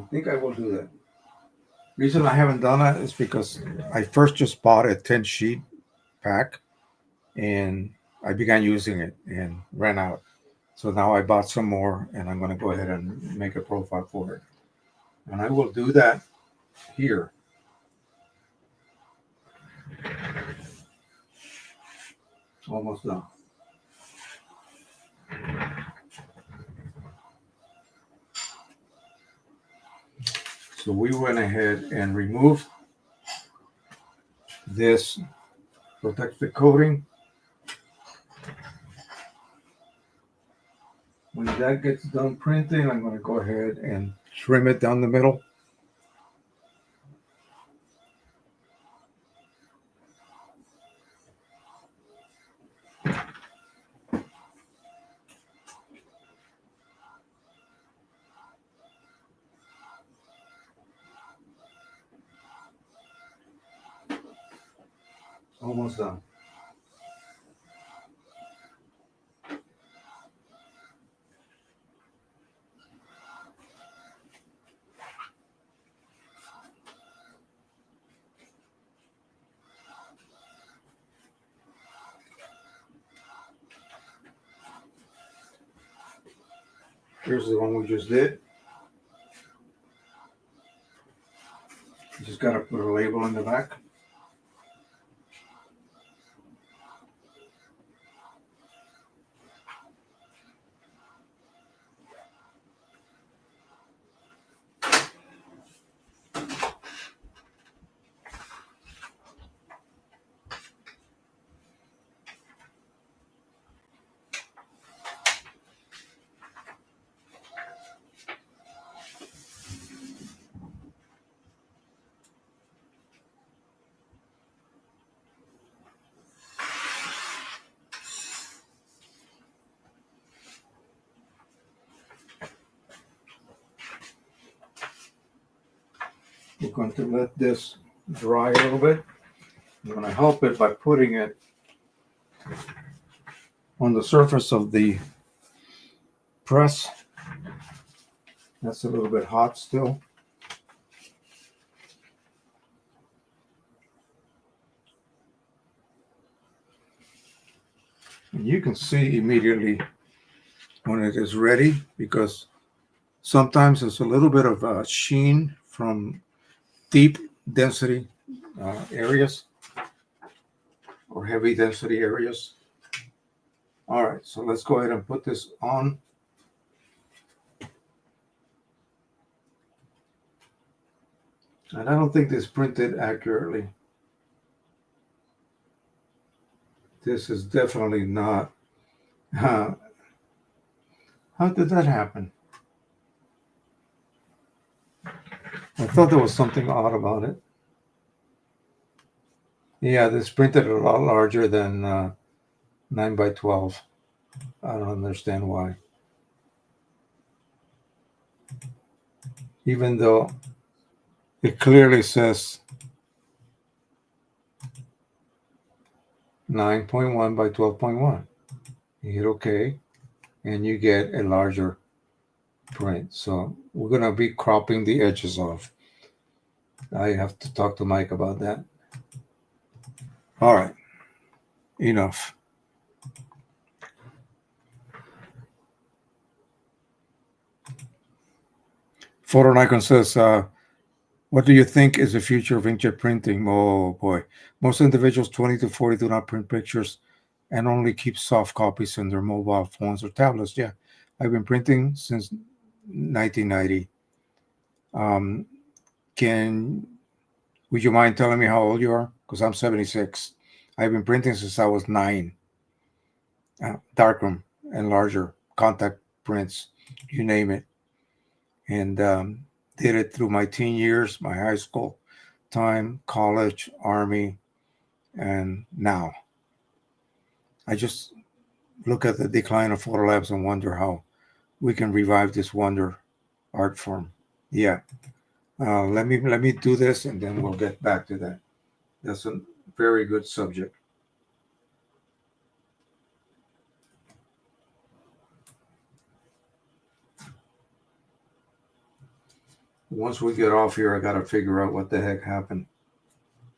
think I will do that. Reason I haven't done that is because I first just bought a 10 sheet pack and I began using it and ran out. So now I bought some more and I'm going to go ahead and make a profile for it. And I will do that here. Almost done. So we went ahead and removed this protective coating. When that gets done printing, I'm going to go ahead and trim it down the middle. Almost done. Here's the one we just did. You just got to put a label in the back. We're going to let this dry a little bit. I'm going to help it by putting it on the surface of the press. That's a little bit hot still. And you can see immediately when it is ready, because sometimes there's a little bit of sheen from deep density areas or heavy density areas. All right, so let's go ahead and put this on. And I don't think this printed accurately. This is definitely not. How did that happen? I thought there was something odd about it. Yeah, this printed a lot larger than 9 by 12. I don't understand why. Even though it clearly says 9.1 by 12.1. You hit OK, and you get a larger print. So we're going to be cropping the edges off. I have to talk to Mike about that. All right, enough. Photo Nikon says, what do you think is the future of inkjet printing? Oh boy, most individuals 20 to 40 do not print pictures and only keep soft copies in their mobile phones or tablets. Yeah, I've been printing since 1990. Would you mind telling me how old you are? Because I'm 76. I've been printing since I was 9. Darkroom and larger contact prints, you name it. And did it through my teen years, my high school time, college, army, And now I just look at the decline of photo labs and wonder how we can revive this wonder art form. Yeah. Let me do this, and then we'll get back to that. That's a very good subject. Once we get off here, I got to figure out what the heck happened.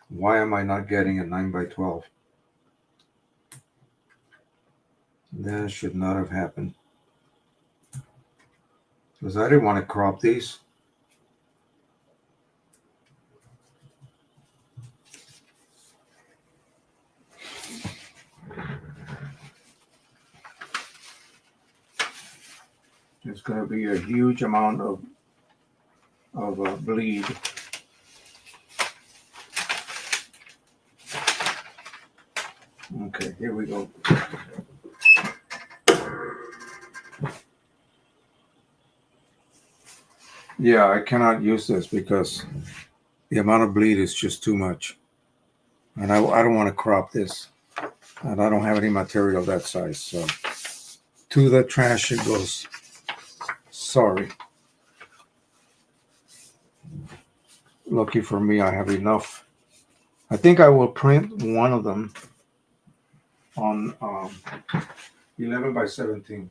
Why am I not getting a 9x12? That should not have happened. Because I didn't want to crop these. There's going to be a huge amount of bleed. Okay, here we go. Yeah, I cannot use this because the amount of bleed is just too much. And I don't want to crop this. And I don't have any material that size. So to the trash it goes. Sorry. Lucky for me, I have enough. I think I will print one of them on 11x17.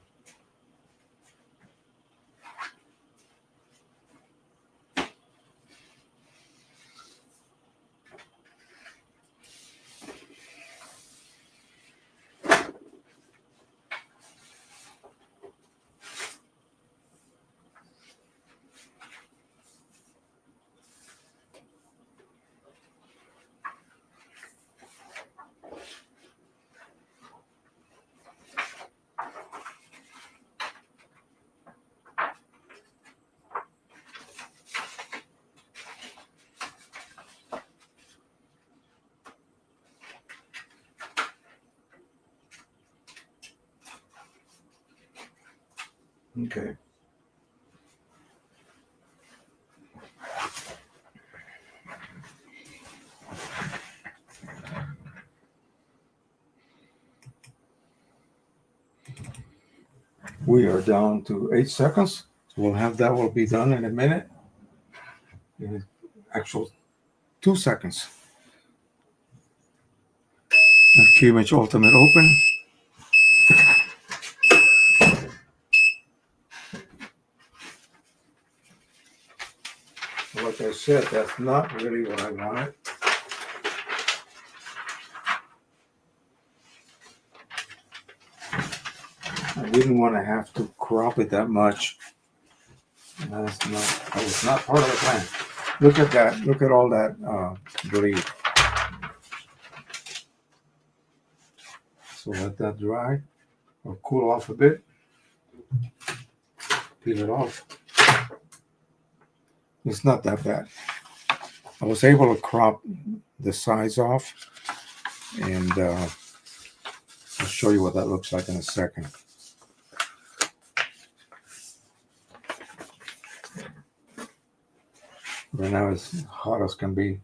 Okay. We are down to 8 seconds. We'll have that will be done in a minute. In actual 2 seconds. Qimage Ultimate open. Like I said, that's not really what I wanted. I didn't want to have to crop it that much. That was not part of the plan. Look at that. Look at all that bleed. So let that dry or cool off a bit. Peel it off. It's not that bad. I was able to crop the size off, and I'll show you what that looks like in a second. Right now it's hot as can be.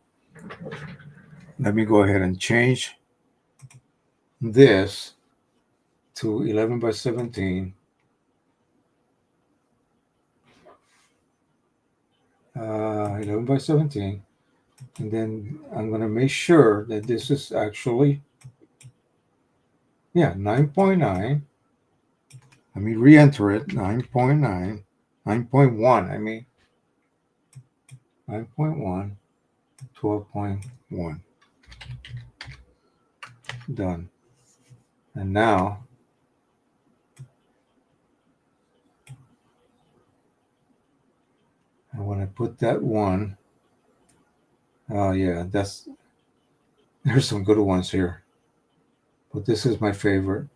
Let me go ahead and change this to 11x17. 11x17, and then I'm going to make sure that this is actually 9.9. Let me re-enter it. 9.9, 9.1. I mean 9.1, 12.1. Done. And now I want to put that one. Oh yeah, there's some good ones here, but this is my favorite.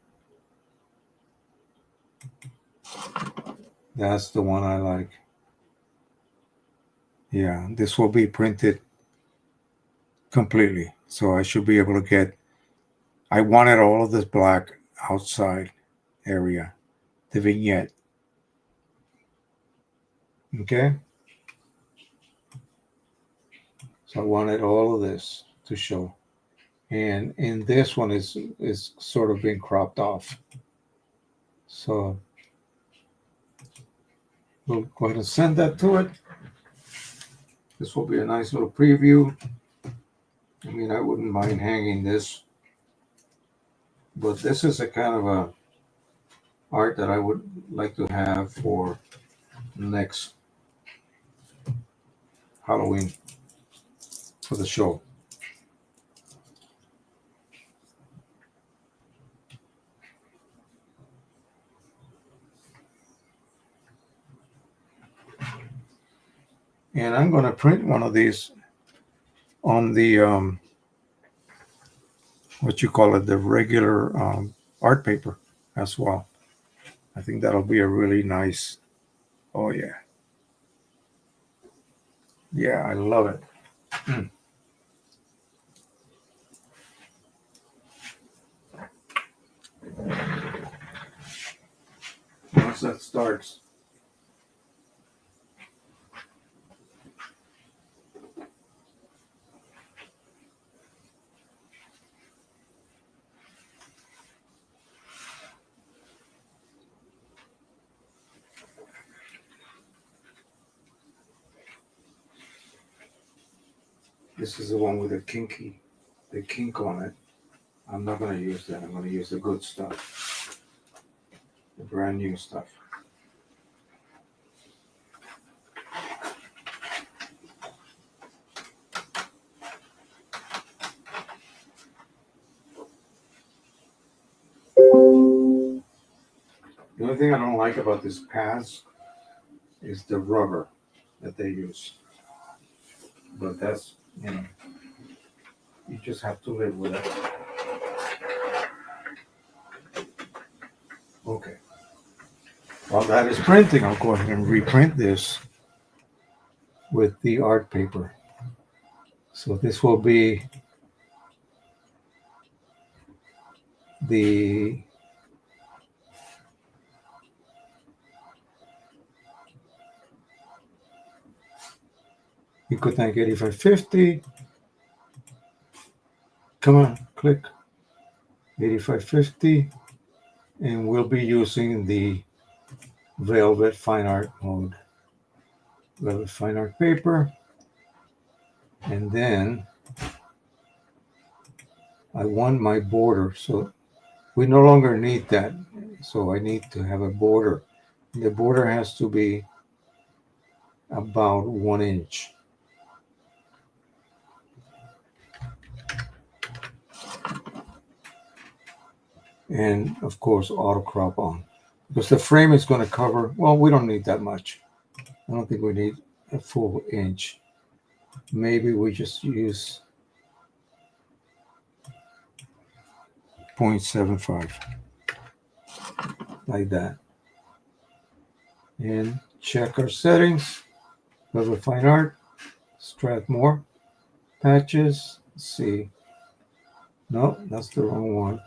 That's the one I like. Yeah, this will be printed completely, so I should be able to get. I wanted all of this black outside area, the vignette. Okay, so I wanted all of this to show and in this one is sort of being cropped off. So we'll go ahead and send that to it. This will be a nice little preview. I mean, I wouldn't mind hanging this, but this is a kind of a art that I would like to have for next Halloween for the show. And I'm going to print one of these on the what you call it, the regular art paper as well. I think that'll be a really nice. Oh yeah, yeah, I love it. Once that starts, this is the one with the kink on it. I'm not going to use that. I'm going to use the good stuff, the brand new stuff. The only thing I don't like about this pads is the rubber that they use. But that's, you know, you just have to live with it. Okay. While that is printing, I'll go ahead and reprint this with the art paper. So this will be the EcoTank 8550. Come on, click 8550. And we'll be using the Velvet Fine Art mode. Velvet Fine Art paper. And then I want my border. So we no longer need that. So I need to have a border. The border has to be about 1 inch. And of course, auto crop on. Because the frame is going to cover, well, we don't need that much. I don't think we need a full inch. Maybe we just use 0.75 like that. And check our settings. Velvet Fine Art, Strathmore, patches. Let's see. No, that's the wrong one.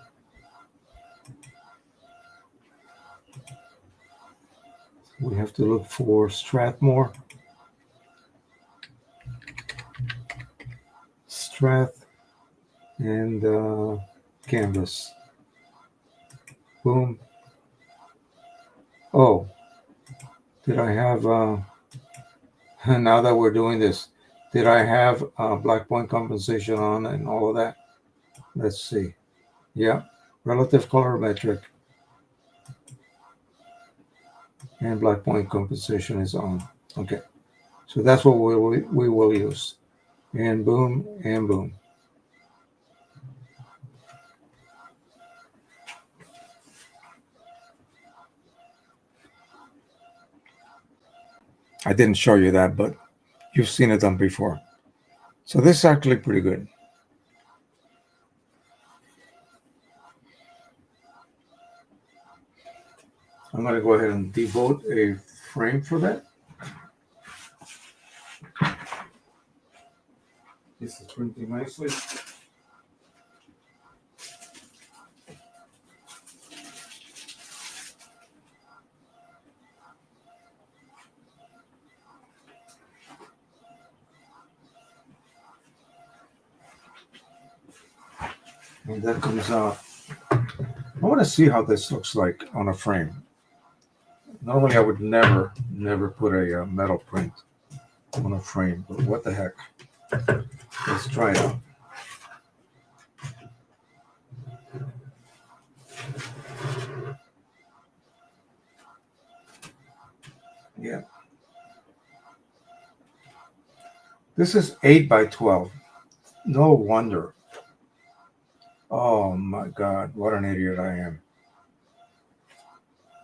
We have to look for Strathmore. Strath and canvas. Boom. Oh, did I have, now that we're doing this, did I have black point compensation on and all of that? Let's see. Yeah, relative colorimetric and black point compensation is on. Okay, so that's what we will use. And boom, and boom. I didn't show you that, but you've seen it done before. So this is actually pretty good. I'm going to go ahead and devote a frame for that. This is printing nicely. And that comes out. I want to see how this looks like on a frame. Normally I would never put a metal print on a frame, but what the heck. Let's try it out. Yeah. This is 8 by 12. No wonder. Oh my God, what an idiot I am.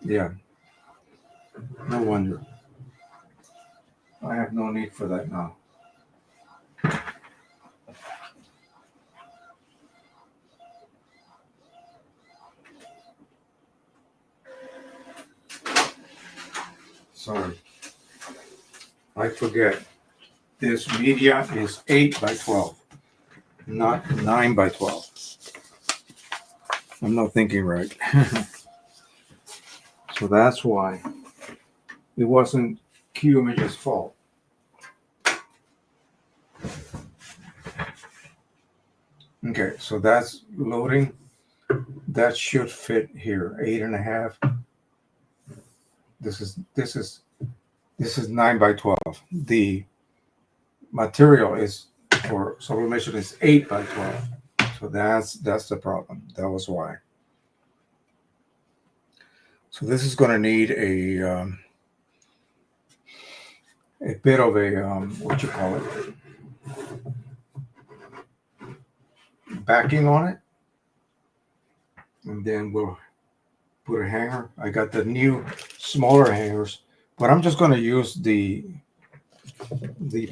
Yeah. No wonder. I have no need for that now. Sorry. I forget. This media is 8 by 12, not 9 by 12. I'm not thinking right. So that's why it wasn't Qimage's fault. Okay, so that's loading. That should fit here. 8.5. This is 9 by 12. The material is for sublimation is 8 by 12. So that's the problem. That was why. So this is going to need a bit of a what you call it, backing on it, and then we'll put a hanger. I got the new smaller hangers, but I'm just going to use the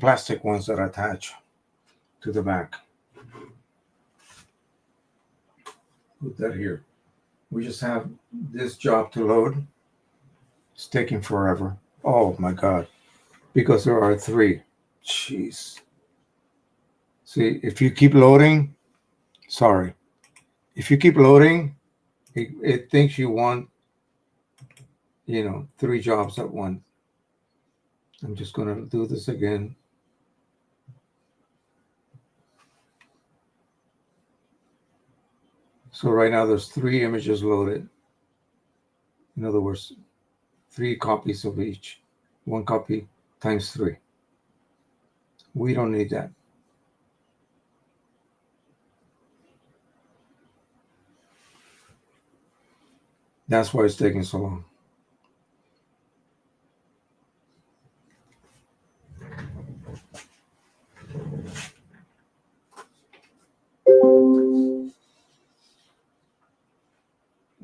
plastic ones that attach to the back. Put that here. We just have this job to load. It's taking forever. Oh my God. Because there are 3. Jeez. See, if you keep loading, sorry. If you keep loading, it thinks you want, 3 jobs at once. I'm just going to do this again. So right now there's 3 images loaded. In other words, 3 copies of each. 1 copy times 3. We don't need that. That's why it's taking so long.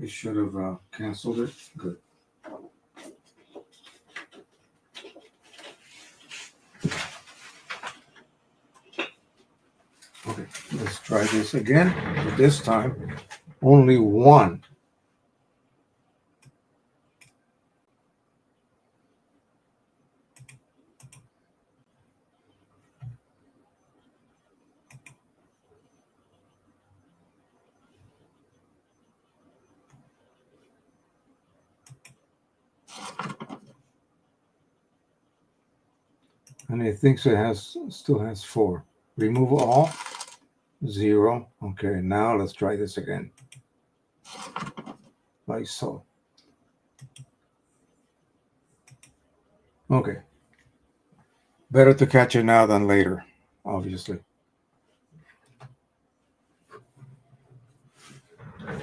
It should have canceled it. Good. Okay, let's try this again. But this time, only 1. And it thinks it still has 4. Remove all. 0. Okay, now let's try this again. Like so. Okay. Better to catch it now than later, obviously.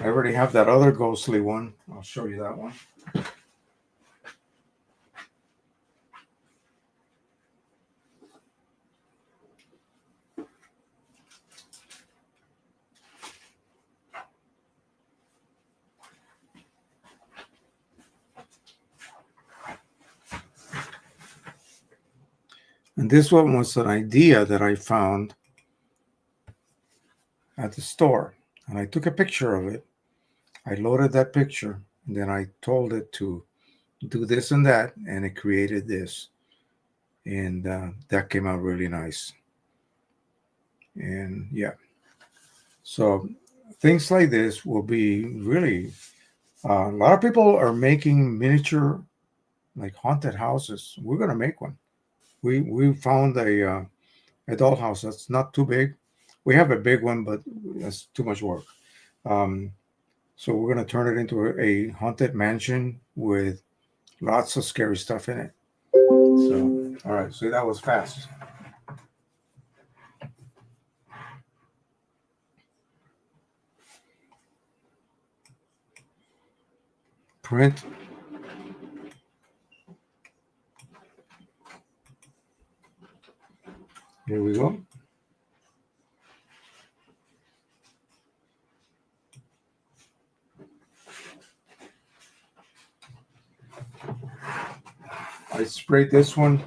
I already have that other ghostly one. I'll show you that one. And this one was an idea that I found at the store. And I took a picture of it. I loaded that picture. And then I told it to do this and that. And it created this. And that came out really nice. And yeah. So things like this will be really... a lot of people are making miniature, like haunted houses. We're going to make one. We found a dollhouse that's not too big, We have a big one, but that's too much work. So we're going to turn it into a haunted mansion with lots of scary stuff in it. So, all right. So that was fast. Print. Here we go. I sprayed this one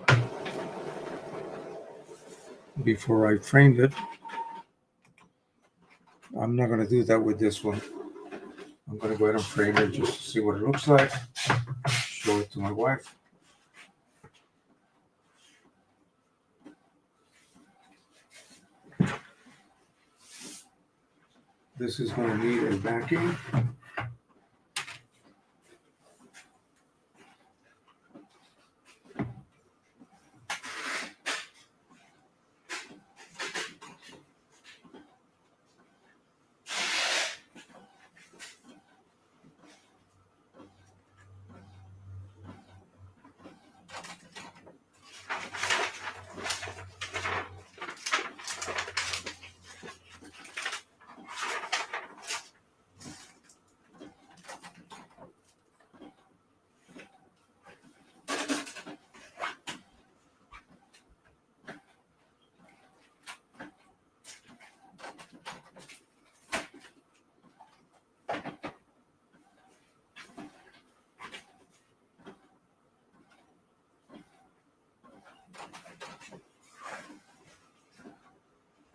before I framed it. I'm not going to do that with this one. I'm going to go ahead and frame it just to see what it looks like. Show it to my wife. This is going to need a backing.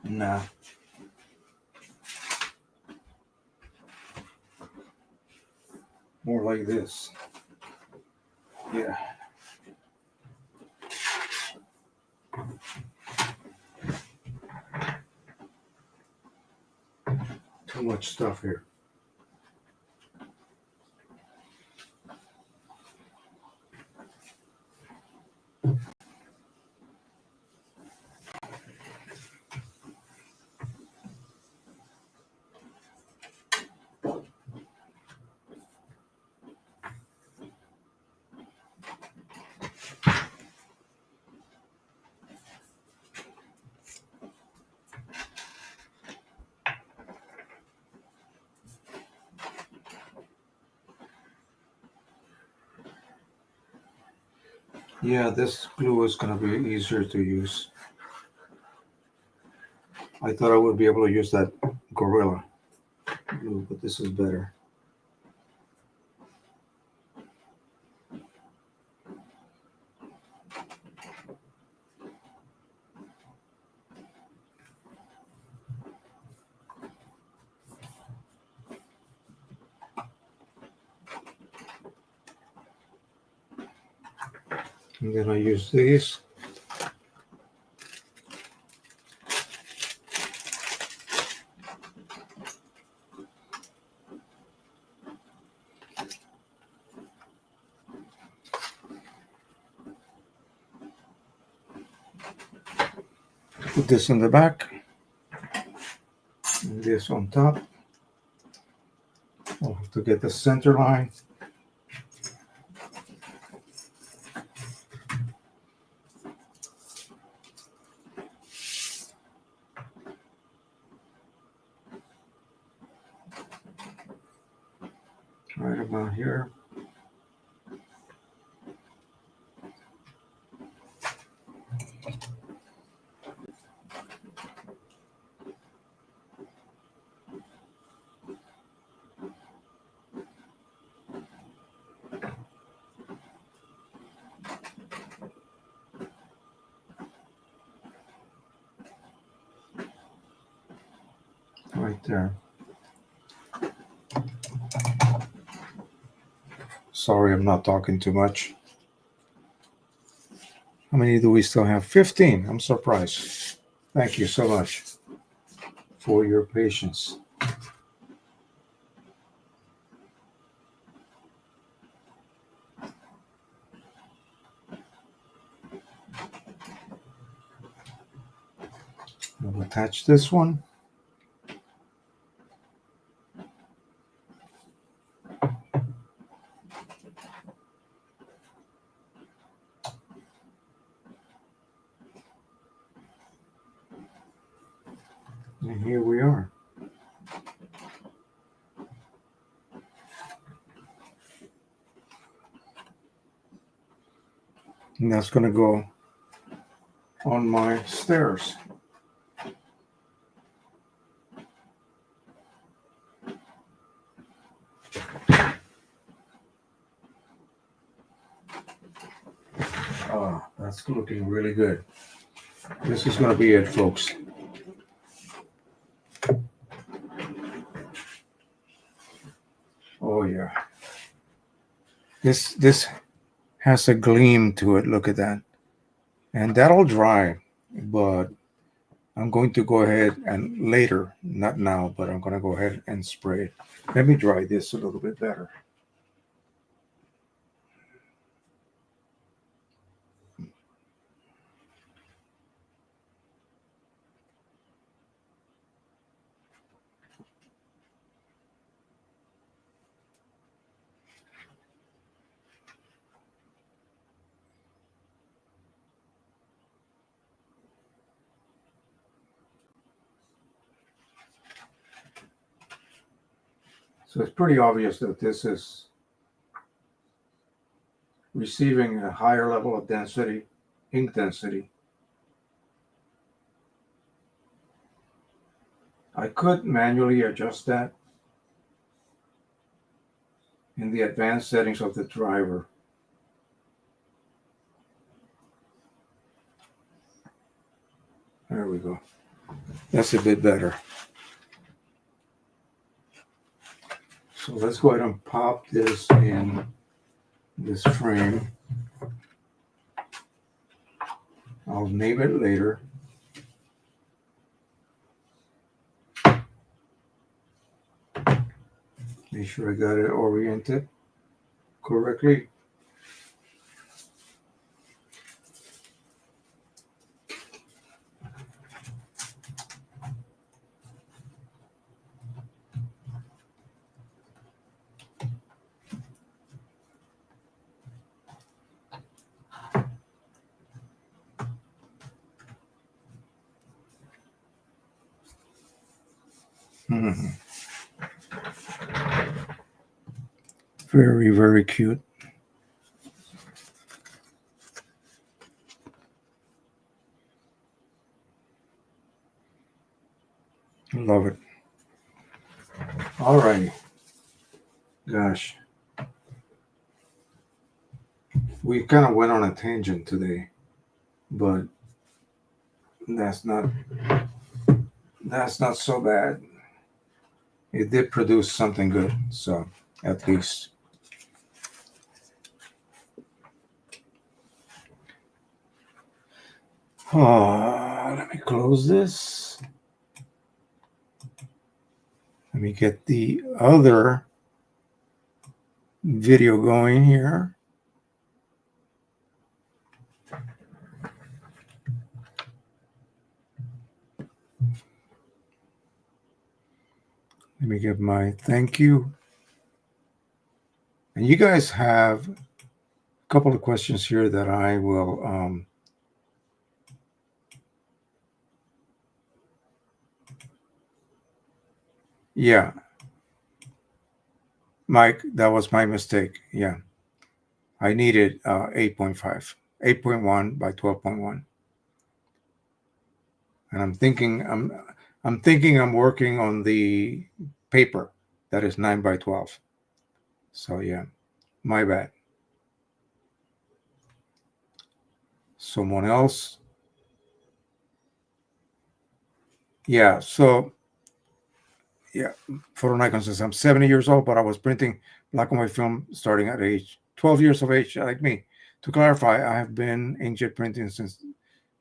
Nah. More like this. Yeah. Too much stuff here. Yeah, this glue is going to be easier to use. I thought I would be able to use that Gorilla glue, but this is better. And then I use these. Put this in the back. And this on top. I'll have to get the center line. Right about here. Right there. Sorry, I'm not talking too much. How many do we still have? 15. I'm surprised. Thank you so much for your patience. I'll attach this one. And here we are. And that's going to go on my stairs. That's looking really good. This is going to be it, folks. Oh yeah. This has a gleam to it. Look at that. And that'll dry, but I'm going to go ahead and later, not now, but I'm going to go ahead and spray it. Let me dry this a little bit better. So it's pretty obvious that this is receiving a higher level of density, ink density. I could manually adjust that in the advanced settings of the driver. There we go. That's a bit better. So let's go ahead and pop this in this frame. I'll name it later. Make sure I got it oriented correctly. Very, very cute. Love it. All righty. Gosh. We kind of went on a tangent today, but that's not so bad. It did produce something good, so at least. Let me close this. Let me get the other video going here. Let me give my thank you. And you guys have a couple of questions here that I will yeah. Mike, that was my mistake. Yeah. I needed 8.5, 8.1 by 12.1. And I'm thinking I'm working on the paper that is 9 by 12. So yeah, my bad. Someone else. Yeah, so yeah, Photo Nikon says I'm 70 years old, but I was printing black and white film starting at age 12 years of age, like me. To clarify, I have been inkjet printing since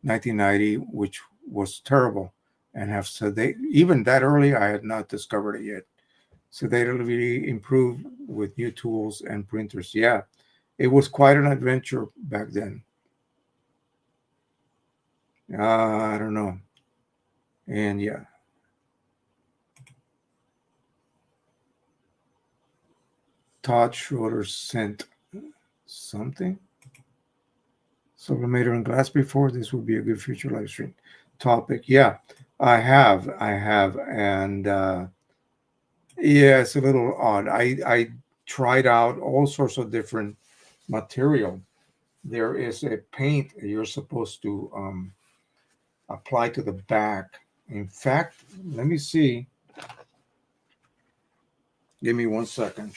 1990, which was terrible, and have said even that early, I had not discovered it yet. So they really improved with new tools and printers. Yeah, it was quite an adventure back then. I don't know. And yeah. Todd Schroeder sent something. Sublimator and glass before. This would be a good future live stream topic. Yeah. I have, and yeah, it's a little odd. I tried out all sorts of different material. There is a paint you're supposed to apply to the back. In fact, let me see. Give me 1 second.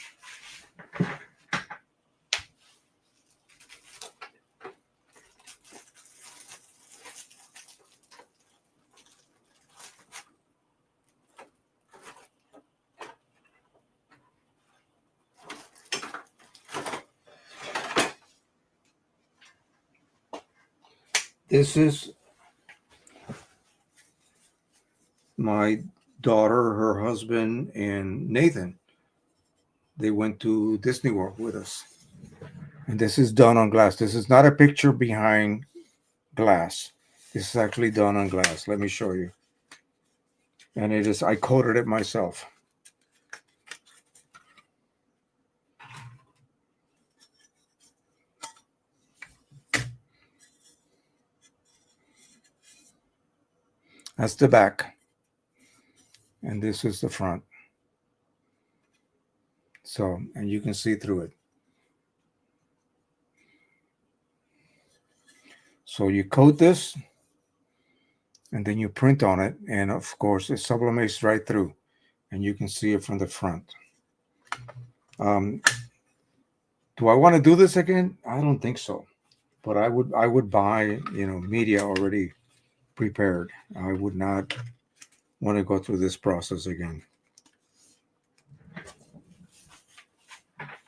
This is my daughter, her husband, and Nathan. They went to Disney World with us. And this is done on glass. This is not a picture behind glass. This is actually done on glass. Let me show you. And it is, I coated it myself. That's the back. And this is the front. So, and you can see through it. So you coat this, and then you print on it. And of course, it sublimates right through. And you can see it from the front. Do I want to do this again? I don't think so. But I would buy, media already prepared. I would not want to go through this process again.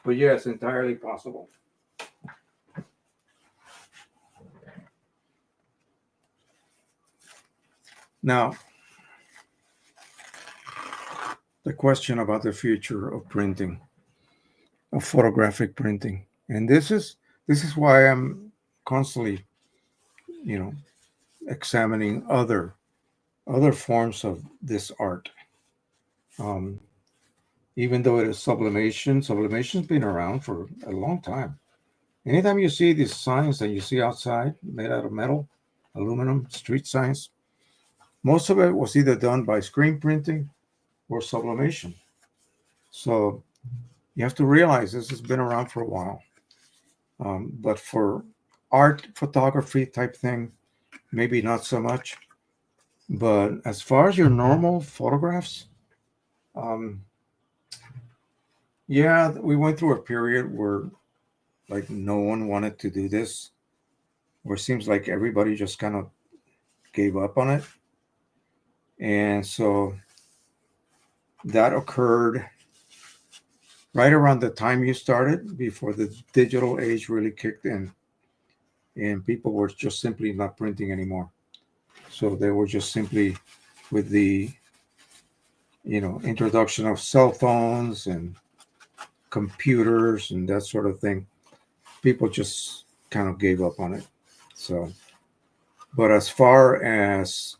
But yeah, it's entirely possible. Now, the question about the future of printing, of photographic printing, and this is why I'm constantly, examining other forms of this art. Even though it is sublimation's been around for a long time. Anytime you see these signs that you see outside made out of metal, aluminum, street signs, most of it was either done by screen printing or sublimation. So you have to realize this has been around for a while. But for art, photography type thing, maybe not so much. But as far as your normal photographs, yeah, we went through a period where like no one wanted to do this, where it seems like everybody just kind of gave up on it. And so that occurred right around the time you started, before the digital age really kicked in. And people were just simply not printing anymore. So they were just simply, with the introduction of cell phones and computers and that sort of thing, people just kind of gave up on it. So, but as far as,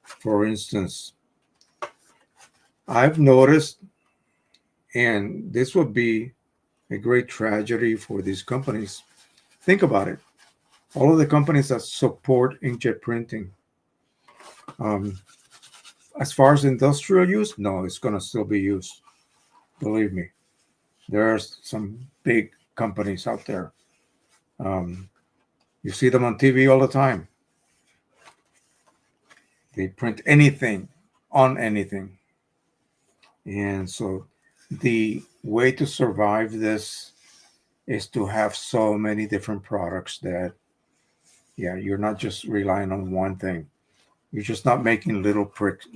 for instance, I've noticed, and this would be a great tragedy for these companies. Think about it. All of the companies that support inkjet printing, as far as industrial use, no, it's going to still be used. Believe me, there are some big companies out there. You see them on TV all the time. They print anything on anything. And so the way to survive this is to have so many different products that, yeah, you're not just relying on one thing. You're just not making little prints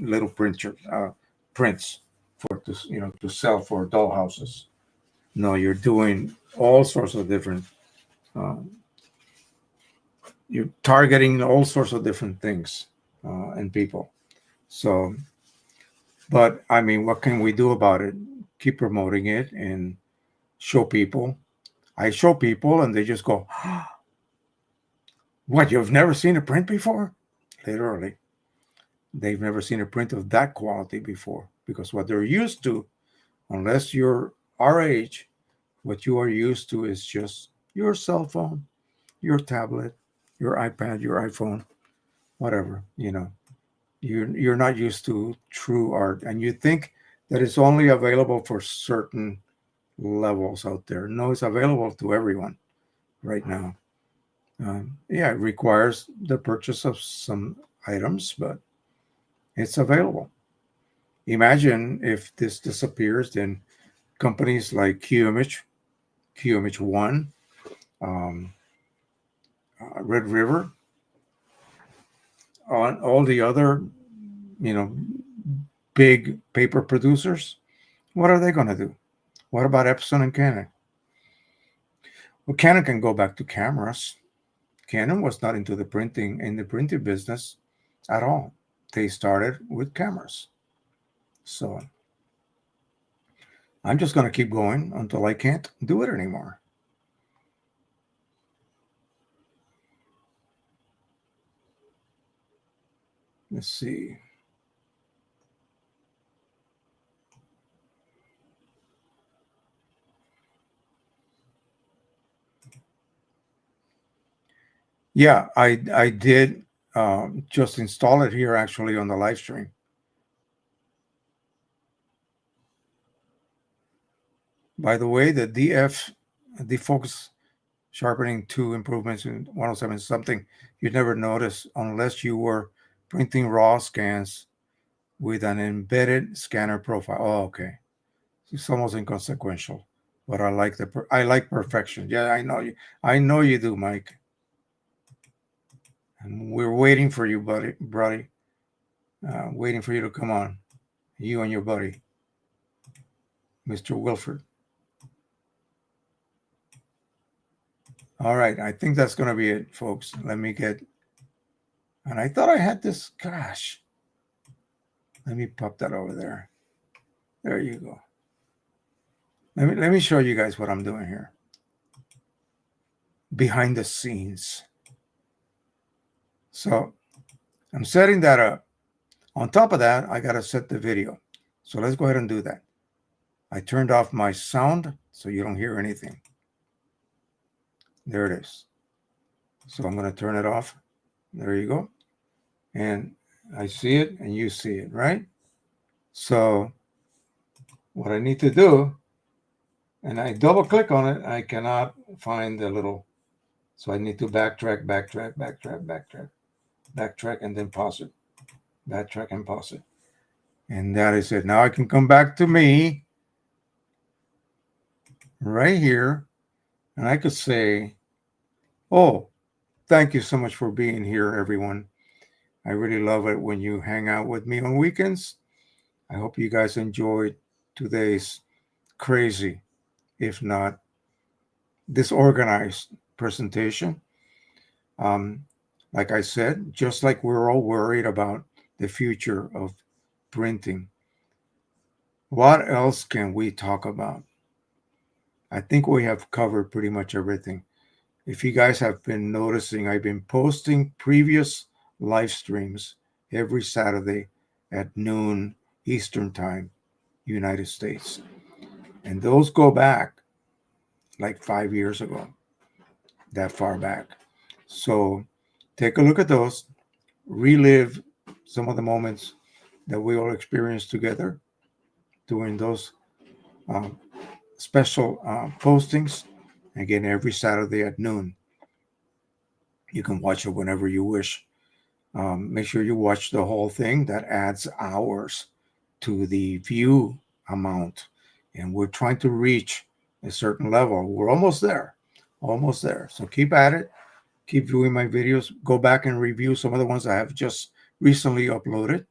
for to sell for dollhouses. No, you're doing all sorts of different. You're targeting all sorts of different things and people. So, but I mean, what can we do about it? Keep promoting it and show people. I show people, and they just go, "What? You've never seen a print before?" Literally. They've never seen a print of that quality before, because what they're used to, unless you're our age, what you are used to is just your cell phone, your tablet, your iPad, your iPhone, whatever, You're not used to true art, and you think that it's only available for certain levels out there. No, it's available to everyone right now. Yeah, it requires the purchase of some items, but it's available. Imagine if this disappears, then companies like Qimage One, um, Red River, on all the other, you know, big paper producers, what are they going to do? What about Epson and Canon? Well, Canon can go back to cameras. Canon was not into the printing business at all. They started with cameras. So I'm just going to keep going until I can't do it anymore. Let's see. Yeah, I did just install it here actually on the live stream. By the way, the defocus sharpening 2 improvements in 107 is something you'd never notice unless you were printing raw scans with an embedded scanner profile. Oh, okay. It's almost inconsequential, but I like perfection. Yeah, I know you do, Mike. And we're waiting for you, buddy. Waiting for you to come on. You and your buddy, Mr. Wilford. All right, I think that's going to be it, folks. Let me get, and I thought I had this, gosh. Let me pop that over there. There you go. Let me show you guys what I'm doing here. Behind the scenes. So I'm setting that up. On top of that, I got to set the video. So let's go ahead and do that. I turned off my sound so you don't hear anything. There it is. So I'm going to turn it off. There you go. And I see it and you see it, right? So what I need to do, and I double click on it, I cannot find the little, so I need to backtrack, and then pause it. Backtrack and pause it. And that is it. Now I can come back to me right here, and I could say, oh, thank you so much for being here, everyone. I really love it when you hang out with me on weekends. I hope you guys enjoyed today's crazy, if not disorganized presentation. Like I said, just like we're all worried about the future of printing, what else can we talk about? I think we have covered pretty much everything. If you guys have been noticing, I've been posting previous live streams every Saturday at noon Eastern Time, United States. And those go back like 5 years ago, that far back. So take a look at those, relive some of the moments that we all experienced together during those special postings. Again, every Saturday at noon. You can watch it whenever you wish. Make sure you watch the whole thing. That adds hours to the view amount. And we're trying to reach a certain level. We're almost there. Almost there. So keep at it. Keep viewing my videos. Go back and review some of the ones I have just recently uploaded.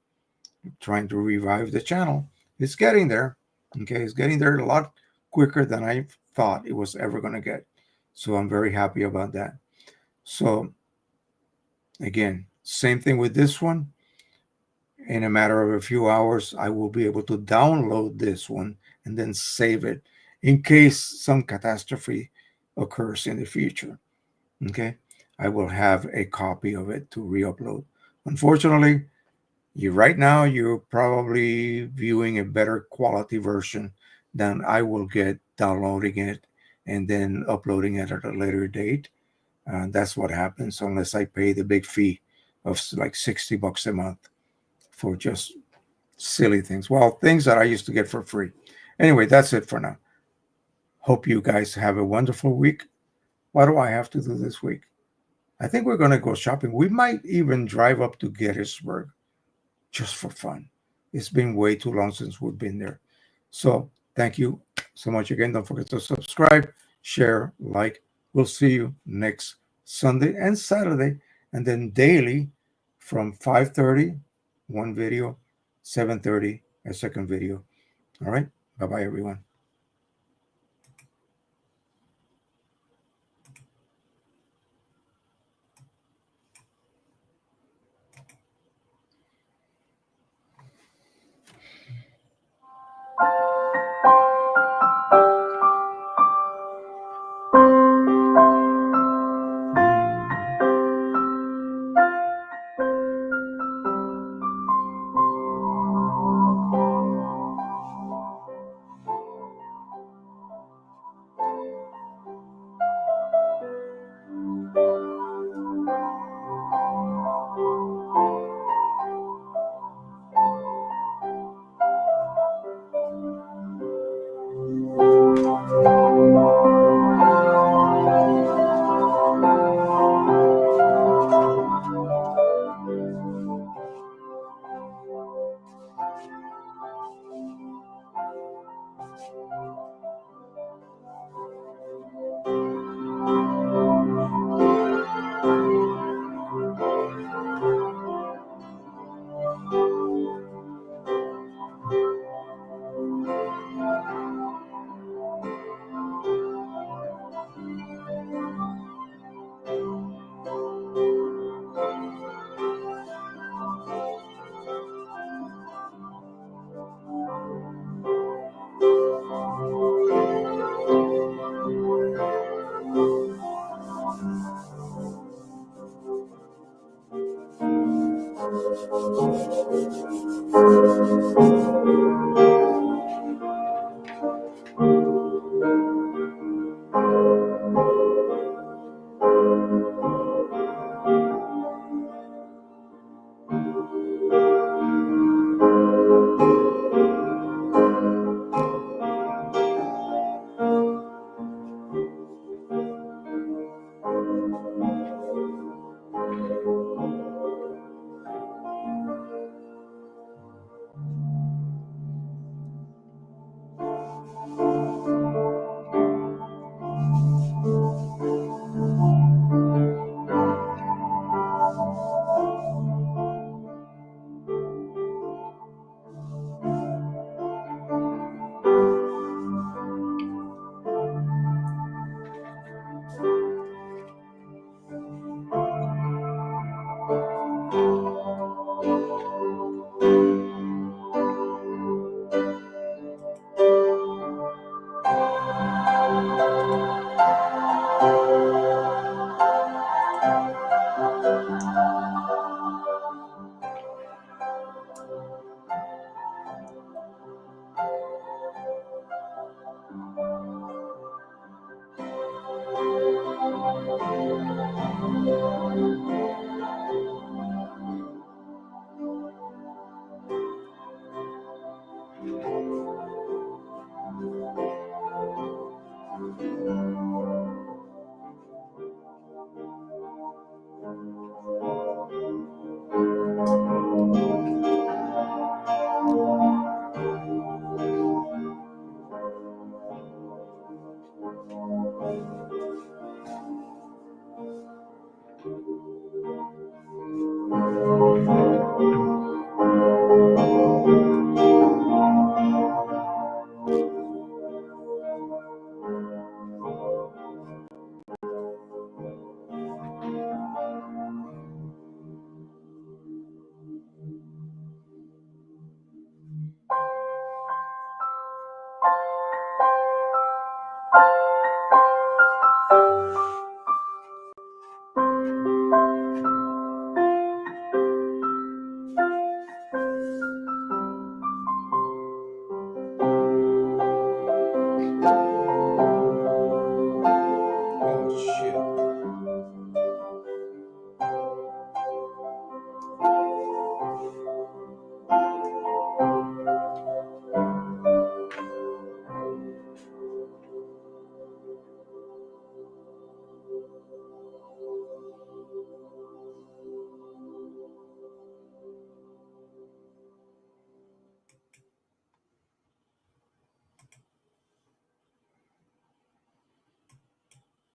I'm trying to revive the channel. It's getting there. Okay, it's getting there a lot quicker than I thought it was ever going to get. So I'm very happy about that. So again, same thing with this one. In a matter of a few hours, I will be able to download this one and then save it in case some catastrophe occurs in the future. Okay, I will have a copy of it to re-upload. Unfortunately, right now you're probably viewing a better quality version than I will get downloading it and then uploading it at a later date. That's what happens unless I pay the big fee of like $60 a month. for just silly things. Well, things that I used to get for free. Anyway, that's it for now. Hope you guys have a wonderful week. What do I have to do this week? I think we're going to go shopping. We might even drive up to Gettysburg just for fun. It's been way too long since we've been there. So thank you so much again. Don't forget to subscribe, share, like. We'll see you next Sunday and Saturday, and then daily from 5:30, one video, 7:30, a second video. All right. Bye-bye, everyone.